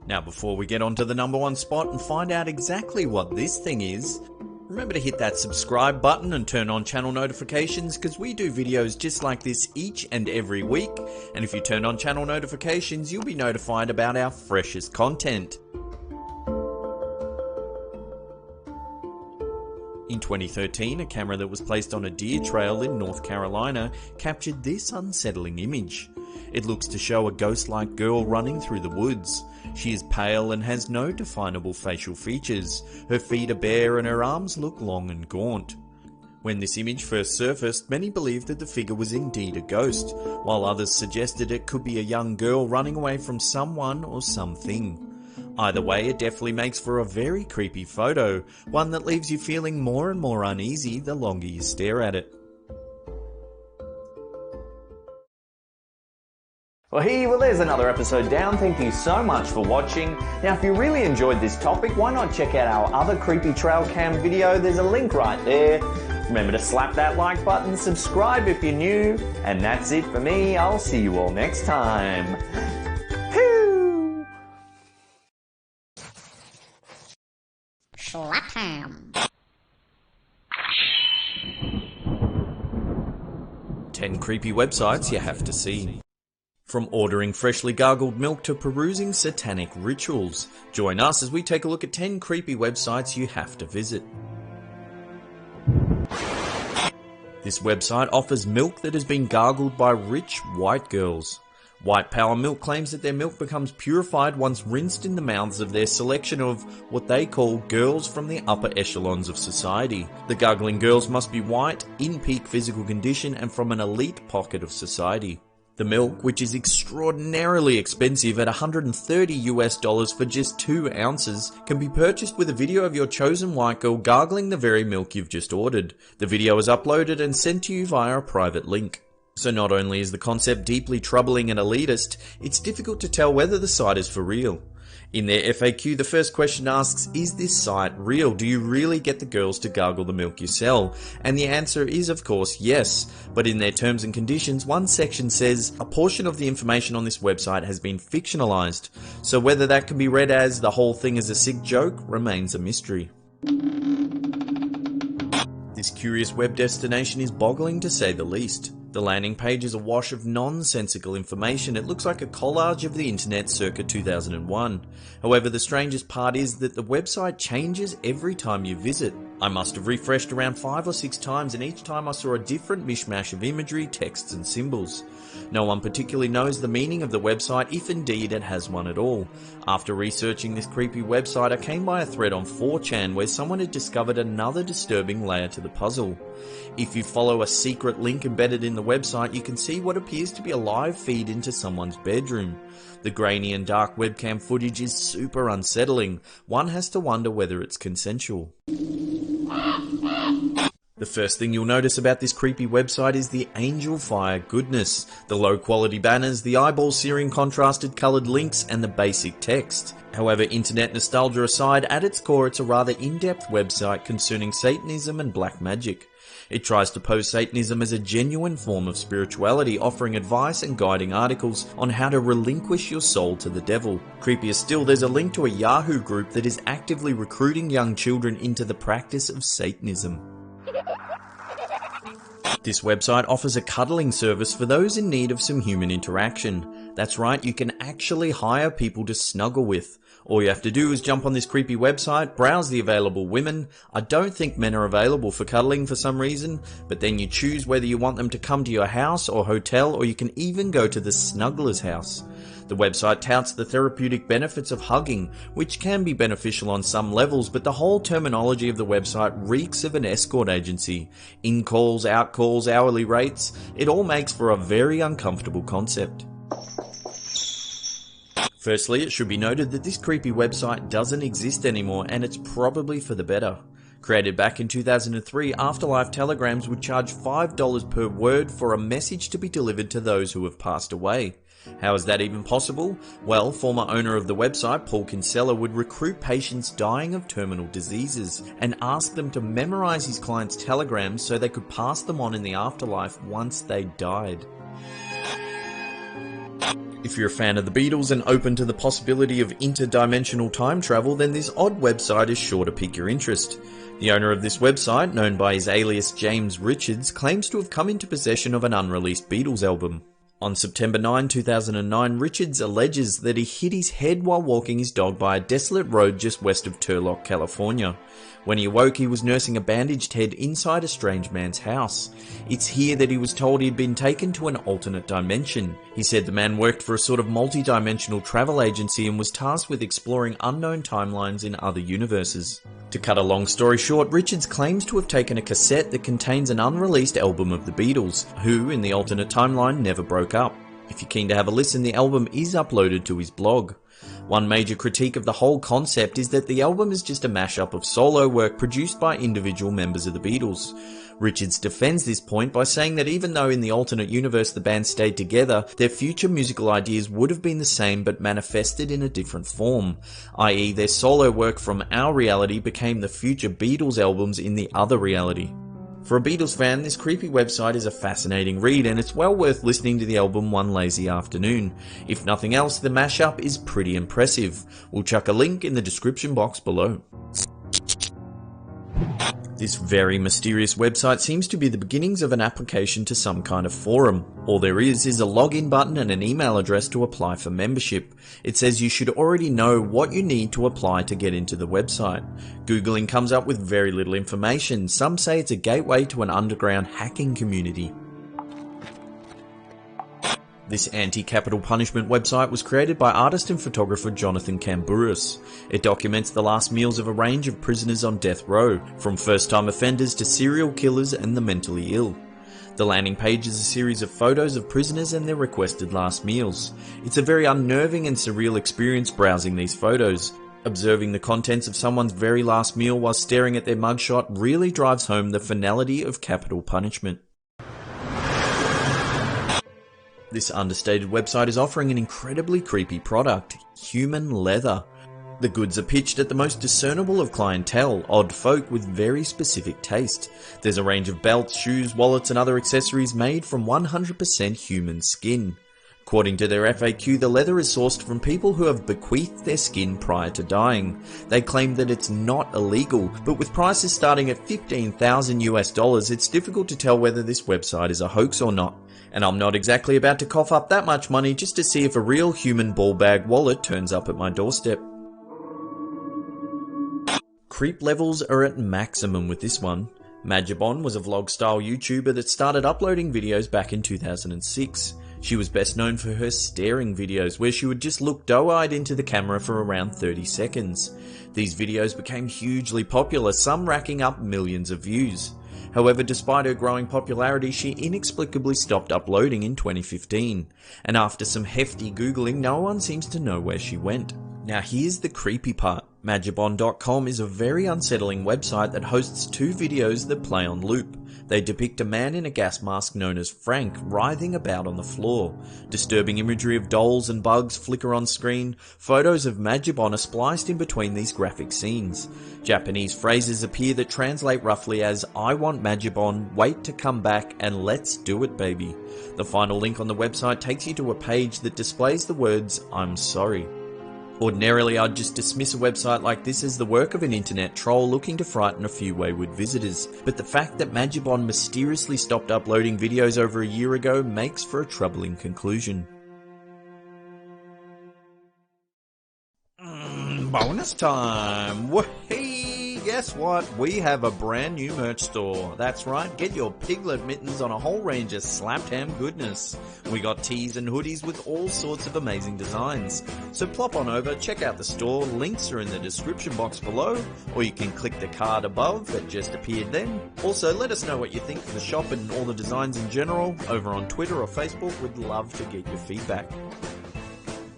Now, before we get on to the #1 spot and find out exactly what this thing is, remember to hit that subscribe button and turn on channel notifications, because we do videos just like this each and every week, and if you turn on channel notifications you'll be notified about our freshest content. In 2013, a camera that was placed on a deer trail in North Carolina captured this unsettling image. It looks to show a ghost-like girl running through the woods. She is pale and has no definable facial features. Her feet are bare and her arms look long and gaunt. When this image first surfaced, many believed that the figure was indeed a ghost, while others suggested it could be a young girl running away from someone or something. Either way, it definitely makes for a very creepy photo, one that leaves you feeling more and more uneasy the longer you stare at it. Well, there's another episode down. Thank you so much for watching. Now, if you really enjoyed this topic, why not check out our other creepy trail cam video? There's a link right there. Remember to slap that like button, subscribe if you're new, and that's it for me. I'll see you all next time. Whew. Slap him. 10 creepy websites you have to see. From ordering freshly gargled milk to perusing satanic rituals, join us as we take a look at 10 creepy websites you have to visit. This website offers milk that has been gargled by rich white girls. White Power Milk claims that their milk becomes purified once rinsed in the mouths of their selection of what they call girls from the upper echelons of society. The gargling girls must be white, in peak physical condition, and from an elite pocket of society. The milk, which is extraordinarily expensive at $130 for just 2 ounces, can be purchased with a video of your chosen white girl gargling the very milk you've just ordered. The video is uploaded and sent to you via a private link. So not only is the concept deeply troubling and elitist, it's difficult to tell whether the site is for real. In their FAQ, the first question asks, is this site real? Do you really get the girls to gargle the milk you sell? And the answer is, of course, yes. But in their terms and conditions, one section says, a portion of the information on this website has been fictionalized. So whether that can be read as the whole thing is a sick joke remains a mystery. This curious web destination is boggling to say the least. The landing page is a wash of nonsensical information. It looks like a collage of the internet circa 2001. However, the strangest part is that the website changes every time you visit. I must have refreshed around 5 or 6 times, and each time I saw a different mishmash of imagery, texts and symbols. No one particularly knows the meaning of the website, if indeed it has one at all. After researching this creepy website, I came by a thread on 4chan where someone had discovered another disturbing layer to the puzzle. If you follow a secret link embedded in the website, you can see what appears to be a live feed into someone's bedroom. The grainy and dark webcam footage is super unsettling. One has to wonder whether it's consensual. The first thing you'll notice about this creepy website is the angel fire goodness, the low quality banners, the eyeball searing contrasted coloured links and the basic text. However, internet nostalgia aside, at its core it's a rather in-depth website concerning Satanism and black magic. It tries to pose Satanism as a genuine form of spirituality, offering advice and guiding articles on how to relinquish your soul to the devil. Creepier still, there's a link to a Yahoo group that is actively recruiting young children into the practice of Satanism. This website offers a cuddling service for those in need of some human interaction. That's right, you can actually hire people to snuggle with. All you have to do is jump on this creepy website, browse the available women. I don't think men are available for cuddling for some reason, but then you choose whether you want them to come to your house or hotel, or you can even go to the snuggler's house. The website touts the therapeutic benefits of hugging, which can be beneficial on some levels, but the whole terminology of the website reeks of an escort agency. In-calls, out-calls, hourly rates, it all makes for a very uncomfortable concept. Firstly, it should be noted that this creepy website doesn't exist anymore, and it's probably for the better. Created back in 2003, Afterlife telegrams would charge $5 per word for a message to be delivered to those who have passed away. How is that even possible? Well, former owner of the website, Paul Kinsella, would recruit patients dying of terminal diseases and ask them to memorize his clients' telegrams so they could pass them on in the afterlife once they died. If you're a fan of the Beatles and open to the possibility of interdimensional time travel, then this odd website is sure to pique your interest. The owner of this website, known by his alias James Richards, claims to have come into possession of an unreleased Beatles album. On September 9, 2009, Richards alleges that he hit his head while walking his dog by a desolate road just west of Turlock, California. When he awoke, he was nursing a bandaged head inside a strange man's house. It's here that he was told he'd been taken to an alternate dimension. He said the man worked for a sort of multi-dimensional travel agency and was tasked with exploring unknown timelines in other universes. To cut a long story short, Richards claims to have taken a cassette that contains an unreleased album of the Beatles, who, in the alternate timeline, never broke up. If you're keen to have a listen, the album is uploaded to his blog. One major critique of the whole concept is that the album is just a mashup of solo work produced by individual members of the Beatles. Richards defends this point by saying that even though in the alternate universe the band stayed together, their future musical ideas would have been the same but manifested in a different form, i.e. their solo work from our reality became the future Beatles albums in the other reality. For a Beatles fan, this creepy website is a fascinating read, and it's well worth listening to the album one lazy afternoon. If nothing else, the mashup is pretty impressive. We'll chuck a link in the description box below. This very mysterious website seems to be the beginnings of an application to some kind of forum. All there is a login button and an email address to apply for membership. It says you should already know what you need to apply to get into the website. Googling comes up with very little information. Some say it's a gateway to an underground hacking community. This anti-capital punishment website was created by artist and photographer Jonathan Camburis. It documents the last meals of a range of prisoners on death row, from first-time offenders to serial killers and the mentally ill. The landing page is a series of photos of prisoners and their requested last meals. It's a very unnerving and surreal experience browsing these photos. Observing the contents of someone's very last meal while staring at their mugshot really drives home the finality of capital punishment. This understated website is offering an incredibly creepy product, human leather. The goods are pitched at the most discernible of clientele, odd folk with very specific taste. There's a range of belts, shoes, wallets and other accessories made from 100% human skin. According to their FAQ, the leather is sourced from people who have bequeathed their skin prior to dying. They claim that it's not illegal, but with prices starting at $15,000 it's difficult to tell whether this website is a hoax or not. And I'm not exactly about to cough up that much money just to see if a real human ball bag wallet turns up at my doorstep. Creep levels are at maximum with this one. Magibon was a vlog-style YouTuber that started uploading videos back in 2006. She was best known for her staring videos, where she would just look doe-eyed into the camera for around 30 seconds. These videos became hugely popular, some racking up millions of views. However, despite her growing popularity, she inexplicably stopped uploading in 2015. And after some hefty googling, no one seems to know where she went. Now here's the creepy part. Magibon.com is a very unsettling website that hosts 2 videos that play on loop. They depict a man in a gas mask known as Frank writhing about on the floor. Disturbing imagery of dolls and bugs flicker on screen. Photos of Magibon are spliced in between these graphic scenes. Japanese phrases appear that translate roughly as "I want Magibon, wait to come back, and let's do it baby." The final link on the website takes you to a page that displays the words "I'm sorry." Ordinarily, I'd just dismiss a website like this as the work of an internet troll looking to frighten a few wayward visitors, but the fact that Magibon mysteriously stopped uploading videos over a year ago makes for a troubling conclusion. Bonus time! Hey, guess what? We have a brand new merch store. That's right, get your piglet mittens on a whole range of slapped ham goodness. We got tees and hoodies with all sorts of amazing designs. So plop on over, check out the store, links are in the description box below, or you can click the card above that just appeared then. Also, let us know what you think of the shop and all the designs in general over on Twitter or Facebook. We'd love to get your feedback.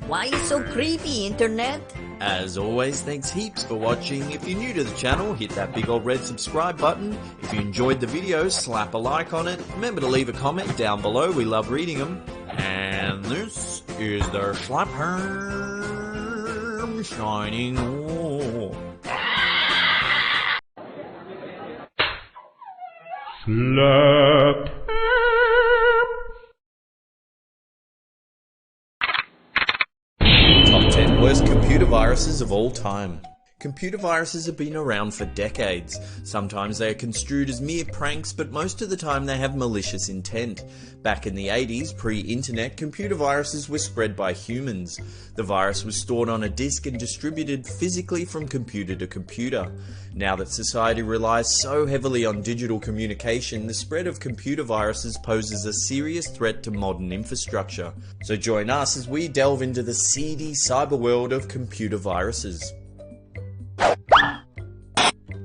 Why you so creepy, internet? As always, thanks heaps for watching. If you're new to the channel, hit that big old red subscribe button. If you enjoyed the video, slap a like on it. Remember to leave a comment down below, we love reading them. And this is the Slap Ham signing off. Slap. Top 10 worst computer viruses of all time. Computer viruses have been around for decades. Sometimes they are construed as mere pranks, but most of the time they have malicious intent. Back in the 80s, pre-internet, computer viruses were spread by humans. The virus was stored on a disk and distributed physically from computer to computer. Now that society relies so heavily on digital communication, the spread of computer viruses poses a serious threat to modern infrastructure. So join us as we delve into the seedy cyber world of computer viruses.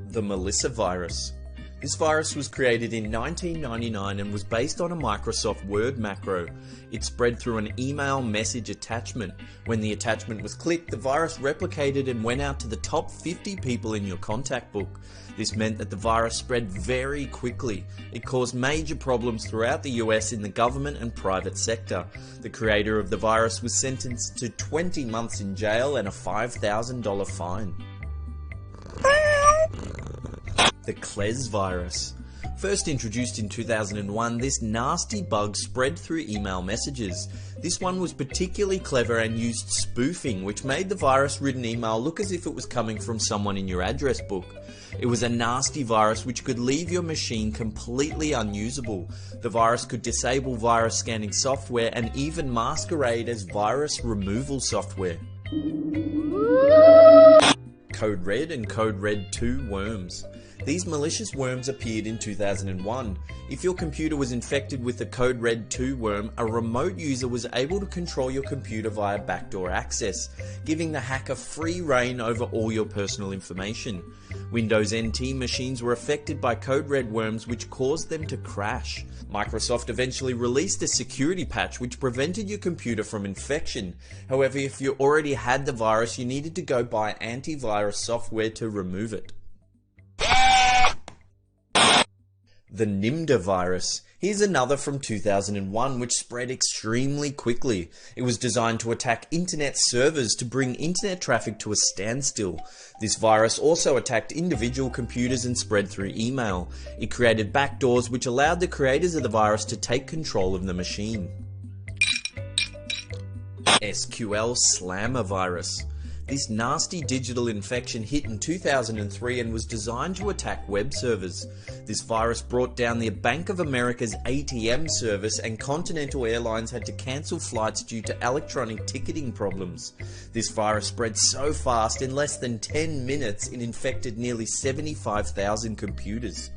The Melissa virus. This virus was created in 1999 and was based on a Microsoft Word macro. It spread through an email message attachment. When the attachment was clicked, the virus replicated and went out to the top 50 people in your contact book. This meant that the virus spread very quickly. It caused major problems throughout the US in the government and private sector. The creator of the virus was sentenced to 20 months in jail and a $5,000 fine. The Kles virus. First introduced in 2001, this nasty bug spread through email messages. This one was particularly clever and used spoofing, which made the virus-ridden email look as if it was coming from someone in your address book. It was a nasty virus which could leave your machine completely unusable. The virus could disable virus scanning software and even masquerade as virus removal software. Code Red and Code Red 2 worms. These malicious worms appeared in 2001. If your computer was infected with the Code Red 2 worm, a remote user was able to control your computer via backdoor access, giving the hacker free reign over all your personal information. Windows NT machines were affected by Code Red worms, which caused them to crash. Microsoft eventually released a security patch which prevented your computer from infection. However, if you already had the virus, you needed to go buy antivirus software to remove it. The Nimda virus. Here's another from 2001 which spread extremely quickly. It was designed to attack internet servers to bring internet traffic to a standstill. This virus also attacked individual computers and spread through email. It created backdoors which allowed the creators of the virus to take control of the machine. SQL Slammer virus. This nasty digital infection hit in 2003 and was designed to attack web servers. This virus brought down the Bank of America's ATM service, and Continental Airlines had to cancel flights due to electronic ticketing problems. This virus spread so fast, in less than 10 minutes it infected nearly 75,000 computers.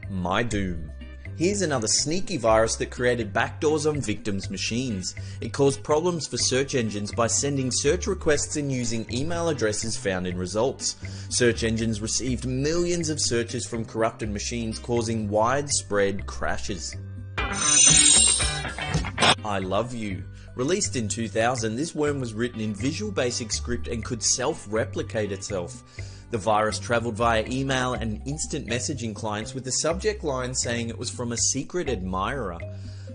My Doom. Here's another sneaky virus that created backdoors on victims' machines. It caused problems for search engines by sending search requests and using email addresses found in results. Search engines received millions of searches from corrupted machines, causing widespread crashes. I Love You. Released in 2000, this worm was written in Visual Basic Script and could self-replicate itself. The virus travelled via email and instant messaging clients, with the subject line saying it was from a secret admirer.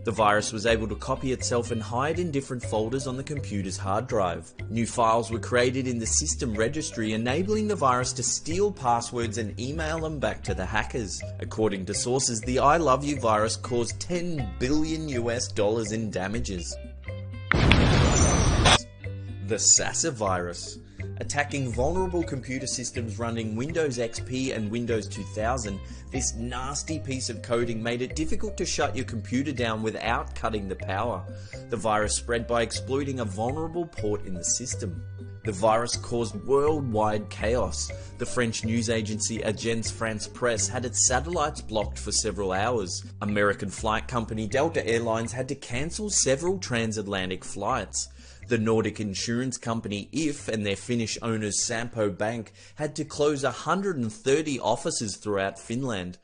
The virus was able to copy itself and hide in different folders on the computer's hard drive. New files were created in the system registry, enabling the virus to steal passwords and email them back to the hackers. According to sources, the I Love You virus caused $10 billion in damages. The Sasa virus. Attacking vulnerable computer systems running Windows XP and Windows 2000, this nasty piece of coding made it difficult to shut your computer down without cutting the power. The virus spread by exploiting a vulnerable port in the system. The virus caused worldwide chaos. The French news agency Agence France Presse had its satellites blocked for several hours. American flight company Delta Airlines had to cancel several transatlantic flights. The Nordic insurance company If and their Finnish owners Sampo Bank had to close 130 offices throughout Finland.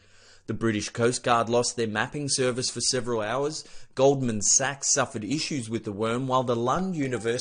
The British Coast Guard lost their mapping service for several hours. Goldman Sachs suffered issues with the worm, while the Lund University